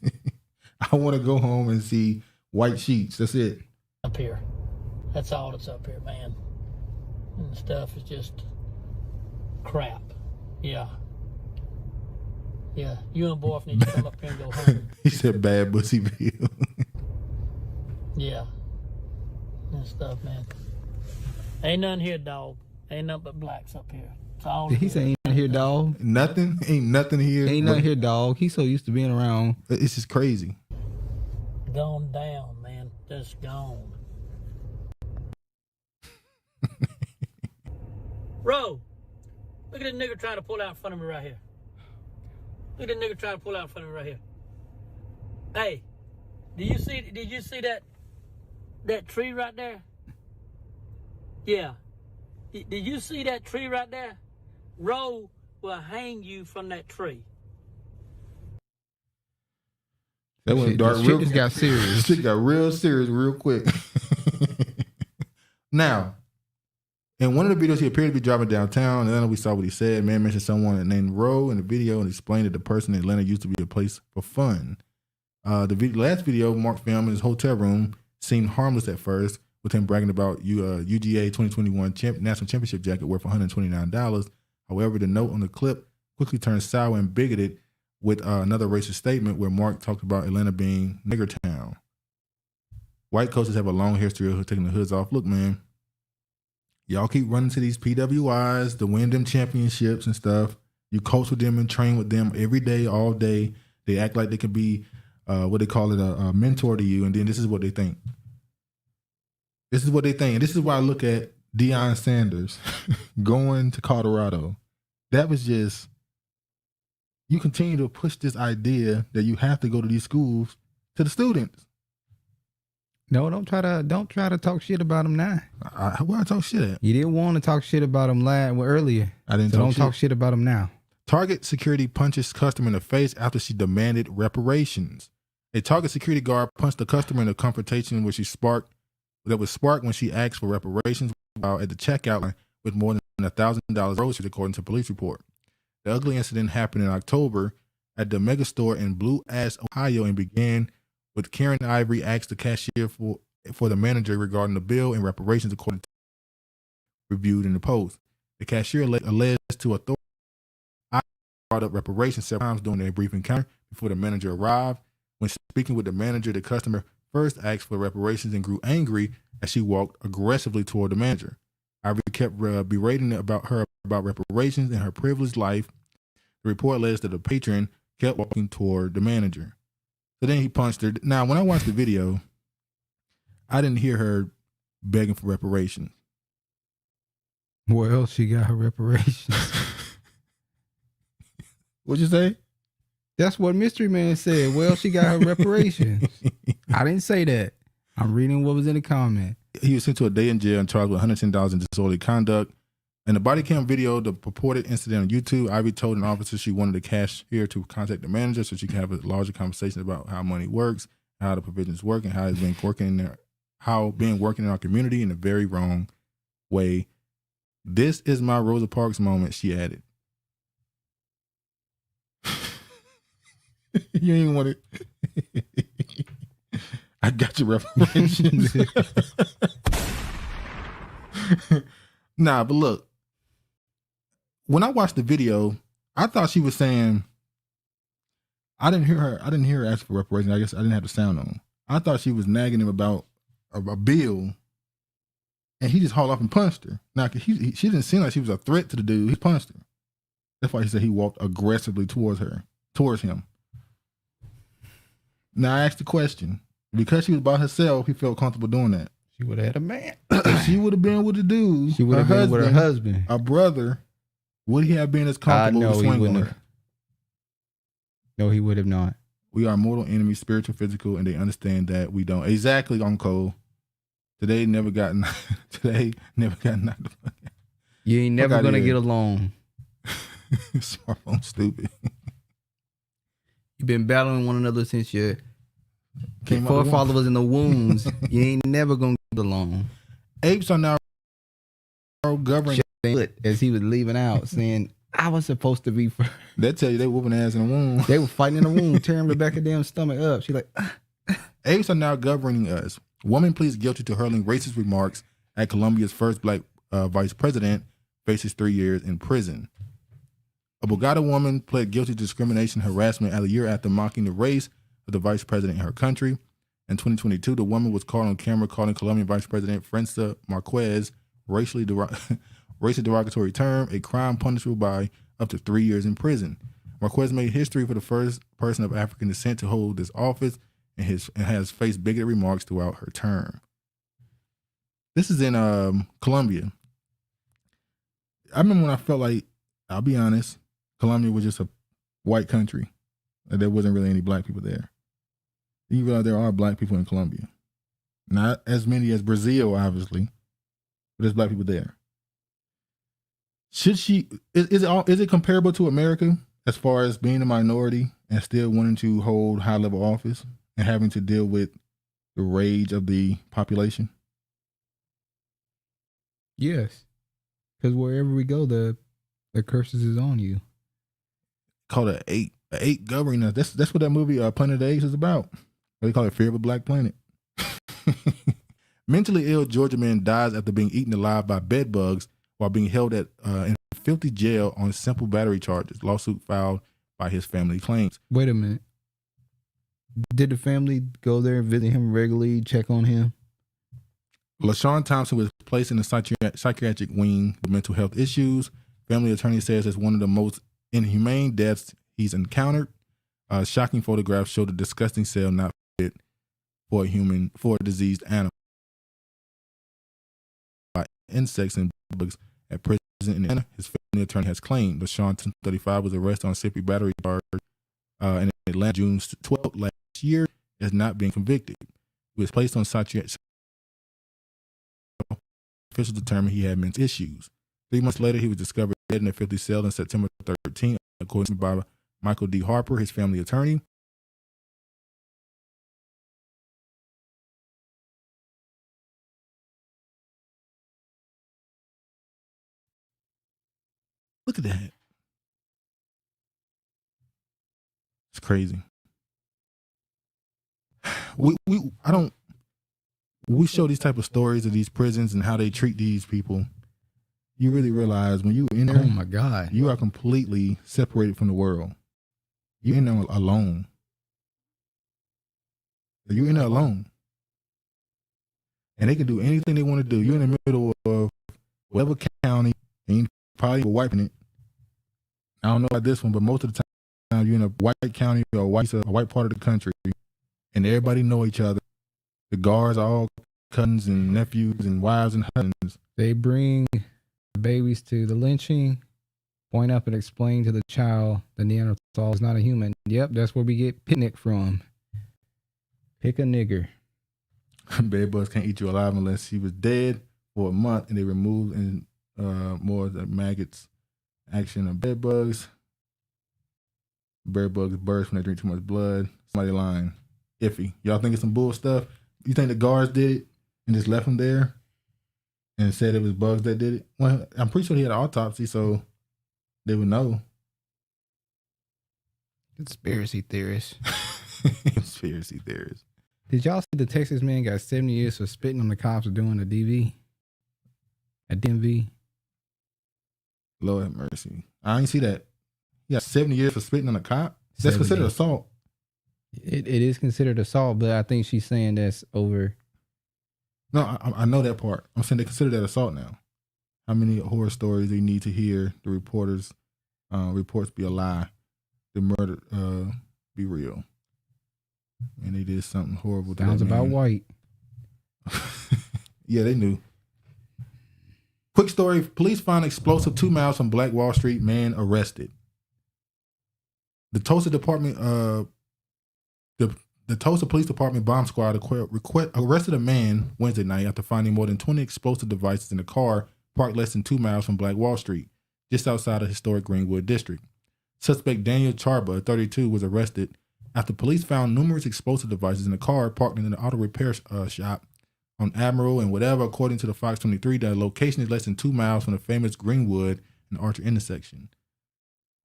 I want to go home and see white sheets. That's it. Up here. That's all that's up here, man. And stuff is just crap. Yeah. Yeah. You and both need to come up here and go home. He said bad Bussyville. Yeah. And stuff, man. Ain't nothing here, dog. Ain't nothing but blacks up here. It's all Did he say ain't nothing here, dog? Nothing? Ain't nothing here. Ain't nothing here, dog. He's so used to being around. It's just crazy. Gone down, man. Just gone. Ro, look at this nigga trying to pull out in front of me right here. Look at this nigga trying to pull out in front of me right here. Hey, did you see that tree right there? Yeah. Did you see that tree right there? Ro will hang you from that tree. That went dark real quick. Got serious. Shit got real serious real quick. Now, in one of the videos, he appeared to be driving downtown. And then we saw what he said. Man mentioned someone named Ro in the video and explained that the person in Atlanta used to be a place for fun. The last video Mark filmed in his hotel room seemed harmless at first, with him bragging about UGA 2021 national championship jacket worth $129. However, the note on the clip quickly turned sour and bigoted with another racist statement where Mark talked about Atlanta being nigger town. White coaches have a long history of taking the hoods off. Look, man, y'all keep running to these PWIs to win them championships and stuff. You coach with them and train with them every day, all day. They act like they can be what they call it, a mentor to you, and then this is what they think. This is what they think. And this is why I look at Deion Sanders going to Colorado. That was just, you continue to push this idea that you have to go to these schools to the students. No, don't try to talk shit about him now. Where I talk shit at? You didn't want to talk shit about him earlier. I didn't. So don't talk shit about him now. Target security punches customer in the face after she demanded reparations. A Target security guard punched the customer in a confrontation that was sparked when she asked for reparations while at the checkout line with more than $1,000 groceries, according to a police report. The ugly incident happened in October at the mega store in Blue Ash, Ohio, and began with Karen Ivory asked the cashier for the manager regarding the bill and reparations, according to reviewed in the Post. The cashier alleged to authorities brought up reparations several times during their brief encounter before the manager arrived. When speaking with the manager, the customer first asked for reparations and grew angry as she walked aggressively toward the manager. Ivory kept berating about reparations and her privileged life. The report alleged that the patron kept walking toward the manager. So then he punched her. Now, when I watched the video, I didn't hear her begging for reparations. Well, she got her reparations. What'd you say? That's what Mystery Man said. Well, she got her reparations. I didn't say that. I'm reading what was in the comment. He was sent to a day in jail and charged with $110 in disorderly conduct. In the body cam video, the purported incident on YouTube, Ivy told an officer she wanted the cashier to contact the manager so she can have a larger conversation about how money works, how the provisions work, and how it's been working in our community in a very wrong way. This is my Rosa Parks moment, she added. You ain't want it. I got your reparations. Nah, but look. When I watched the video, I thought she was saying, I didn't hear her ask for reparations. I guess I didn't have the sound on. I thought she was nagging him about a bill, and he just hauled off and punched her. Now, she didn't seem like she was a threat to the dude. He punched her. That's why he said he walked aggressively towards him. Now, I asked the question. Because she was by herself, he felt comfortable doing that. She would have had a man. If she would have been with the dude, she would have been with her husband, a brother, would he have been as comfortable to swing on her? No, he would have not. We are mortal enemies, spiritual, physical, and they understand that we don't. Exactly, on Cole. Today never got knocked. You ain't never gonna get along. Smartphone stupid. You've been battling one another since your forefather was in the wombs. You ain't never gonna get along. Apes are now governing. As he was leaving out, saying, I was supposed to be first. They tell you they whooping ass in the womb. They were fighting in the womb, tearing the back of damn stomach up. She like, apes are now governing us. Woman pleads guilty to hurling racist remarks at Colombia's first black vice president, faces 3 years in prison. A Bogota woman pled guilty to discrimination harassment a year after mocking the race of the vice president in her country. In 2022, the woman was caught on camera calling Colombian Vice President França Marquez racially derogatory term, a crime punishable by up to 3 years in prison. Marquez made history for the first person of African descent to hold this office and has faced bigoted remarks throughout her term. This is in Colombia. I remember when I felt like, I'll be honest, Colombia was just a white country. There wasn't really any black people there. You realize there are black people in Colombia. Not as many as Brazil, obviously, but there's black people there. Is it comparable to America as far as being a minority and still wanting to hold high level office and having to deal with the rage of the population? Yes, because wherever we go, the curses is on you. Called an eight governing us. That's what that movie Planet of the Apes is about. They call it Fear of a Black Planet. Mentally ill Georgia man dies after being eaten alive by bed bugs while being held in filthy jail on simple battery charges. Lawsuit filed by his family claims. Wait a minute. Did the family go there and visit him regularly, check on him? LaShawn Thompson was placed in the psychiatric wing with mental health issues. Family attorney says it's one of the most inhumane deaths he's encountered. Shocking photographs show the disgusting cell not fit for a diseased animal. Insects and bugs at prison in Atlanta. His family attorney has claimed LaShawn, 35, was arrested on simple battery charge in Atlanta June 12th last year, is not being convicted. He was placed on psychiatric. Officials determined he had mental issues. 3 months later, he was discovered dead in a filthy cell on September 13th, according to Michael D. Harper, his family attorney. Look at that. It's crazy. We show these type of stories of these prisons and how they treat these people. You really realize when you're in there, oh my God, you are completely separated from the world. You're in there alone. You're in there alone. And they can do anything they want to do. You're in the middle of whatever county, and you probably wiping it. I don't know about this one, but most of the time you're in a white county or a white part of the country, and everybody know each other. The guards are all cousins and nephews and wives and husbands. They bring the babies to the lynching, point up and explain to the child the Neanderthal is not a human. Yep, that's where we get picnic from. Pick a nigger. Bed bugs can't eat you alive unless she was dead for a month, and they removed and more of the maggots action of bed bugs. Bed bugs burst when they drink too much blood. Somebody lying. Iffy. Y'all think it's some bull stuff? You think the guards did it and just left him there and said it was bugs that did it? Well, I'm pretty sure he had an autopsy, so they would know. Conspiracy theorists. Conspiracy theorists. Did y'all see the Texas man got 70 years for spitting on the cops for doing a DV? A DMV? Lord have mercy. I ain't see that. He got 70 years for spitting on a cop? That's considered assault. It is considered assault, but I think she's saying that's over. No, I know that part. I'm saying they consider that assault now. How many horror stories they need to hear the reports be a lie, the murder be real. And they did something horrible. Sounds about white. Yeah, they knew. Quick story. Police find explosive 2 miles from Black Wall Street. Man arrested. The Tulsa Police Department bomb squad arrested a man Wednesday night after finding more than 20 explosive devices in a car parked less than 2 miles from Black Wall Street, just outside of historic Greenwood District. Suspect Daniel Charba, 32, was arrested after police found numerous explosive devices in a car parked in an auto repair shop on Admiral and whatever. According to the Fox 23, the location is less than 2 miles from the famous Greenwood and Archer intersection.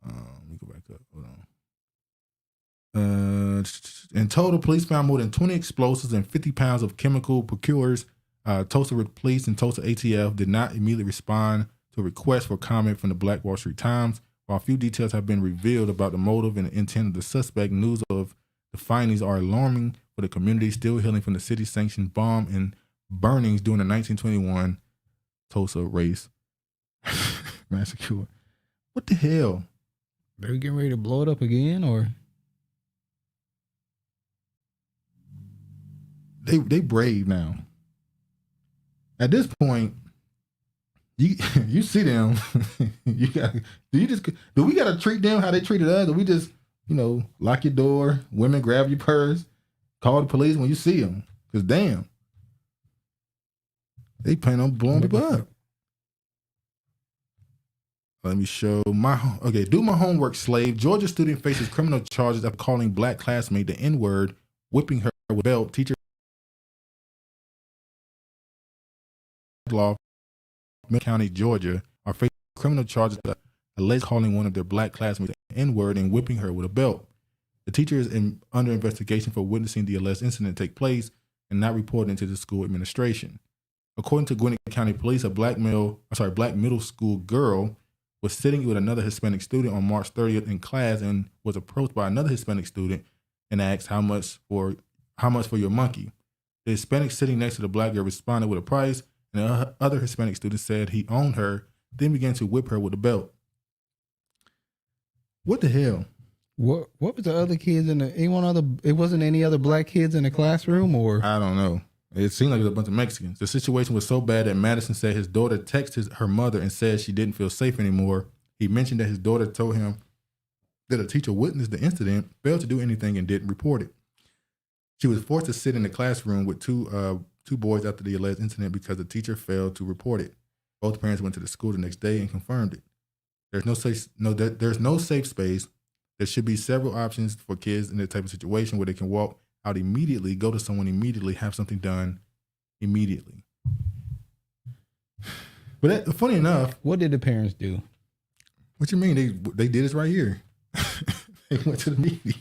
Let me go back up. Hold on. In total, police found more than 20 explosives and 50 pounds of chemical procures. Tulsa police and Tulsa ATF did not immediately respond to a request for comment from the Black Wall Street Times. While few details have been revealed about the motive and the intent of the suspect, news of the findings are alarming for the community still healing from the city-sanctioned bomb and burnings during the 1921 Tulsa race massacre. What the hell? They getting ready to blow it up again, or? They brave now. At this point, you see them. Do we gotta treat them how they treated us? Or we just, lock your door, women grab your purse, call the police when you see them? Cause damn, they plan on blowing people up. Let me show do my homework, slave. Georgia student faces criminal charges after calling black classmate the N-word, whipping her with a belt. Teacher law, County, Georgia, are facing criminal charges for alleged calling one of their black classmates the N-word and whipping her with a belt. The teacher is under investigation for witnessing the alleged incident take place and not reporting to the school administration. According to Gwinnett County Police, a black middle school girl was sitting with another Hispanic student on March 30th in class and was approached by another Hispanic student and asked how much for your monkey. The Hispanic sitting next to the black girl responded with a price, and the other Hispanic student said he owned her, then began to whip her with a belt. What the hell? What was the other kids it wasn't any other black kids in the classroom, or? I don't know. It seemed like it was a bunch of Mexicans. The situation was so bad that Madison said his daughter texted her mother and said she didn't feel safe anymore. He mentioned that his daughter told him that a teacher witnessed the incident, failed to do anything, and didn't report it. She was forced to sit in the classroom with two boys after the alleged incident because the teacher failed to report it. Both parents went to the school the next day and confirmed it. There's no safe space. There should be several options for kids in that type of situation where they can walk out immediately, go to someone immediately, have something done immediately. But funny enough, what did the parents do? What you mean? They did this right here. They went to the media.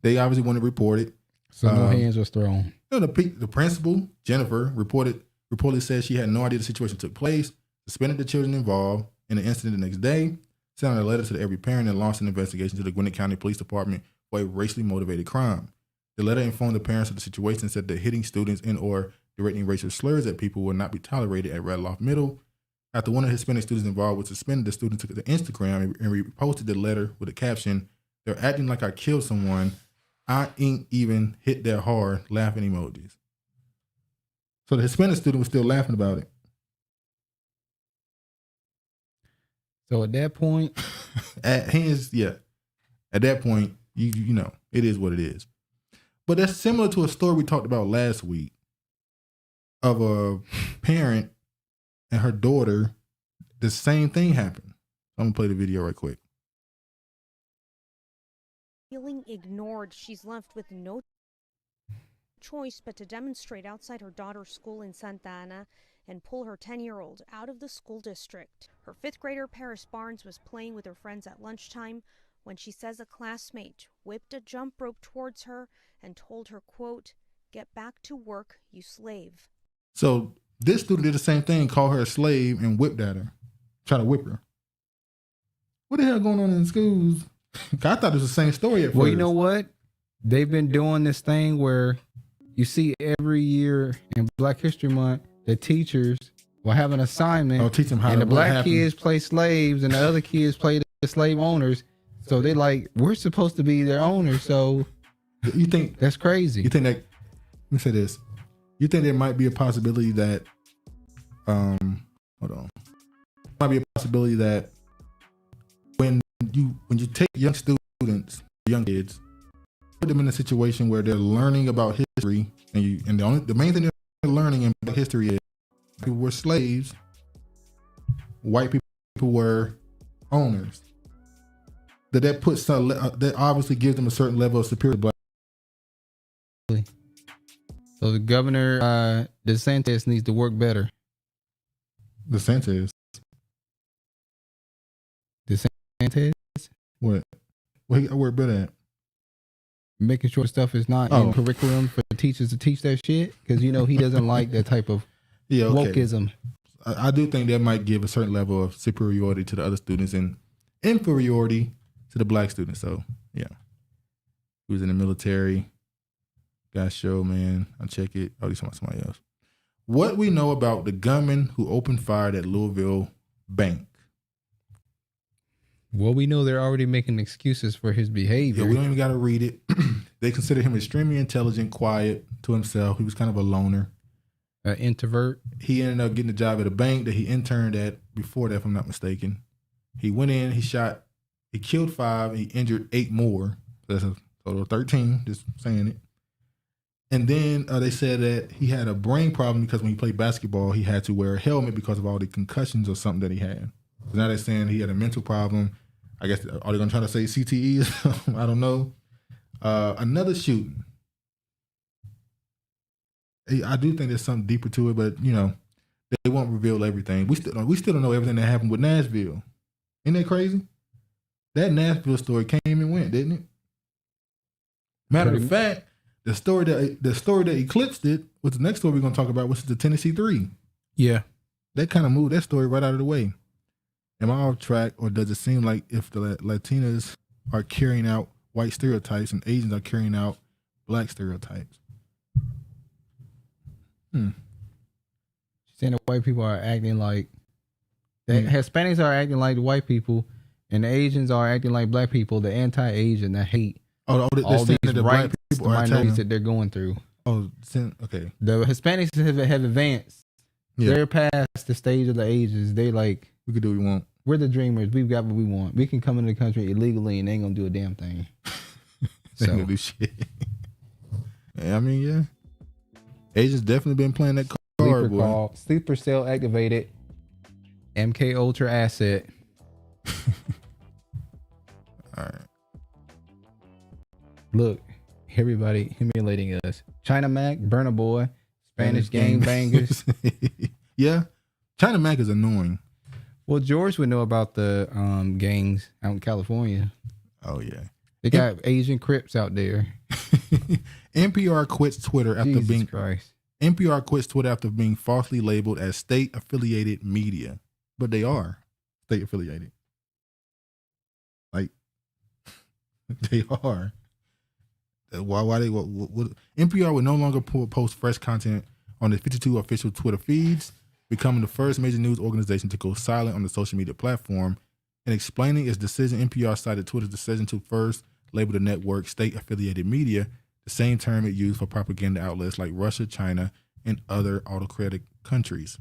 They obviously wanted to report it. So no hands was thrown. No, the principal, Jennifer, reportedly said she had no idea the situation took place, suspended the children involved in the incident the next day, sent out a letter to every parent, and launched an investigation to the Gwinnett County Police Department for a racially motivated crime. The letter informed the parents of the situation and said that hitting students and or directing racial slurs at people will not be tolerated at Red Loft Middle. After one of the Hispanic students involved was suspended, the student took it to Instagram and reposted the letter with a caption, "They're acting like I killed someone. I ain't even hit that hard," laughing emojis. So the Hispanic student was still laughing about it. So at that point, at that point, you know, it is what it is. But that's similar to a story we talked about last week of a parent and her daughter. The same thing happened. I'm gonna play the video right quick. Feeling ignored, she's left with no choice but to demonstrate outside her daughter's school in Santa Ana and pull her 10-year-old out of the school district. Her 5th grader Paris Barnes was playing with her friends at lunchtime when she says a classmate whipped a jump rope towards her and told her, quote, "Get back to work, you slave." So this student did the same thing, called her a slave and whipped at her, tried to whip her. What the hell going on in schools? I thought it was the same story at first. Well, you know what? They've been doing this thing where you see every year in Black History Month, the teachers will have an assignment. Oh, teach them how and to the black kids play slaves and the other kids play the slave owners. So they like, we're supposed to be their owners. So you think that's crazy? You think that? Let me say this. You think there might be a possibility that, hold on, might be a possibility that when you take young students, young kids, put them in a situation where they're learning about history, and the main thing they're learning in history is people were slaves, white people were owners. That puts that obviously gives them a certain level of superior black. So the governor, DeSantis, needs to work better. DeSantis. What? What he work better at? Making sure stuff is not in curriculum for teachers to teach that shit, because you know he doesn't like that type of wokeism. I do think that might give a certain level of superiority to the other students and inferiority to the black students. So yeah, he was in the military. Got show, man. I'll check it. Oh, he's talking about somebody else. What we know about the gunman who opened fire at Louisville Bank? Well, we know they're already making excuses for his behavior. Yeah, we don't even got to read it. They consider him extremely intelligent, quiet to himself. He was kind of a loner. An introvert. He ended up getting a job at a bank that he interned at before that, if I'm not mistaken. He went in, he killed 5, he injured 8 more. That's a total of 13, just saying it. And then they said that he had a brain problem because when he played basketball, he had to wear a helmet because of all the concussions or something that he had. So now they're saying he had a mental problem. I guess, are they going to try to say CTE? I don't know. Another shooting. I do think there's something deeper to it, but, you know, they won't reveal everything. We still don't know everything that happened with Nashville. Isn't that crazy? That Nashville story came and went, didn't it? Matter of fact, the story that eclipsed it was the next story we're going to talk about, which is the Tennessee 3. Yeah. That kind of moved that story right out of the way. Am I off track, or does it seem like if the Latinas are carrying out white stereotypes and Asians are carrying out black stereotypes? Saying that white people are acting like Hispanics are acting like the white people, and the Asians are acting like black people. The anti-Asian, the hate, all these rights, the minorities that they're going through. Oh, okay. The Hispanics have advanced. Yeah. They're past the stage of the Asians. They like, we can do what we want. We're the dreamers. We've got what we want. We can come into the country illegally and they ain't gonna do a damn thing. They ain't gonna do shit. Yeah, I mean, yeah. Asians definitely been playing that card, boy. Sleeper cell activated. MK Ultra asset. All right. Look, everybody humiliating us. China Mac, Burna Boy, Spanish gang bangers. Yeah. China Mac is annoying. Well, George would know about the gangs out in California. Oh, yeah. They got Asian Crips out there. NPR quits Twitter after Christ. NPR quits Twitter after being falsely labeled as state-affiliated media. But they are state-affiliated. Like, they are. Why they? What, NPR will no longer post fresh content on the 52 official Twitter feeds, becoming the first major news organization to go silent on the social media platform. In explaining its decision, NPR cited Twitter's decision to first label the network state-affiliated media, the same term it used for propaganda outlets like Russia, China, in other autocratic countries.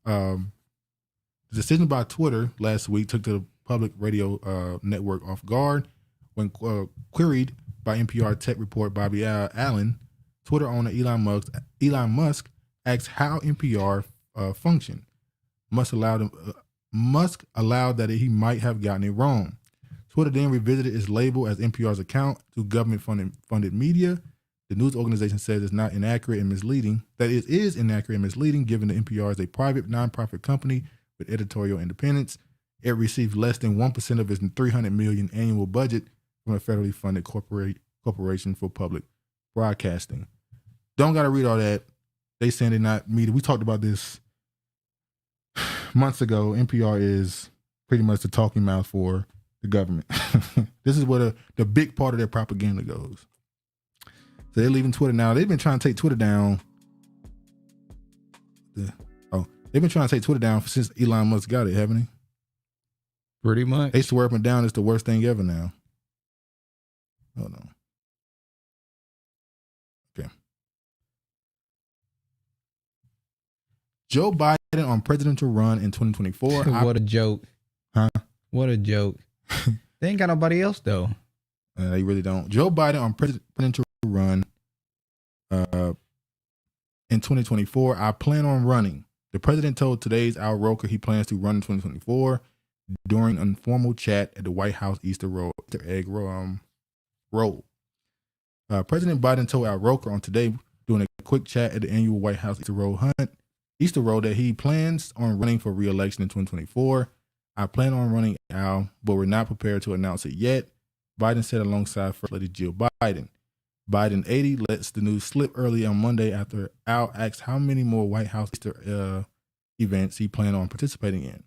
The decision by Twitter last week took the public radio network off guard when queried by NPR tech reporter Bobby Allen. Twitter owner Elon Musk asked how NPR functioned. Musk allowed that he might have gotten it wrong. Twitter then revisited its label as NPR's account to government-funded media. The news organization says it's not inaccurate and misleading. That it is inaccurate and misleading, given that NPR is a private, nonprofit company with editorial independence. It receives less than 1% of its $300 million annual budget from a federally funded corporation for public broadcasting. Don't got to read all that. They saying they're not media. We talked about this months ago. NPR is pretty much the talking mouth for the government. This is where the big part of their propaganda goes. So they're leaving Twitter now. They've been trying to take Twitter down. They've been trying to take Twitter down since Elon Musk got it, haven't they? Pretty much. They swear up and down it's the worst thing ever now. Hold on. Okay. Joe Biden on presidential run in 2024. What a joke. Huh? What a joke. They ain't got nobody else, though. They really don't. Joe Biden on presidential run in 2024. I plan on running. The president told today's Al Roker he plans to run in 2024 during an informal chat at the White House Easter egg roll. President Biden told Al Roker on today during a quick chat at the annual White House Easter roll that he plans on running for re-election in 2024. I plan on running, Al, but we're not prepared to announce it yet, Biden said alongside First Lady Jill Biden. Biden 80 lets the news slip early on Monday after Al asked how many more White House Easter events he planned on participating in,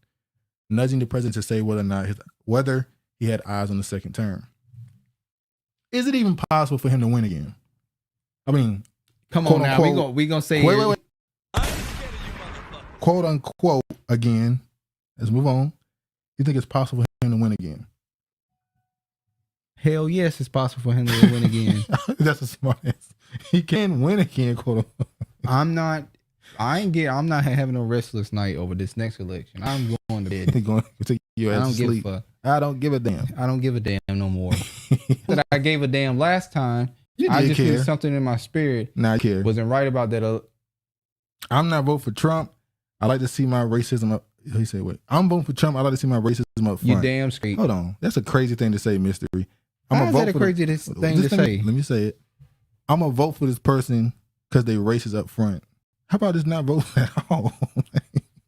nudging the president to say whether he had eyes on the second term. Is it even possible for him to win again? I mean, come on now, we gonna say wait. Quote unquote again. Let's move on. You think it's possible for him to win again? Hell yes, it's possible for him to win again. That's a smart answer. He can win again, quote unquote. I'm not having a restless night over this next election. I'm going to bed. I don't give a fuck. I don't give a damn. I don't give a damn no more. That I gave a damn last time. I just knew something in my spirit. I care. Wasn't right about that. I'm not voting for Trump. I like to see my racism up. He said, "Wait, I'm voting for Trump. I like to see my racism up front." You damn straight. Hold on, that's a crazy thing to say, Mystery. How is that a crazy thing to say? Let me say it. I'm gonna vote for this person because they racist up front. How about just not vote at all?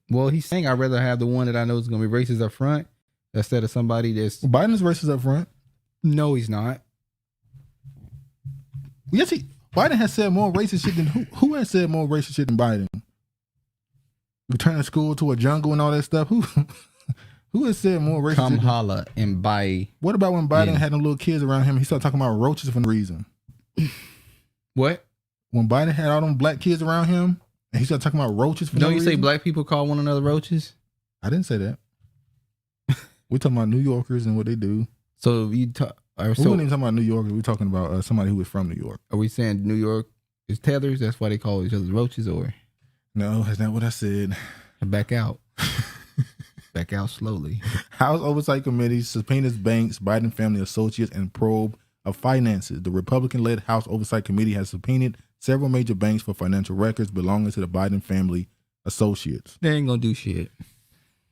Well, he's saying I'd rather have the one that I know is gonna be racist up front instead of somebody that's Biden's racist up front. No, he's not. Yes, Biden has said more racist shit than who has said more racist shit than Biden? Returning school to a jungle and all that stuff. Who has said more racist? Come holla and buy. What about when Biden had them little kids around him? He started talking about roaches for no reason. What? When Biden had all them black kids around him, and he started talking about roaches for no reason. Don't you say black people call one another roaches? I didn't say that. We're talking about New Yorkers and what they do. So you talk. We weren't even talking about New Yorkers. We're talking about somebody who was from New York. Are we saying New York is tethers? That's why they call each other roaches, or? No, that's not what I said. Back out. Back out slowly. House Oversight Committee subpoenas banks, Biden family associates, and probe of finances. The Republican-led House Oversight Committee has subpoenaed several major banks for financial records belonging to the Biden family associates. They ain't gonna do shit.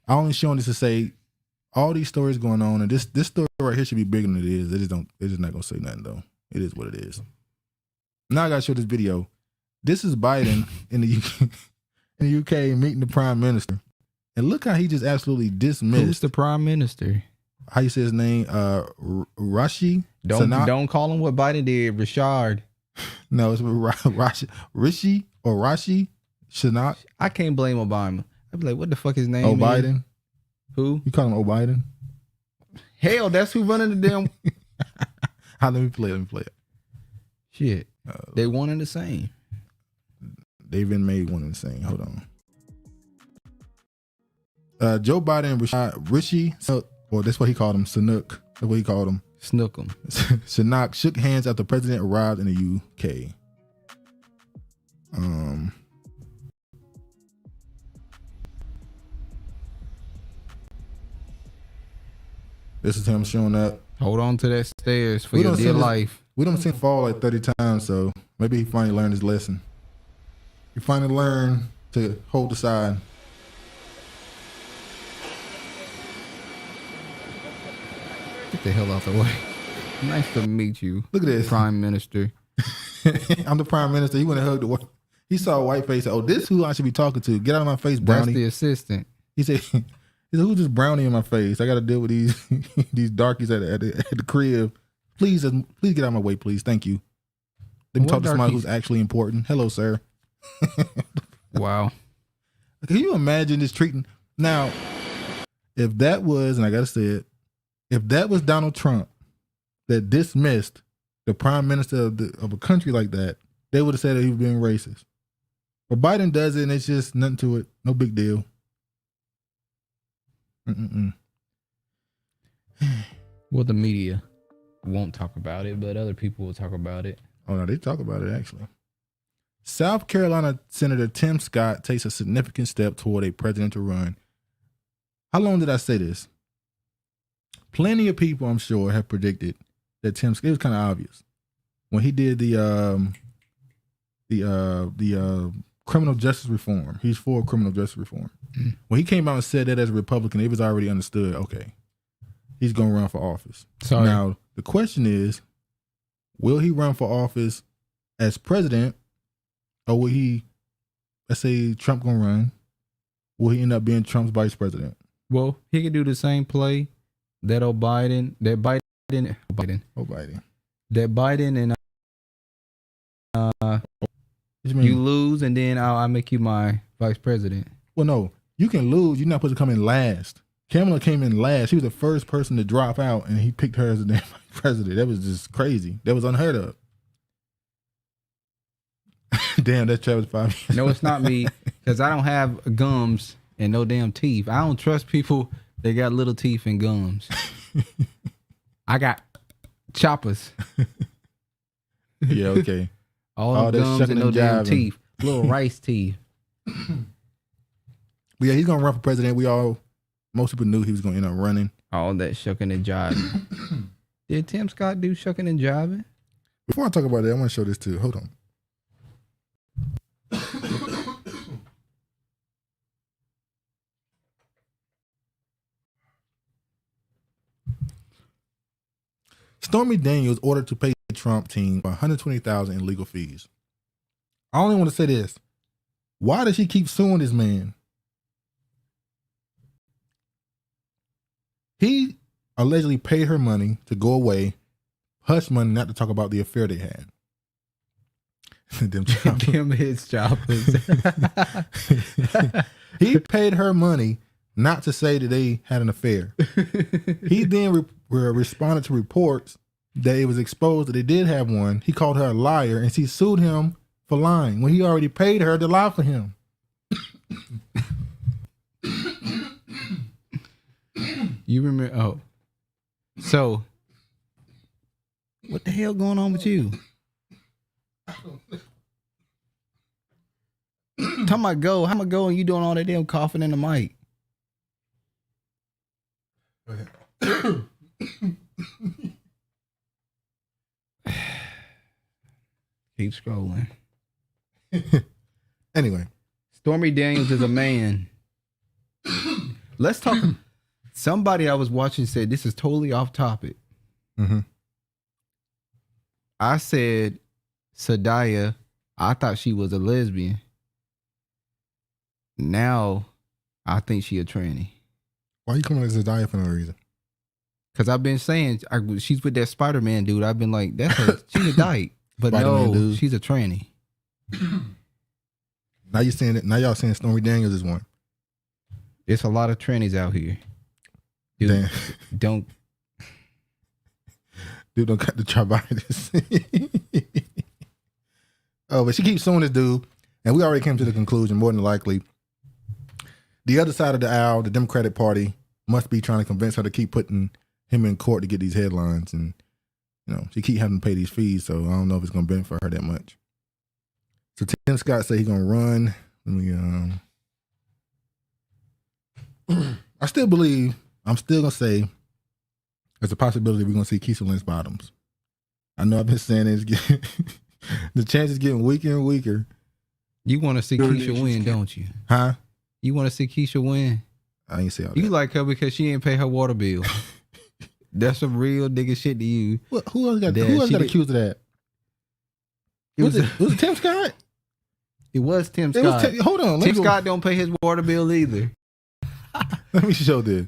I only showing this to say all these stories going on, and this story right here should be bigger than it is. They're just not gonna say nothing though. It is what it is. Now I gotta show this video. This is Biden in the UK meeting the Prime Minister. And look how he just absolutely dismissed. Who's the Prime Minister? How you say his name? Rashi? Don't call him what Biden did, Rashard. No, it's Rishi or Rashi Sunak. I can't blame Obama. I'd be like, what the fuck his name is? Biden. Who? You call him Biden? Hell, that's who running the damn. Let me play it. Shit. They one and the same. They've been made one and the same. Hold on. Joe Biden and Rishi, or that's what he called him, Sunak. That's what he called him. Snookum. Sunak shook hands after the president arrived in the UK. This is him showing up. Hold on to that stairs for your dear life. We done seen him fall like 30 times, so maybe he finally learned his lesson. He finally learned to hold the side. Get the hell out the way. Nice to meet you. Look at this. Prime Minister. I'm the Prime Minister. He went and hugged the white. He saw a white face. Oh, this is who I should be talking to. Get out of my face, Brownie. That's the assistant. He said, who's this Brownie in my face? I got to deal with these darkies at the crib. Please get out of my way, please. Thank you. Let me talk to somebody who's actually important. Hello, sir. Wow. Can you imagine this treating? Now, if that was, and I got to say it, if that was Donald Trump that dismissed the prime minister of a country like that, they would have said that he was being racist. But Biden does it, and it's just nothing to it. No big deal. Well, the media won't talk about it, but other people will talk about it. Oh, no, they talk about it, actually. South Carolina Senator Tim Scott takes a significant step toward a presidential run. How long did I say this? Plenty of people, I'm sure, have predicted that Tim Scott, it was kind of obvious. When he did the criminal justice reform, he's for criminal justice reform. When he came out and said that as a Republican, it was already understood, okay, he's going to run for office. Sorry. Now, the question is, will he run for office as president, or will he, let's say Trump going to run, will he end up being Trump's vice president? Well, he could do the same play that Biden and you lose, and then I'll make you my vice president. Well, no, you can lose. You're not supposed to come in last. Kamala came in last. She was the first person to drop out, and he picked her as the damn vice president. That was just crazy. That was unheard of. Damn, that's Travis 5. No, it's not me, because I don't have gums and no damn teeth. I don't trust people that got little teeth and gums. I got choppers. Yeah, okay. All the gums and no damn teeth. Little rice teeth. But yeah, he's gonna run for president. Most people knew he was gonna end up running. All that shucking and jiving. Did Tim Scott do shucking and jiving? Before I talk about that, I want to show this too. Hold on. Stormy Daniels ordered to pay the Trump team $120,000 in legal fees. I only want to say this. Why does she keep suing this man? He allegedly paid her money to go away, hush money not to talk about the affair they had. Them his choppers. He paid her money not to say that they had an affair. He then responded to reports that it was exposed that they did have one. He called her a liar, and she sued him for lying when he already paid her to lie for him. You remember? Oh, so what the hell going on with you? How am I go, and you doing all that damn coughing in the mic? Keep scrolling. Anyway, Stormy Daniels is a man. Let's talk. Somebody I was watching said this is totally off topic. Mm-hmm. I said Sadaya, I thought she was a lesbian. Now I think she a tranny. Why are you coming as Sadaya for no reason? Because I've been saying she's with that Spider-Man dude. I've been like, that's her. She's a dyke. But Spider-Man no, dude. she's a tranny. Now you're saying it. Now y'all saying Stormy Daniels is one. There's a lot of trannies out here. Dude, don't cut the charbitis. Oh, but she keeps suing this dude, and we already came to the conclusion, more than likely, the other side of the aisle, the Democratic Party, must be trying to convince her to keep putting him in court to get these headlines, and she keep having to pay these fees. So I don't know if it's going to benefit her that much. So Tim Scott said he's going to run. I still believe. I'm still going to say there's a possibility we're gonna see Keisha Lynch bottoms. I know I've been saying it's getting the chance is getting weaker and weaker. You want to see Keisha win, don't you? Huh? You want to see Keisha win? I ain't say all that. You like her because she ain't pay her water bill. That's some real nigga shit to you. Who else got accused of that? Was it Tim Scott? It was Tim Scott. Hold on. Tim Scott don't pay his water bill either. Let me show this.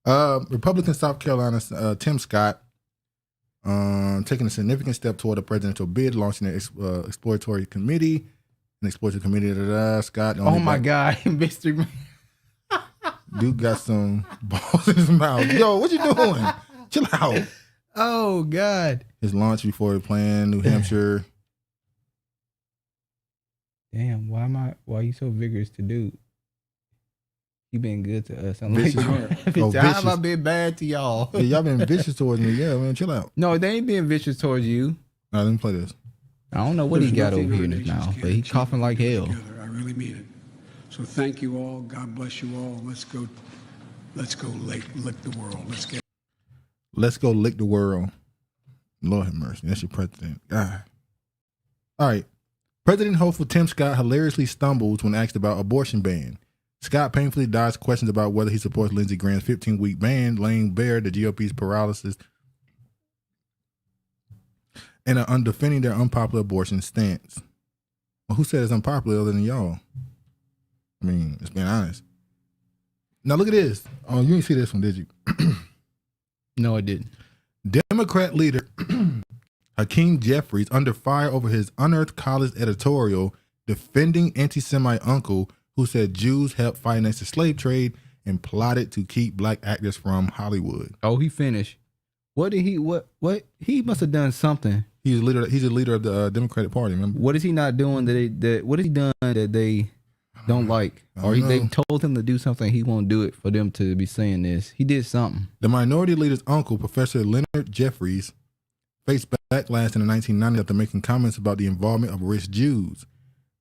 Republican South Carolina Tim Scott taking a significant step toward a presidential bid, launching an exploratory committee. An exploratory committee. Scott. Oh my God, Mr. Dude got some balls in his mouth. Yo, what you doing? Chill out. Oh God. His launch before playing New Hampshire. Damn, why are you so vigorous to do? You been good to us. I'm like, how have I been bad to y'all? Yeah, y'all been vicious towards me. Yeah, man, chill out. No, they ain't being vicious towards you. All right, let me play this. I don't know what he got over here in his mouth, but he coughing like hell. I really mean it. So thank you all. God bless you all. Let's go lick the world. Let's go lick the world. Lord have mercy. That's your president. God. All right. President hopeful Tim Scott hilariously stumbles when asked about abortion ban. Scott painfully dodged questions about whether he supports Lindsey Graham's 15-week ban, laying bare the GOP's paralysis and on defending their unpopular abortion stance. Well, who said it's unpopular other than y'all? I mean, let's be honest. Now look at this. Oh, you didn't see this one, did you? No, I didn't. Democrat leader Hakeem Jeffries under fire over his unearthed college editorial defending anti-Semite uncle who said Jews helped finance the slave trade and plotted to keep black actors from Hollywood. Oh, he finished. What did he? What? He must have done something. He's a leader. He's a leader of the Democratic Party. Remember? What is he not doing what has he done that they don't like? Or they told him to do something, he won't do it for them to be saying this. He did something. The minority leader's uncle, Professor Leonard Jeffries, faced backlash in the 1990s after making comments about the involvement of rich Jews.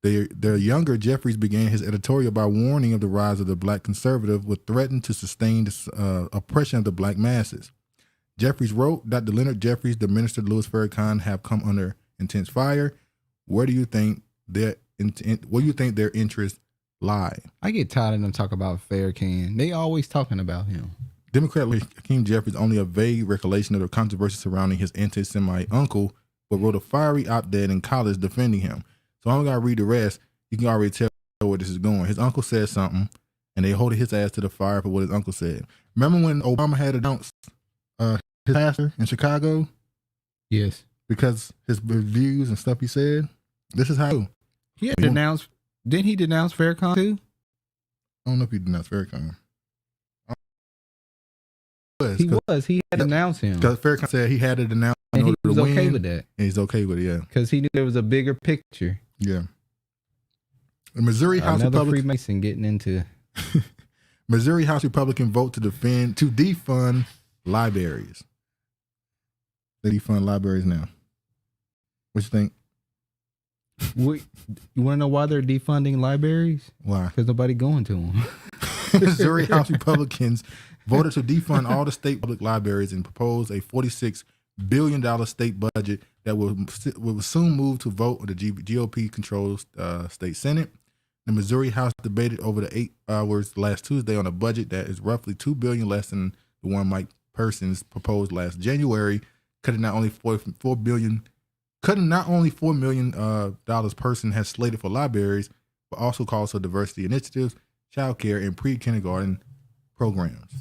Their younger Jeffries began his editorial by warning of the rise of the black conservative would threaten to sustain the oppression of the black masses. Jeffries wrote, Dr. Leonard Jeffries, the minister Louis Farrakhan have come under intense fire. Where do you think their interests lie? I get tired of them talking about Farrakhan. They always talking about him. Democrat Hakeem Jeffries only a vague recollection of the controversy surrounding his anti-Semite uncle, but wrote a fiery op-ed in college defending him. So I'm going to read the rest. You can already tell where this is going. His uncle said something, and they holded his ass to the fire for what his uncle said. Remember when Obama had announced his pastor in Chicago? Yes. Because his views and stuff he said? This is how. He had denounced. Didn't he denounce Farrakhan too? I don't know if he denounced Farrakhan. He had to denounce him. Because Farrakhan said he had to denounce him. And he was okay with that. And he's okay with it, yeah. Because he knew there was a bigger picture. Yeah. The Missouri House Republican Freemason getting into Missouri House Republican vote to defund libraries. They defund libraries now. What you think? You want to know why they're defunding libraries? Why? Because nobody going to them. Missouri House Republicans voted to defund all the state public libraries and propose a $46 billion state budget that will soon move to vote on the GOP-controlled state Senate. The Missouri House debated over the 8 hours last Tuesday on a budget that is roughly $2 billion less than the one Mike Persons proposed last January, cutting not only $4 million Person has slated for libraries, but also calls for diversity initiatives, child care, and pre-kindergarten programs.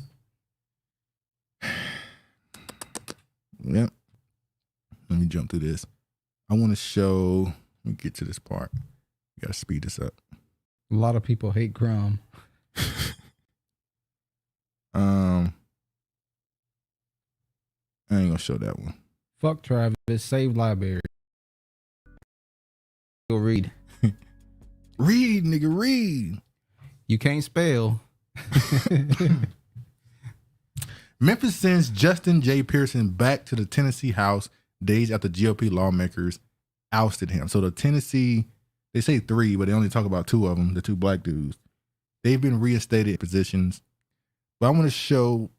Yep. Let me jump through this. I want to show. Let me get to this part. You gotta speed this up. A lot of people hate Grum. I ain't gonna show that one. Fuck Travis. Save library. Go read. Read, nigga, read. You can't spell. Memphis sends Justin J. Pearson back to the Tennessee House days after GOP lawmakers ousted him. So the Tennessee, they say 3, but they only talk about 2 of them, the 2 black dudes. They've been reinstated in positions. But I want to show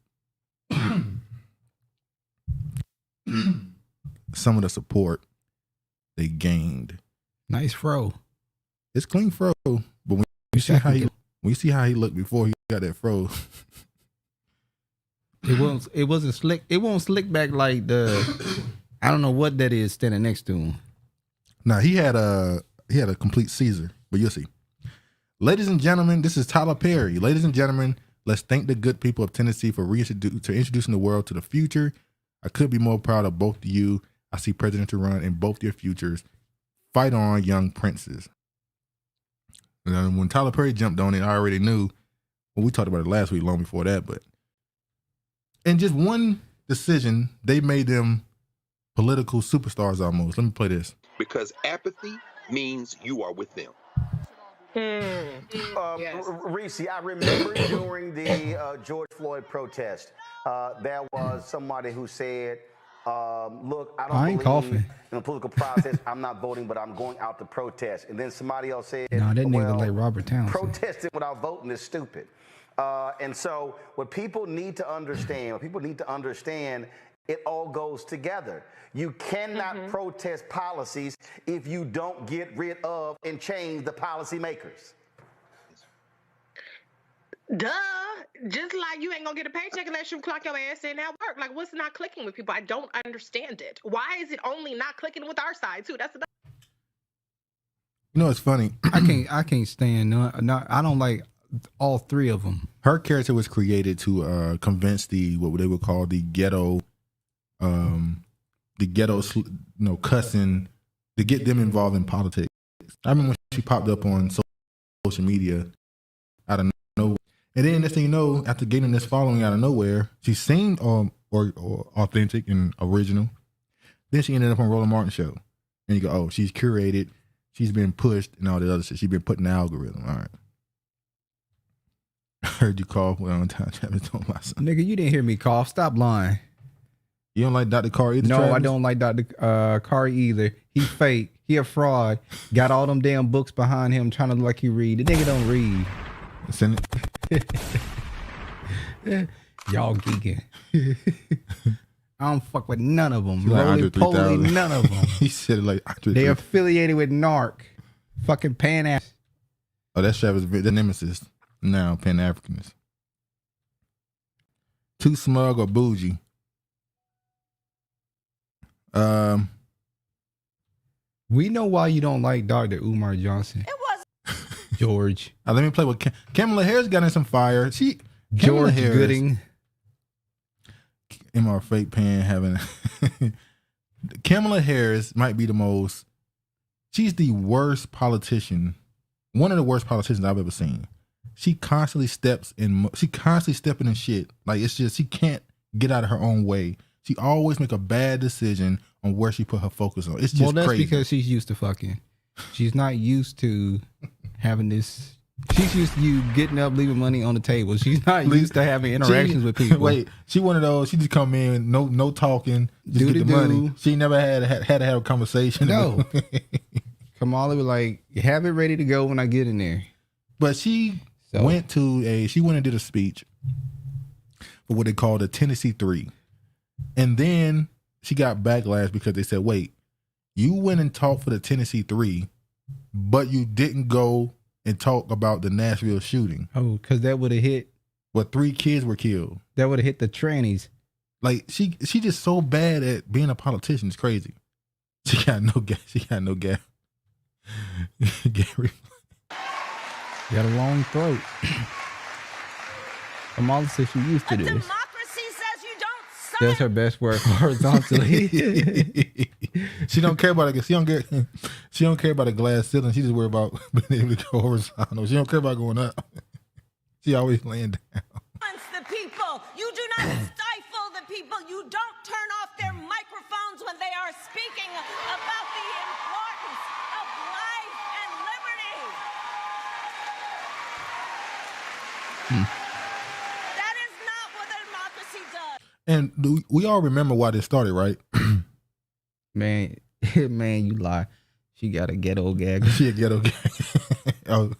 some of the support they gained. Nice fro. It's clean fro, but when you see how he looked before he got that fro, it wasn't slick. It won't slick back like the I don't know what that is standing next to him. Now he had a complete Caesar, but you'll see. Ladies and gentlemen, this is Tyler Perry. Ladies and gentlemen, let's thank the good people of Tennessee for introducing the world to the future. I could be more proud of both of you. I see presidential run in both your futures. Fight on, young princes. And when Tyler Perry jumped on it, I already knew. Well, we talked about it last week, long before that, but in just one decision, they made them political superstars almost. Let me play this. Because apathy means you are with them. Reese, I remember during the George Floyd protest, there was somebody who said, look, I ain't believe in the political process. I'm not voting, but I'm going out to protest. And then somebody else said, that nigga like Robert Townsend. Protesting without voting is stupid. And so what people need to understand, it all goes together. You cannot protest policies if you don't get rid of and change the policymakers. Duh. Just like you ain't gonna get a paycheck unless you clock your ass in at work. Like, what's not clicking with people? I don't understand it. Why is it only not clicking with our side too? That's the. You know, it's funny. I can't stand. I don't like all three of them. Her character was created to convince what they would call the ghetto, cussing, to get them involved in politics. I remember when she popped up on social media out of nowhere. And then next thing you know, after getting this following out of nowhere, she seemed or authentic and original. Then she ended up on Roland Martin's show. And you go, oh, she's curated, she's been pushed, and all the other shit. She's been put in the algorithm. All right. I heard you cough on time, Travis. Don't lie. Nigga, you didn't hear me cough. Stop lying. You don't like Dr. Carr either? No, Travis? I don't like Dr. Carr either. He fake. He a fraud. Got all them damn books behind him trying to look like he read. The nigga don't read. Send it. Y'all geeking. I don't fuck with none of them. Like Roly poly, none of them. He said it like Andre. They affiliated with NARC. Fucking Pan African. Oh, that's Travis, the nemesis. Now, Pan Africanist. Too smug or bougie? We know why you don't like Dr. Umar Johnson. It was George. Let me play with Kamala Harris. Got in some fire. George Gooding. MR fake pan having. Kamala Harris might be the most. She's the worst politician. One of the worst politicians I've ever seen. She constantly stepping in shit. Like, it's just, she can't get out of her own way. She always make a bad decision on where she put her focus on. It's just well, that's crazy. Because she's used to fucking. She's not used to having this. She's used to you getting up, leaving money on the table. She's not used to having interactions with people. Wait, she one of those. She just come in, no talking, just get the money. She never had to have a conversation. No. Kamala was like, have it ready to go when I get in there. But she went and did a speech for what they call the Tennessee 3. And then she got backlash because they said, wait, you went and talked for the Tennessee 3, but you didn't go and talk about the Nashville shooting. Oh, because that would have hit. What, 3 kids were killed. That would have hit the trannies. Like, she just so bad at being a politician. It's crazy. She got no gap. Gary. You got a long throat. Kamala says she used to this. democracy says you don't suck. That's her best work horizontally. She don't care about it. She don't care about a glass ceiling. She just worry about being able to go horizontal. She don't care about going up. She always laying down. The people. You do not stifle the people. You don't turn off their microphones when they are speaking about the importance of life and liberty. That is not what a democracy does. And we all remember why this started, right? Man, you lie. She got a ghetto gag. She a ghetto gag. Oh,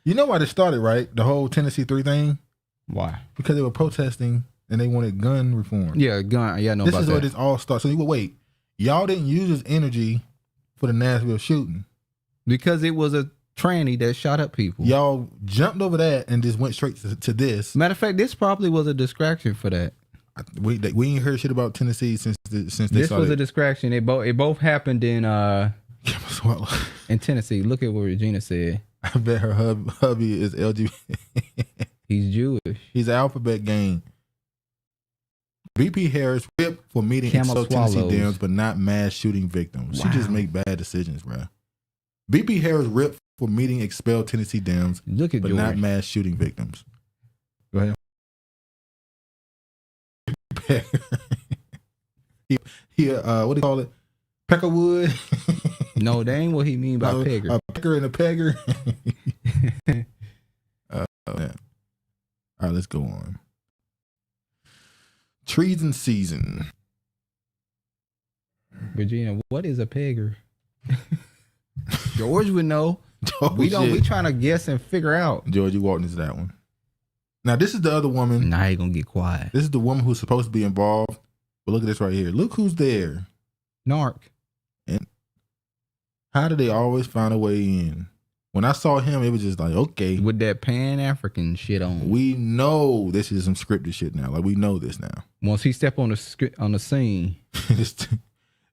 you know why this started, right? The whole Tennessee 3 thing. Why? Because they were protesting and they wanted gun reform. Yeah, gun. Yeah, I know this about is that. where this all starts. So wait, y'all didn't use this energy for the Nashville shooting because it was a tranny that shot up people. Y'all jumped over that and just went straight to this. Matter of fact, this probably was a distraction for that. We ain't heard shit about Tennessee since this was a distraction. It both happened in in Tennessee. Look at what Regina said. I bet her hubby is LGBT. He's Jewish. He's an alphabet gang. VP Harris ripped for meeting Camel Tennessee swallows. Dems, but not mass shooting victims. Wow. She just make bad decisions, bro. VP Harris ripped for meeting expelled Tennessee Dems, but George. Not mass shooting victims. Go ahead. he what do you call it? Peckerwood? No, that ain't what he mean by pegger. A pecker and a pegger. Yeah. All right, let's go on. Treason season. Virginia, what is a pegger? George would know. We trying to guess and figure out. George, you walked into that one. Now this is the other woman. Now you gonna get quiet. This is the woman who's supposed to be involved. But look at this right here. Look who's there. Narc. And how do they always find a way in? When I saw him, it was just like, okay. With that Pan-African shit on. We know this is some scripted shit now. Like, we know this now. Once he stepped on the scene. This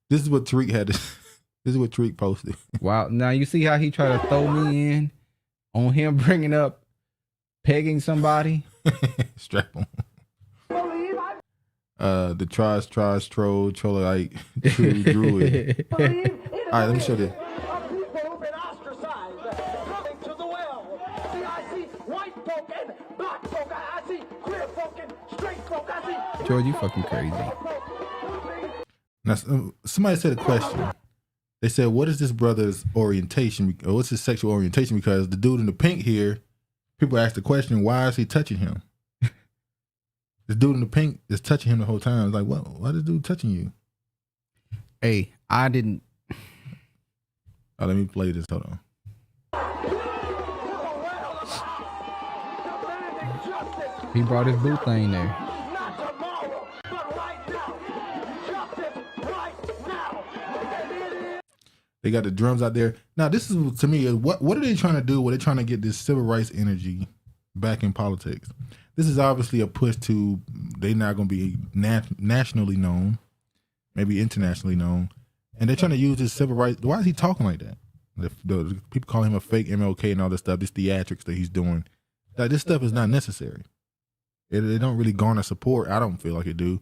is what Tariq had to, this is what Tariq posted. Wow. Now you see how he tried to throw me in on him bringing up pegging somebody? Strap on. The trollite, true druid. All right, let me show this. George, you fucking crazy. Now, somebody said a question. They said, what is this brother's orientation? Or what's his sexual orientation? Because the dude in the pink here, people ask the question, why is he touching him? This dude in the pink is touching him the whole time. It's like, what? Why is this dude touching you? Hey, I didn't. Oh, let me play this. Hold on. He brought his blue thing there. They got the drums out there. Now, this is, to me, what are they trying to do? What are they trying to get this civil rights energy back in politics? This is obviously a push to, they not going to be nationally known, maybe internationally known. And they're trying to use this civil rights. Why is he talking like that? The people call him a fake MLK and all this stuff, this theatrics that he's doing. Like, this stuff is not necessary. It don't really garner support. I don't feel like it do.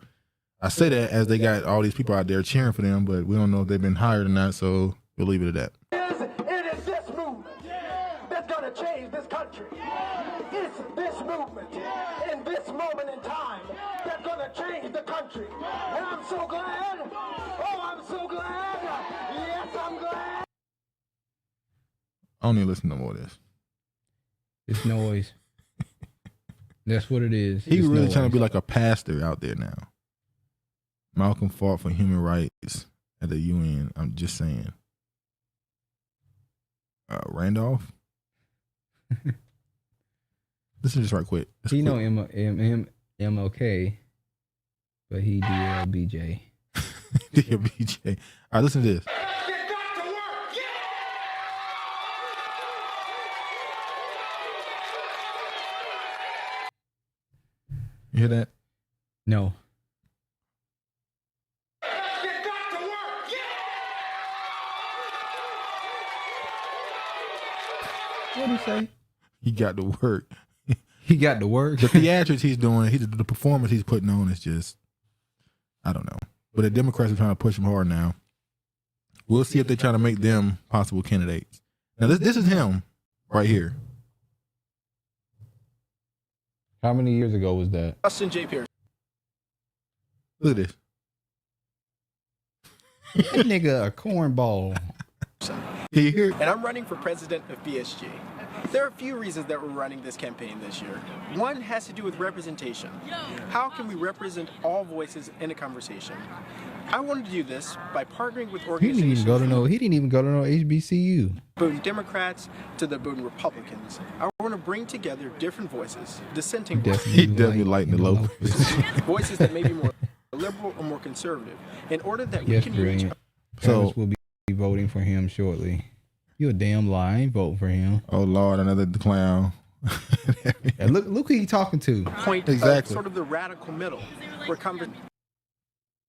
I say that as they got all these people out there cheering for them, but we don't know if they've been hired or not, so we'll leave it at that. It is this movement that's going to change this country. It's this movement in this moment in time that's going to change the country. And I'm so glad. Oh, I'm so glad. Yes, I'm glad. I don't even listen to no more of this. It's noise. That's what it is. He's really trying to be like a pastor out there now. Malcolm fought for human rights at the UN. I'm just saying. Randolph? Listen to this right quick. He know MLK, but he DLBJ. DLBJ. All right, listen to this. You hear that? No. What did he say? He got to work. He got to work. The theatrics he's doing, the performance he's putting on is just, I don't know. But the Democrats are trying to push him hard now. We'll see if they try to make them possible candidates. Now this is him right here. How many years ago was that? Justin J. Pierce. Look at this. That nigga a cornball. Can you hear it? And I'm running for president of BSG. There are a few reasons that we're running this campaign this year. One has to do with representation. How can we represent all voices in a conversation? I wanted to do this by partnering with He organizations. didn't even go to no HBCU. Boone Democrats to the Boone Republicans. I want to bring together different voices, dissenting He definitely lighting the low. voices that may be more liberal or more conservative, in order that we Yes, can reach. brilliant. So- Paris will be voting for him shortly. You a damn lie. I ain't voting for him. Oh Lord, another clown. Yeah, look who he talking to. Point Exactly. sort of the radical middle, where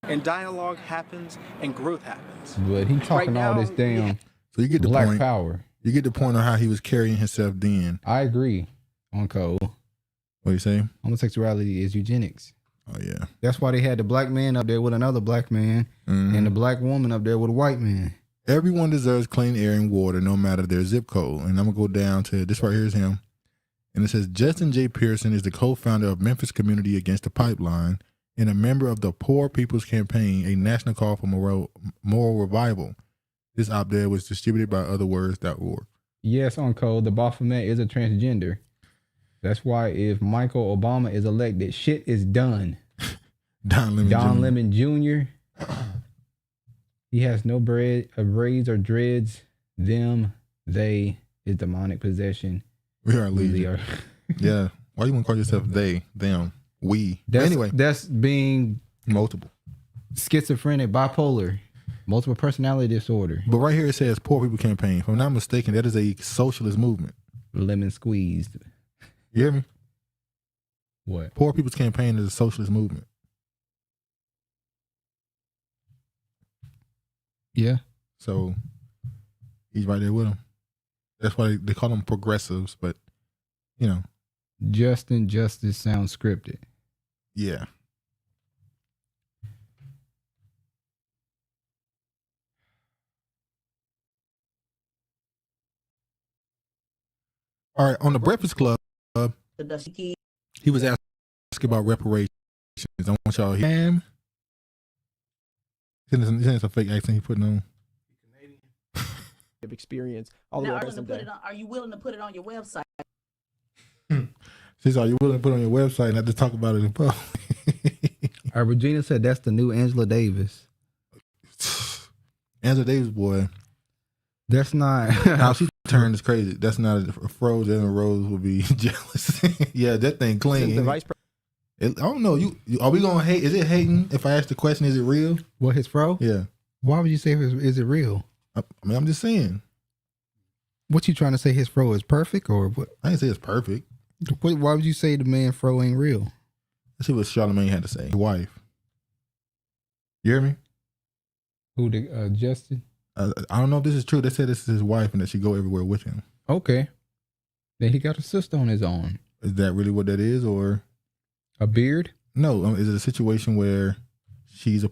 and dialogue happens and growth happens. But he talking all this damn So you get the black point. power. You get the point on how he was carrying himself then. I agree on Cole. What do you say? Homosexuality is eugenics. Oh yeah. That's why they had the black man up there with another black man and the black woman up there with a white man. Everyone deserves clean air and water, no matter their zip code. And I'm gonna go down to this right here is him. And it says Justin J. Pearson is the co-founder of Memphis Community Against the Pipeline and a member of the Poor People's Campaign, a national call for moral revival. This op-ed was distributed by otherwords.org. Yes, on Code, the Baphomet is a transgender. That's why if Michael Obama is elected, shit is done. Don Lemon Jr. He has no braids or dreads. Them, they is demonic possession. We are legion. Really are. Yeah. Why you want to call yourself they, them, we? Anyway, that's being multiple, schizophrenic, bipolar, multiple personality disorder. But right here it says Poor People Campaign. If I'm not mistaken, that is a socialist movement. Lemon squeezed. You hear me? What? Poor People's Campaign is a socialist movement. Yeah. So he's right there with them. That's why they call them progressives, but you know. Justin Justice sounds scripted. Yeah. All right, on the Breakfast Club, he was asking about reparations. I want y'all to hear him. He's some fake accent he putting on. Experience all the Now, way are you willing to put it on your website? She's are you willing to put it on your website and not to talk about it in public? Regina said that's the new Angela Davis. Angela Davis, boy. That's not how she turned is crazy. That's not a Froze and Rose would be jealous. Yeah, that thing clean. The vice I don't know. You are we gonna hate? Is it hating? If I ask the question, is it real? What, his fro? Yeah. Why would you say is it real? I mean, I'm just saying. What you trying to say? His fro is perfect, or what? I didn't say it's perfect. Why would you say the man fro ain't real? Let's see what Charlamagne had to say. His wife. You hear me? Who the Justin? I don't know if this is true. They said this is his wife and that she go everywhere with him. Okay. Then he got a sister on his own. Is that really what that is, or a beard? No. Is it a situation where she's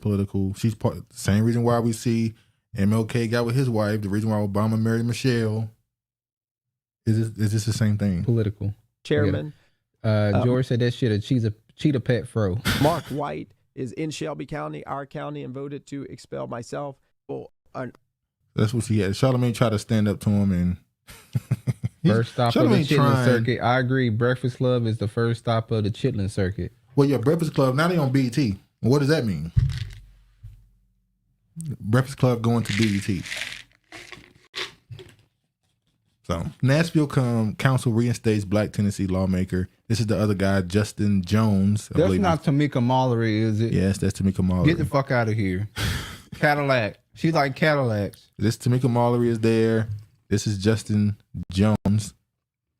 she's part? Same reason why we see MLK got with his wife. The reason why Obama married Michelle. Is this the same thing? Political. Chairman. George said that shit a cheetah pet fro. Mark White is in Shelby County, our county, and voted to expel myself. That's what she had. Charlamagne tried to stand up to him, and first stop of the Chitlin circuit. I agree. Breakfast Club is the first stop of the Chitlin circuit. Well, yeah, Breakfast Club. Now they on BET. What does that mean? Breakfast Club going to BET. So Nashville Council reinstates Black Tennessee lawmaker. This is the other guy, Justin Jones. That's not Tamika Mallory, is it? Yes, that's Tamika Mallory. Get the fuck out of here. Cadillac. She's like Cadillacs. This Tamika Mallory is there. This is Justin Jones.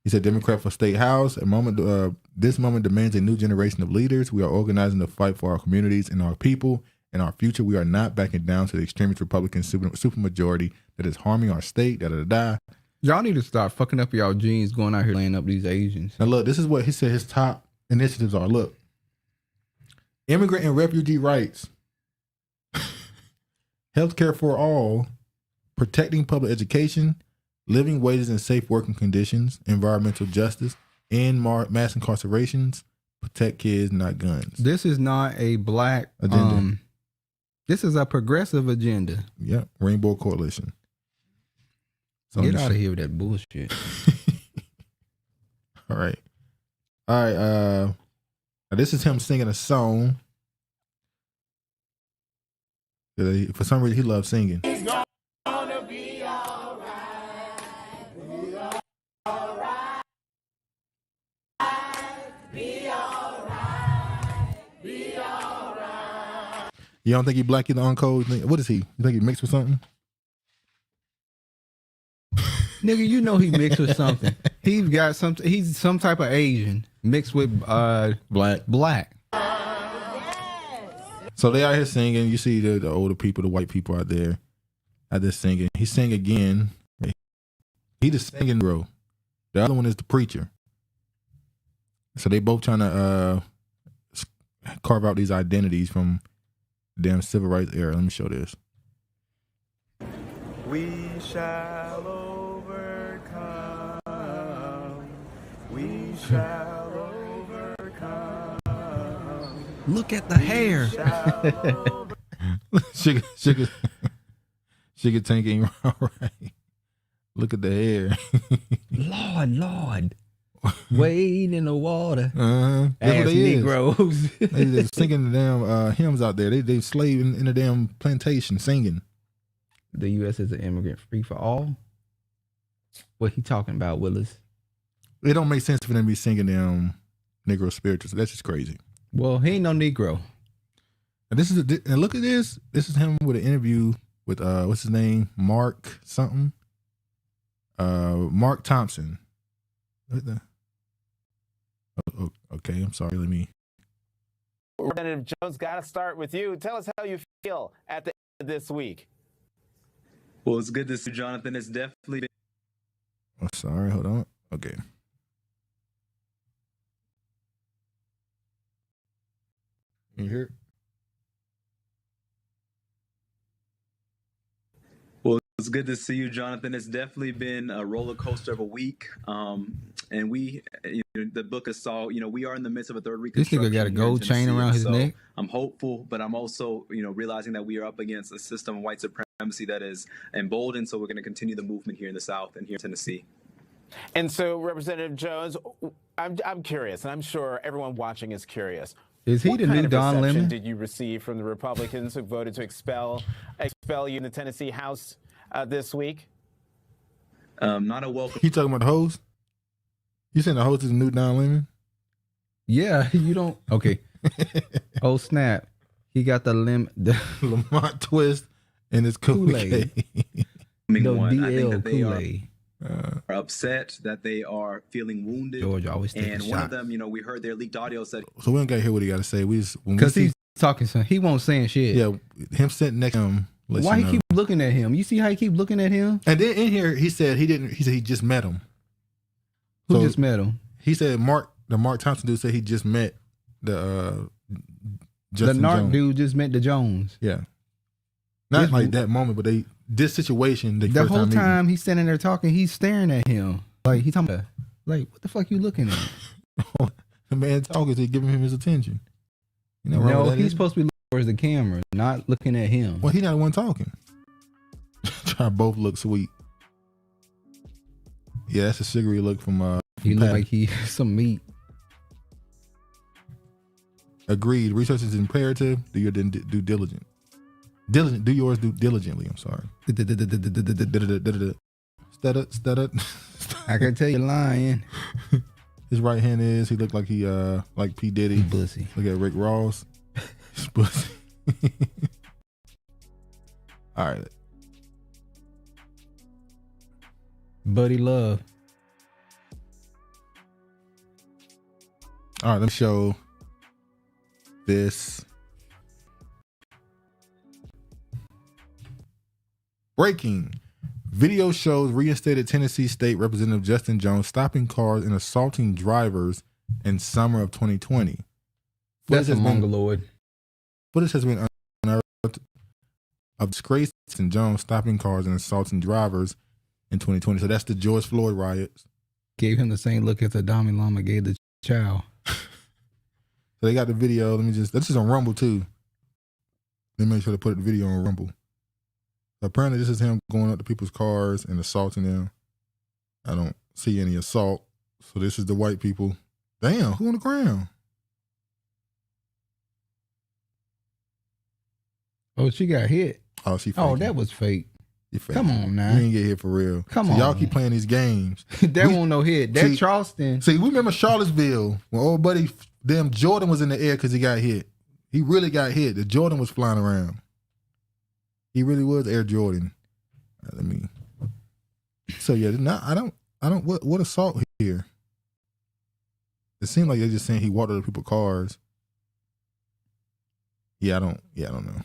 He's a Democrat for State House. This moment demands a new generation of leaders. We are organizing to fight for our communities and our people and our future. We are not backing down to the extremist Republican supermajority that is harming our state. Y'all need to start fucking up y'all genes going out here laying up these Asians. Now look, this is what he said his top initiatives are. Look, immigrant and refugee rights, healthcare for all, protecting public education, living wages and safe working conditions, environmental justice, end mass incarcerations, protect kids, not guns. This is not a black agenda. This is a progressive agenda. Yep, Rainbow Coalition. So get out of here with that bullshit. All right. This is him singing a song. For some reason, he loves singing. It's gonna be all right. You don't think he black either on code? What is he? You think he mixed with something? Nigga, you know he mixed with something. He's got something. He's some type of Asian mixed with black. So they out here singing. You see the older people, the white people out there singing. He sing again. He the singing bro. The other one is the preacher. So they both trying to carve out these identities from the damn civil rights era. Let me show this. We shall overcome. We shall overcome. Look at the hair. Sugar Tank ain't right. Look at the hair. Lord. Wade in the water. That's Ass what they Negroes. They singing the damn hymns out there. They slave in the damn plantation singing. The U.S. is an immigrant free for all. What he talking about, Willis? It don't make sense for them to be singing them Negro spirituals. That's just crazy. Well, he ain't no Negro. And and look at this. This is him with an interview with what's his name? Mark something. Mark Thompson. Okay, I'm sorry. Let me. Representative Jones, got to start with you. Tell us how you feel at the end of this week. Well, it's good to see Jonathan. It's definitely been. Oh, sorry. Hold on. Okay. You hear? Well, it's good to see you, Jonathan. It's definitely been a roller coaster of a week. And the book is saw, we are in the midst of a third reconstruction. This nigga got a gold chain around his neck. I'm hopeful, but I'm also, realizing that we are up against a system of white supremacy that is emboldened. So we're going to continue the movement here in the South and here in Tennessee. And so, Representative Jones, I'm curious, and I'm sure everyone watching is curious. Is he the new Don Lemon? Lemon? Did you receive from the Republicans who voted to expel you in the Tennessee House this week? Not a welcome. You talking about the host? You saying the host is the new Don Lemon? Yeah, you don't. Okay. Oh snap! He got the Lamont twist and his Kool-Aid. No, I think DL that they Kool-Aid. are upset, that they are feeling wounded. George always taking and one shots. of them, we heard their leaked audio said. So we don't got to hear what he got to say. Because he's talking some. He won't saying shit. Yeah, him sitting next to him. Why he keep looking at him? You see how he keep looking at him? And then in here he said he just met him. Who just met him? He said Mark Thompson dude said he just met the Justin the narc Jones. dude just met the Jones. Yeah. Not like that moment, but this situation. The whole time he's standing there talking, he's staring at him. Like he's talking about, like, what the fuck you looking at? The man talking, he's giving him his attention. No, he's supposed to be looking towards the camera, not looking at him. Well, he's not the one talking. Try both look sweet. Yeah, that's a sugary look from he look like he some meat. Agreed. Research is imperative. Do your due diligence. Do yours diligently. I'm sorry. Stutter. I can tell you lying. His right hand is. He looked like he like P Diddy. Pussy. Look at Rick Ross. He's pussy. All right. Buddy Love. All right, let me show this. Breaking. Video shows reinstated Tennessee State Representative Justin Jones stopping cars and assaulting drivers in summer of 2020. That's a mongoloid. Footage has been unearthed of disgraced Justin Jones stopping cars and assaulting drivers in 2020. So that's the George Floyd riots. Gave him the same look as the Dalai Lama gave the child. So they got the video. That's just on Rumble too. They make sure to put the video on Rumble. Apparently this is him going up to people's cars and assaulting them. I don't see any assault. So this is the white people. Damn, who on the ground? Oh, she got hit. Oh, she Oh, faking. that was fake. You faking. Come on now. You ain't get hit for real. Come so on. y'all keep playing these games. That won't no hit. That Charleston. See, we remember Charlottesville when old buddy damn Jordan was in the air because he got hit. He really got hit. The Jordan was flying around. He really was Air Jordan. So yeah, I don't. What assault here? It seemed like they're just saying he walked other people's cars. I don't know.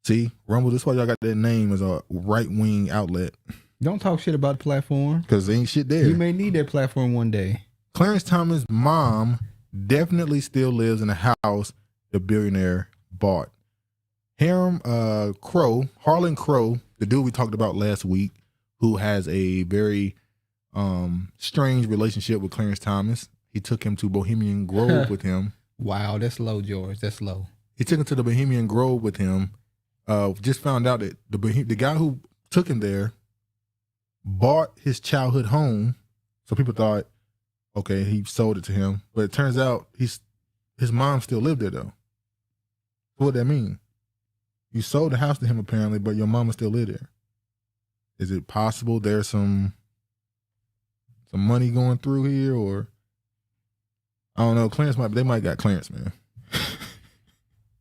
See, Rumble, this is why y'all got that name as a right-wing outlet. Don't talk shit about the platform. Because there ain't shit there. You may need that platform one day. Clarence Thomas' mom definitely still lives in the house the billionaire bought. Harlan Crow, the dude we talked about last week, who has a very strange relationship with Clarence Thomas. He took him to Bohemian Grove with him. Wow, that's low, George. That's low. He took him to the Bohemian Grove with him. Just found out that the guy who took him there bought his childhood home. So people thought, okay, he sold it to him. But it turns out his mom still lived there though. What would that mean? You sold the house to him apparently, but your mama still lived there. Is it possible there's some money going through here, or I don't know. They might got Clarence, man.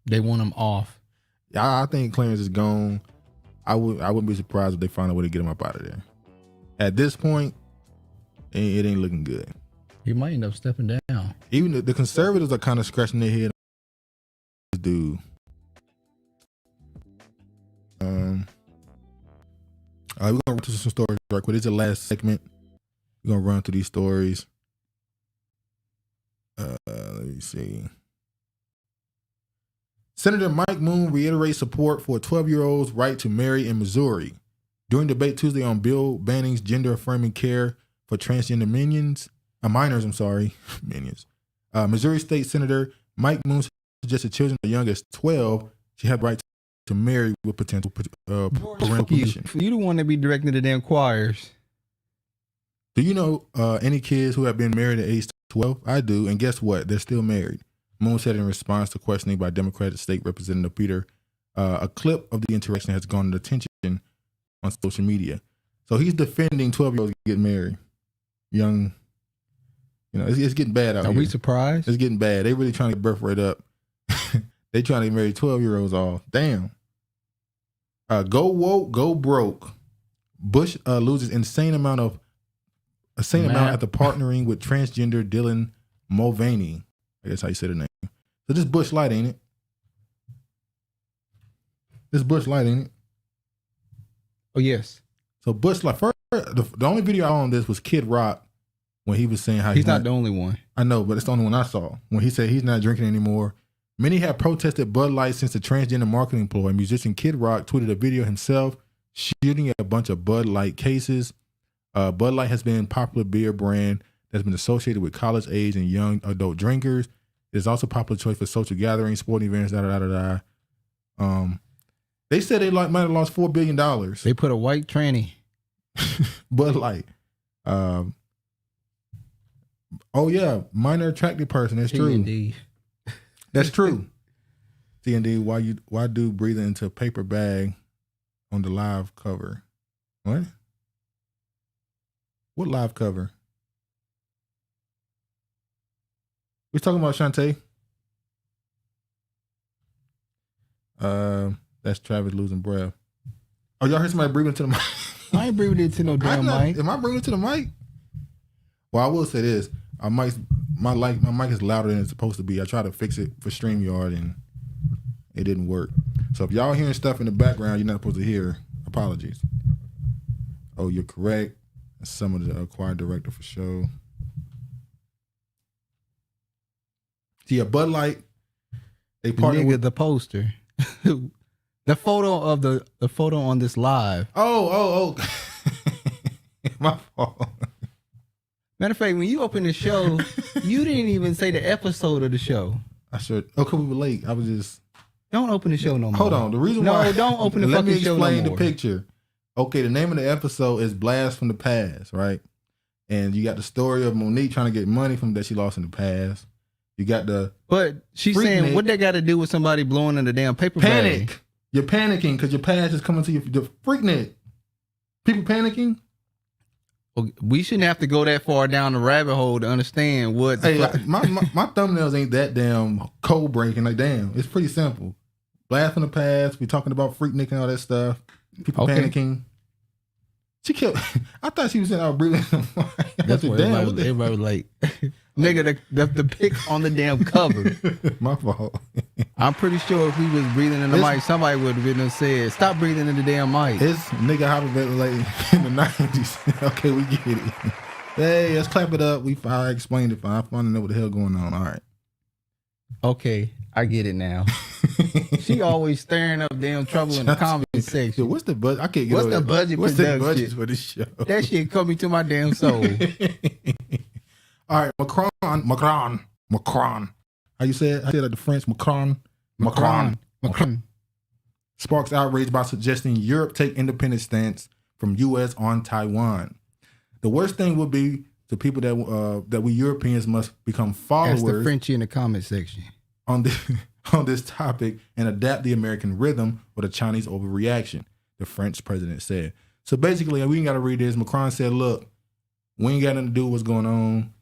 They want him off. Yeah, I think Clarence is gone. I wouldn't be surprised if they find a way to get him up out of there. At this point, it ain't looking good. He might end up stepping down. Even the conservatives are kind of scratching their head on this dude. We're gonna run through some stories right quick. This is the last segment. We're gonna run through these stories. Let me see. Senator Mike Moon reiterates support for a 12-year-old's right to marry in Missouri. During debate Tuesday on bill banning gender-affirming care for transgender minors. Missouri State Senator Mike Moon suggested children as young as 12 should have the right to marry with potential parental permission. You don't want to be directing the damn choirs. Do you know any kids who have been married at age 12? I do, and guess what? They're still married. Moon said in response to questioning by Democratic State Representative Peter, a clip of the interaction has garnered attention on social media. So he's defending 12-year-olds getting married. Young, it's getting bad out here. Are we surprised? It's getting bad. They really trying to get birth rate up. They trying to marry 12-year-olds off. Damn. Go woke, go broke. Busch loses insane amount after partnering with transgender Dylan Mulvaney. I guess how you say the name. So this Busch Light, ain't it? Oh yes. So Busch Light. First, the only video I on this was Kid Rock when he was saying how he's not the only one. I know, but it's the only one I saw when he said he's not drinking anymore. Many have protested Bud Light since the transgender marketing ploy. Musician Kid Rock tweeted a video himself shooting at a bunch of Bud Light cases. Bud Light has been a popular beer brand that's been associated with college age and young adult drinkers. It is also a popular choice for social gatherings, sporting events, They said they might have lost $4 billion. They put a white tranny. Bud Light. Oh yeah, minor attractive person. That's true. Indeed. That's true. TND, why do breathing into a paper bag on the live cover? What? What live cover? We talking about Shantae? That's Travis losing breath. Oh, y'all heard somebody breathing into the mic? I ain't breathing into no damn mic. Am I breathing into the mic? Well, I will say this. My mic is louder than it's supposed to be. I tried to fix it for StreamYard and it didn't work. So if y'all hearing stuff in the background you're not supposed to hear, apologies. Oh, you're correct. That's some of the choir director for show. So yeah, Bud Light. They partnered with the poster. The photo on this live. Oh. My fault. Matter of fact, when you opened the show, you didn't even say the episode of the show. I should. Oh, because we were late. I was just. Don't open the show no more. Hold on. The reason why. No, don't open the fucking show no more. Let me explain the picture. Okay, the name of the episode is Blast from the Past, right? And you got the story of Monique trying to get money from that she lost in the past. You got the. But she's saying, what that got to do with somebody blowing in the damn paper Panic. bag? You're panicking because your past is coming to you. The Freaknik. People panicking. We shouldn't have to go that far down the rabbit hole to understand what. Hey, my thumbnails ain't that damn code breaking. Like, damn, it's pretty simple. Blast from the past. We talking about Freaknik and all that stuff. People panicking. She killed. I thought she was in our breathing. That's what everybody was like, nigga, the pic on the damn cover. My fault. I'm pretty sure if we was breathing in the mic, somebody would have been and said, "Stop breathing in the damn mic." It's nigga hyperventilating in the 90s. Okay, we get it. Hey, let's clap it up. I explained it. I finally know what the hell going on. All right. Okay, I get it now. She always stirring up damn trouble in the comment section. What's the budget? I can't get What's the budget? What's the budget for this show? That shit cut me to my damn soul. All right, Macron. How you say it? I say it like the French. Macron. Sparks outrage by suggesting Europe take independent stance from U.S. on Taiwan. The worst thing would be to people that we Europeans must become followers. Ask the Frenchie in the comment section on this topic and adapt the American rhythm or the Chinese overreaction, the French president said. So basically, we ain't got to read this. Macron said, look, we ain't got nothing to do with what's going on.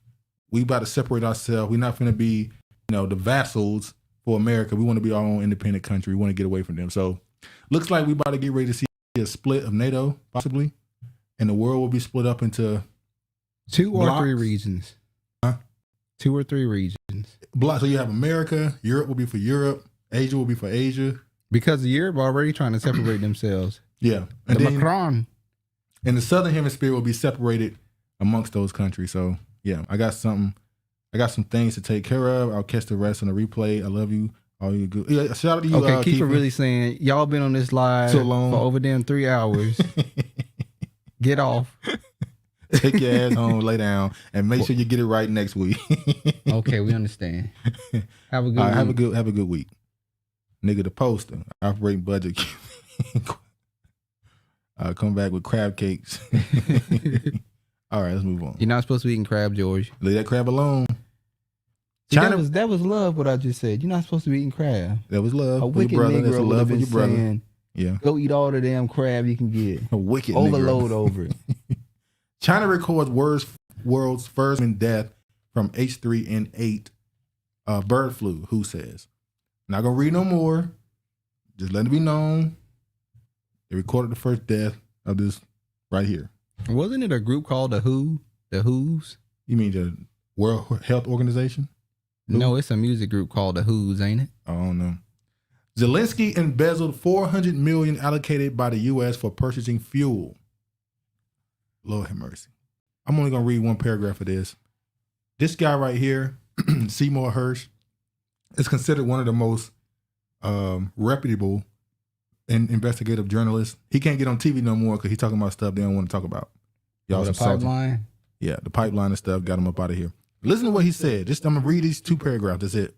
We about to separate ourselves. We're not going to be, the vassals for America. We want to be our own independent country. We want to get away from them. So looks like we about to get ready to see a split of NATO, possibly. And the world will be split up into 2 or blocks. 3 regions. Huh? 2 or 3 regions. So you have America, Europe will be for Europe, Asia will be for Asia. Because Europe already trying to separate themselves. Yeah. And then Macron. And the Southern Hemisphere will be separated amongst those countries. So yeah, I got some things to take care of. I'll catch the rest on the replay. I love you. All you good. Yeah, shout out to you. Okay, Keeper really saying y'all been on this live so long for over damn 3 hours. Get off. Take your ass home, lay down, and make sure you get it right next week. Okay, we understand. Have a good week. Have a good week. Nigga, the poster. Operating budget. Come back with crab cakes. All right, let's move on. You're not supposed to be eating crab, George. Leave that crab alone. See, that was love, what I just said. You're not supposed to be eating crab. That was love. A wicked brother. That's Negro would have been saying, yeah, go eat all the damn crab you can get. A wicked overload Negro. over it. China records world's first human death from H3N8 bird flu. Who says? Not gonna read no more. Just let it be known. They recorded the first death of this right here. Wasn't it a group called the Who? The Who's? You mean the World Health Organization? Who? No, it's a music group called the Who's, ain't it? I don't know. Zelensky embezzled $400 million allocated by the U.S. for purchasing fuel. Lord have mercy. I'm only going to read one paragraph of this. This guy right here, Seymour Hersh, is considered one of the most reputable and investigative journalists. He can't get on TV no more because he's talking about stuff they don't want to talk about. Y'all the some salty. pipeline? Yeah, the pipeline and stuff got him up out of here. Listen to what he said. I'm going to read these 2 paragraphs. That's it.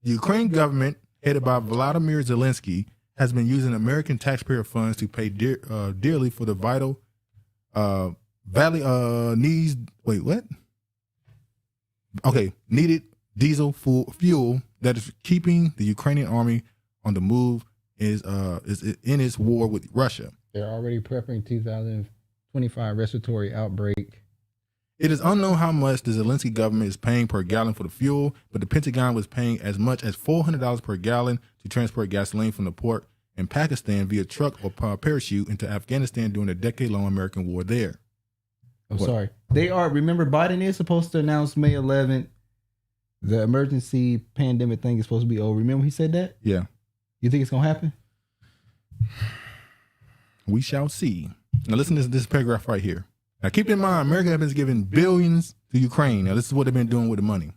The Ukraine government, headed by Vladimir Zelensky, has been using American taxpayer funds to pay dearly for the vital needed diesel fuel that is keeping the Ukrainian army on the move is in its war with Russia. They're already prepping 2025 respiratory outbreak. It is unknown how much the Zelensky government is paying per gallon for the fuel, but the Pentagon was paying as much as $400 per gallon to transport gasoline from the port in Pakistan via truck or parachute into Afghanistan during the decade-long American war there. Sorry. Remember, Biden is supposed to announce May 11th, the emergency pandemic thing is supposed to be over. Remember he said that? Yeah. You think it's going to happen? We shall see. Now listen to this paragraph right here. Now keep in mind, America has been giving billions to Ukraine. Now this is what they've been doing with the money.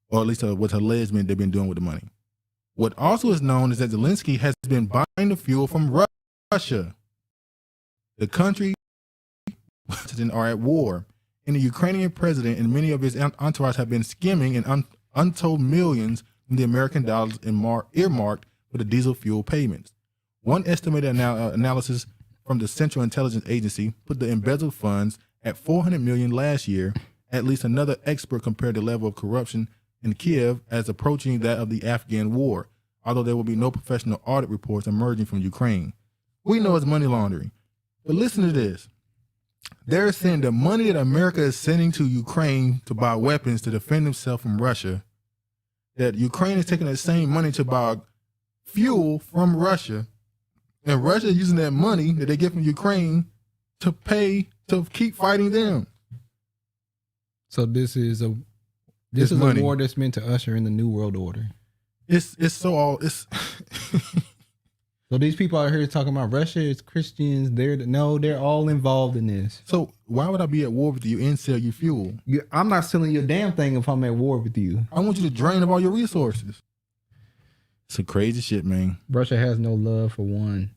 Or at least what's alleged they've been doing with the money. What also is known is that Zelensky has been buying the fuel from Russia. The country are at war, and the Ukrainian president and many of his entourage have been skimming and untold millions from the American dollars earmarked for the diesel fuel payments. One estimated analysis from the Central Intelligence Agency put the embezzled funds at $400 million last year. At least another expert compared the level of corruption in Kiev as approaching that of the Afghan war, although there will be no professional audit reports emerging from Ukraine. We know it's money laundering. But listen to this. They're saying the money that America is sending to Ukraine to buy weapons to defend themselves from Russia, that Ukraine is taking that same money to buy fuel from Russia, and Russia is using that money that they get from Ukraine to pay to keep fighting them. So this is a war that's meant to usher in the new world order. It's So these people out here talking about Russia, it's Christians. They're all involved in this. So why would I be at war with you and sell you fuel? I'm not selling you a damn thing if I'm at war with you. I want you to drain of all your resources. Some crazy shit, man. Russia has no love for one,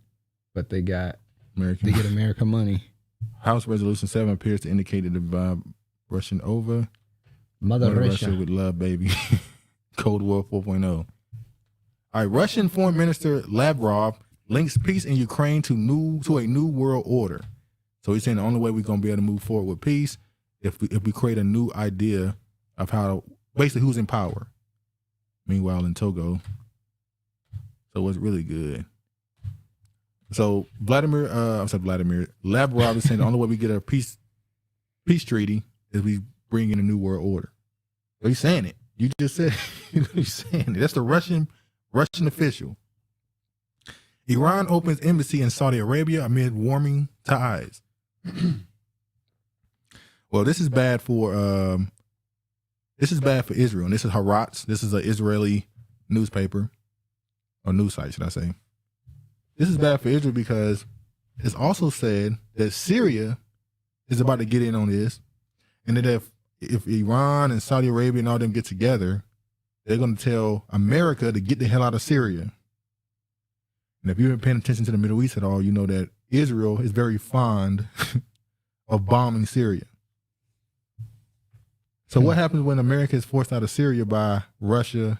but they get America money. House Resolution 7 appears to indicate that the Russian over. Mother Russia with love, baby. Cold War 4.0. All right, Russian Foreign Minister Lavrov links peace in Ukraine to a new world order. So he's saying the only way we're going to be able to move forward with peace if we create a new idea of how, basically who's in power. Meanwhile, in Togo. So it's really good. So Lavrov is saying the only way we get a peace treaty is we bring in a new world order. So he's saying it. You just said he's saying it. That's the Russian official. Iran opens embassy in Saudi Arabia amid warming ties. Well, this is bad for Israel. And this is Haaretz. This is an Israeli newspaper or news site, should I say? This is bad for Israel because it's also said that Syria is about to get in on this, and that if Iran and Saudi Arabia and all them get together, they're going to tell America to get the hell out of Syria. And if you've been paying attention to the Middle East at all, you know that Israel is very fond of bombing Syria. So what happens when America is forced out of Syria by Russia,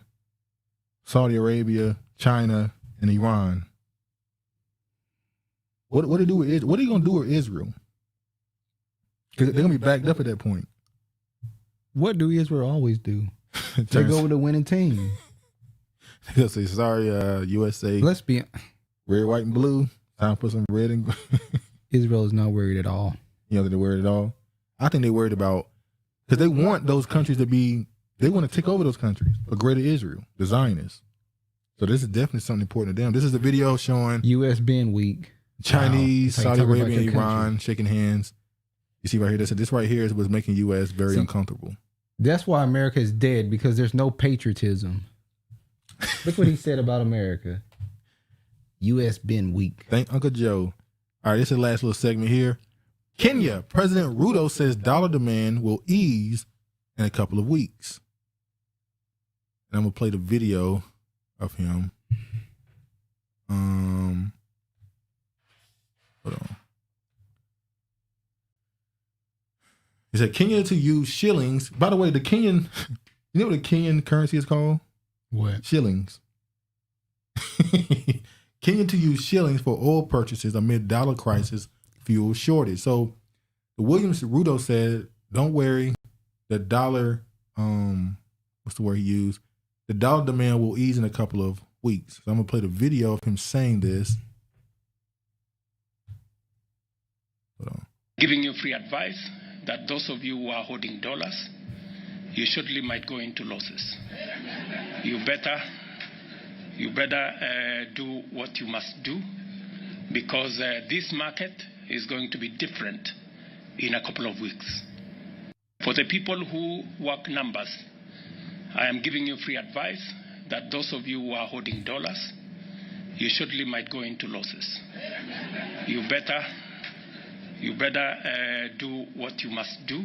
Saudi Arabia, China, and Iran? What do they do with Israel? What are you going to do with Israel? Because they're going to be backed up at that point. What do Israel always do? They go with the winning team. They'll say, sorry, USA. Let's be red, white, and blue. Time for some red and Israel is not worried at all. You know, they're worried at all. I think they're worried about, because they want those countries to be, they want to take over those countries for greater Israel, the Zionists. So this is definitely something important to them. This is a video showing U.S. being weak. Chinese, Saudi Arabia, and Iran shaking hands. You see right here, this right here is what's making U.S. very uncomfortable. That's why America is dead, because there's no patriotism. Look what he said about America. U.S. been weak. Thank Uncle Joe. All right, this is the last little segment here. Kenya, President Ruto says dollar demand will ease in a couple of weeks. And I'm going to play the video of him. Hold on. He said Kenya to use shillings. By the way, the Kenyan, you know what the Kenyan currency is called? What? Shillings. Kenya to use shillings for oil purchases amid dollar crisis, fuel shortage. So the Williams Ruto said, don't worry, the dollar, what's the word he used? The dollar demand will ease in a couple of weeks. So I'm going to play the video of him saying this. Hold on. Giving you free advice that those of you who are holding dollars, you surely might go into losses. You better do what you must do, because this market is going to be different in a couple of weeks. For the people who work numbers, I am giving you free advice that those of you who are holding dollars, you surely might go into losses. You better do what you must do,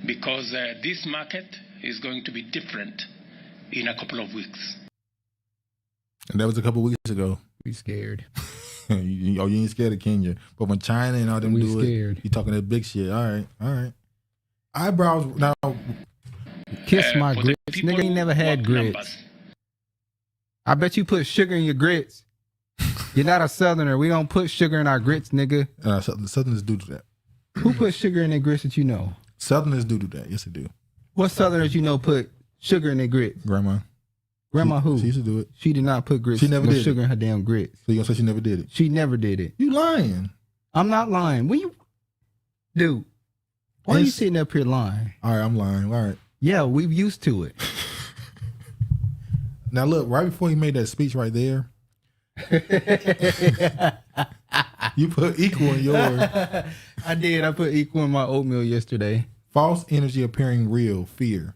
because this market is going to be different in a couple of weeks. And that was a couple of weeks ago. We scared. you ain't scared of Kenya. But when China and all them do it, you talking that big shit. All right. Eyebrows, now. Kiss my grits. Nigga ain't never had grits. Numbers. I bet you put sugar in your grits. You're not a Southerner. We don't put sugar in our grits, nigga. Southerners do that. Who put sugar in their grits that you know? Southerners do that. Yes, they do. What Southerners you know put sugar in their grits? Grandma. Grandma who? She used to do it. She did not put grits. She never did sugar in her damn grits. So you gonna say she never did it? She never did it. You lying. I'm not lying. Dude, why are you sitting up here lying? All right, I'm lying. All right. Yeah, we've used to it. Now look, right before he made that speech right there, you put equal in yours. I did. I put equal in my oatmeal yesterday. False energy appearing real. Fear.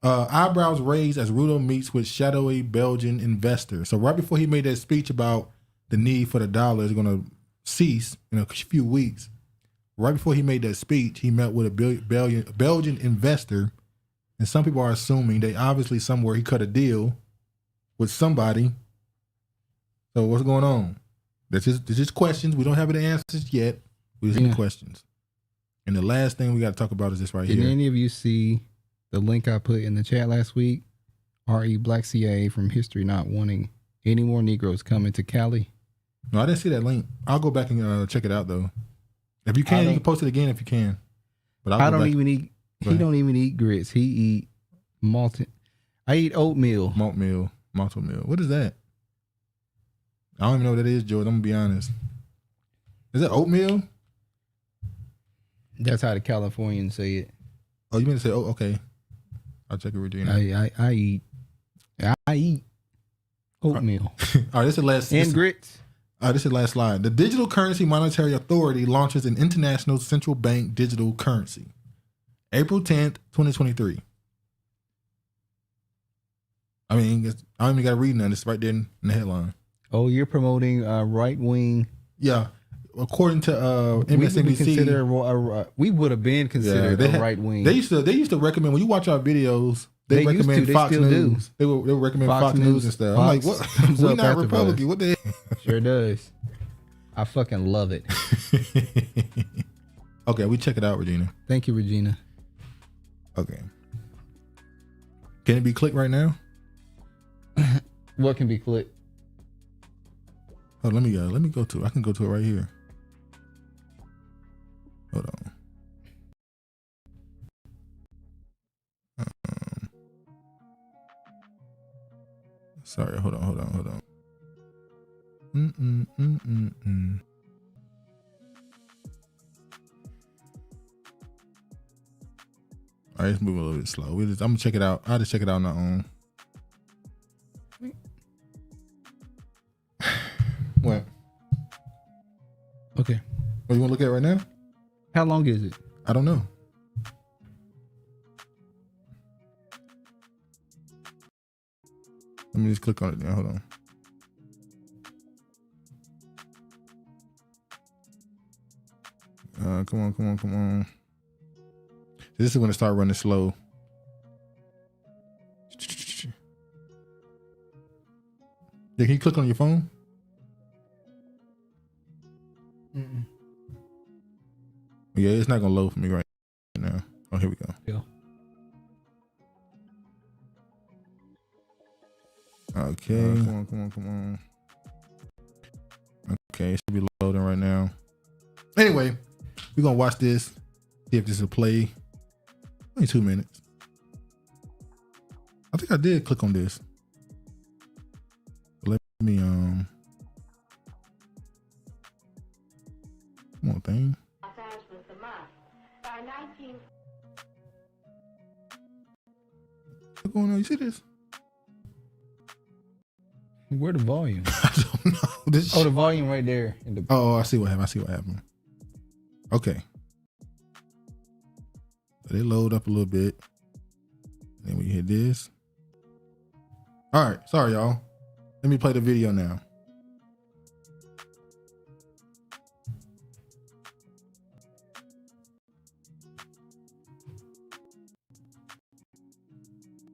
Eyebrows raised as Ruto meets with shadowy Belgian investor. So right before he made that speech about the need for the dollar is going to cease in a few weeks, right before he made that speech, he met with a Belgian investor. And some people are assuming they obviously somewhere he cut a deal with somebody. So what's going on? There's just questions. We don't have the answers yet. We just have the questions. And the last thing we got to talk about is this right here. Did any of you see the link I put in the chat last week? Black CIA from history not wanting any more Negroes coming to Cali. No, I didn't see that link. I'll go back and check it out though. If you can, you can post it again if you can. But I don't even eat. He don't even eat grits. He eat malted. I eat oatmeal. Malted meal. What is that? I don't even know what that is, George. I'm gonna be honest. Is that oatmeal? That's how the Californians say it. Oh, you mean to say? Oh, okay. I'll check it, Regina. I eat oatmeal. All right, this is the last. And grits. This is the last slide. The Digital Currency Monetary Authority launches an international central bank digital currency. April 10th, 2023. I mean, I don't even got to read none. It's right there in the headline. Oh, you're promoting right wing. Yeah. According to MSNBC, we would have been considered right wing. They used to recommend, when you watch our videos, they recommend Fox News. They would recommend Fox News and stuff. I'm like, what? We're not Republican. What the hell? Sure does. I fucking love it. Okay, we check it out, Regina. Thank you, Regina. Okay. Can it be clicked right now? What can be clicked? Oh, let me go to it. I can go to it right here. Hold on. Sorry, hold on. All right, let's move a little bit slow. I'm gonna check it out. I'll just check it out on our own. What? Okay. Oh, you want to look at it right now? How long is it? I don't know. Let me just click on it now. Hold on. Come on. This is when it start running slow. Yeah, can you click on your phone? Mm-mm. Yeah, it's not gonna load for me right now. Oh, here we go. Yeah. Okay. Come on. Okay, it should be loading right now. Anyway, we're gonna watch this. See if this will play. Only 2 minutes. I think I did click on this. Let me come on, thing. What's going on? You see this? Where the volume? I don't know. The volume right there. Oh, I see what happened. Okay. So they load up a little bit. Then we hit this. All right. Sorry, y'all. Let me play the video now.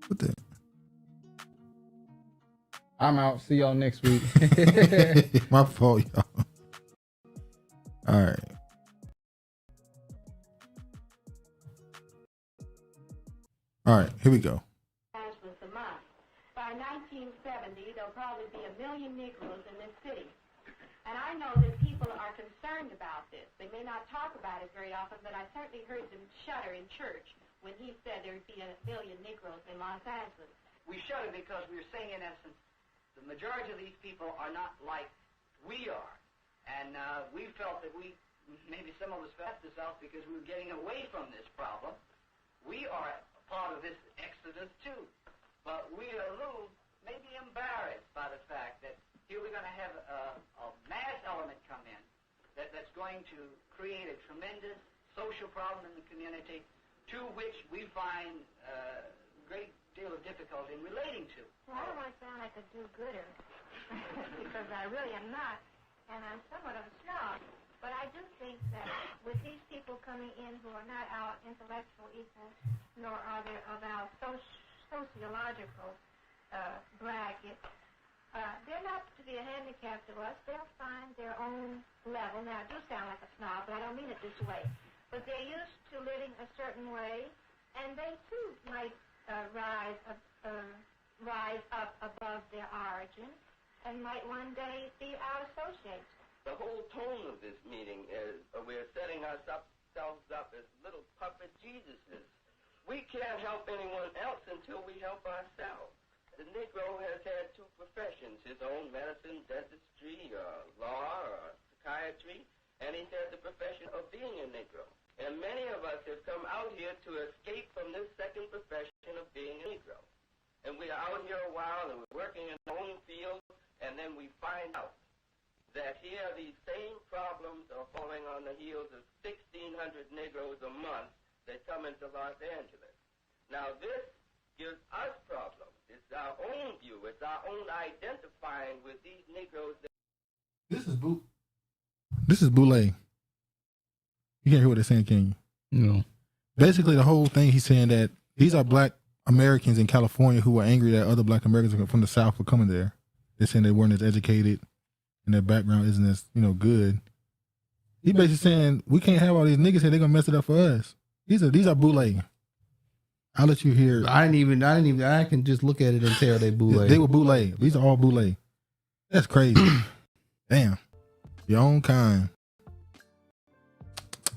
What the? I'm out. See y'all next week. My fault, y'all. All right. All right, here we go. By 1970, there'll probably be 1 million Negroes in this city. And I know that people are concerned about this. They may not talk about it very often, but I certainly heard them shudder in church when he said there'd be 1 million Negroes in Los Angeles. We shudder because we're saying, in essence, the majority of these people are not like we are. And we felt that we maybe some of us felt this out because we were getting away from this problem. We are part of this exodus too, but we are a little maybe embarrassed by the fact that here we're going to have a mass element come in that's going to create a tremendous social problem in the community to which we find a great deal of difficulty in relating to. Well, I don't want to sound like a do-gooder, because I really am not, and I'm somewhat of a snob. But I do think that with these people coming in who are not our intellectual equals, nor are they of our sociological bracket, they're not to be a handicap to us. They'll find their own level. Now, I do sound like a snob, but I don't mean it this way. But they're used to living a certain way, and they too might rise up above their origin and might one day be our associates. The whole tone of this meeting is we're setting ourselves up as little puppet Jesuses. We can't help anyone else until we help ourselves. The Negro has had two professions, his own medicine, dentistry, law, or psychiatry, and he's had the profession of being a Negro. And many of us have come out here to escape from this second profession of being a Negro. And we are out here a while and we're working in our own field, and then we find out that here these same problems are falling on the heels of 1,600 Negroes a month that come into Los Angeles. Now this gives us problems. It's our own view. It's our own identifying with these Negroes. This is Boulay. You can't hear what they're saying, can you? No. Basically, the whole thing, he's saying that these are black Americans in California who are angry that other black Americans from the South were coming there. They're saying they weren't as educated and their background isn't as, good. He's basically saying we can't have all these niggas here. They're gonna mess it up for us. These are Boulay. I'll let you hear. I can just look at it and tell they Boulay. They were Boulay. These are all Boulay. That's crazy. Damn. Your own kind.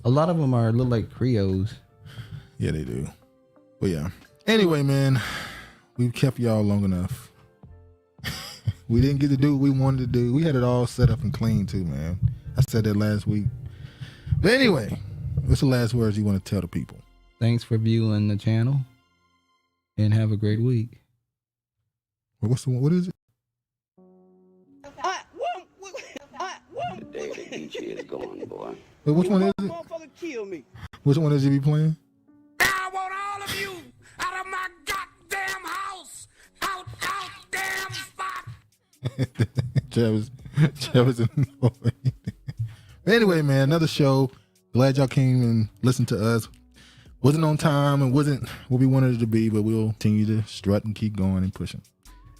A lot of them look like Creoles. Yeah, they do. But yeah. Anyway, man, we've kept y'all long enough. We didn't get to do what we wanted to do. We had it all set up and clean too, man. I said that last week. But anyway, what's the last words you want to tell the people? Thanks for viewing the channel, and have a great week. What is it? The day the DJ is going, boy. Wait, which one is it? Motherfucker kill me. Which one is you be playing? I want all of you out of my goddamn house. Out damn spot. Travis annoyed. Anyway, man, another show. Glad y'all came and listened to us. Wasn't on time and wasn't what we wanted it to be, but we'll continue to strut and keep going and pushing.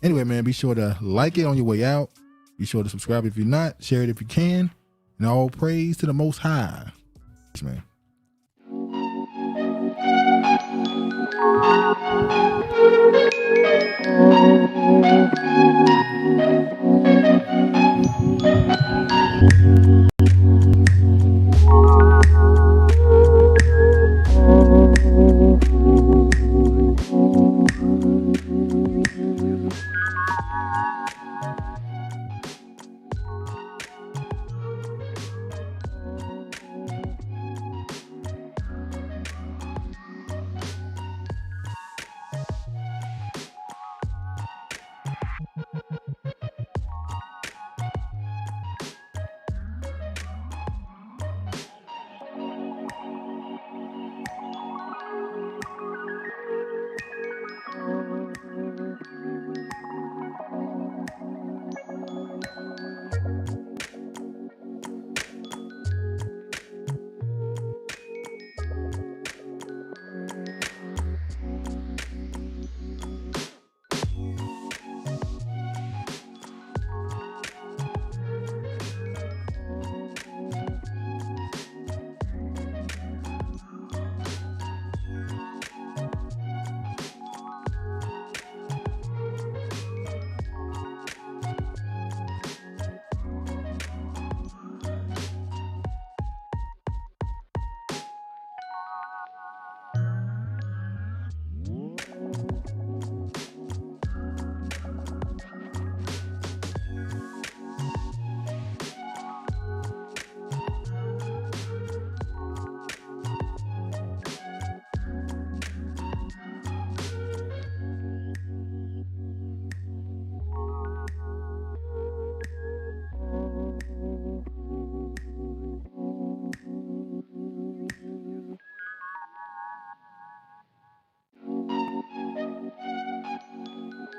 Anyway, man, be sure to like it on your way out. Be sure to subscribe if you're not. Share it if you can. And all praise to the Most High. Man. Thank you.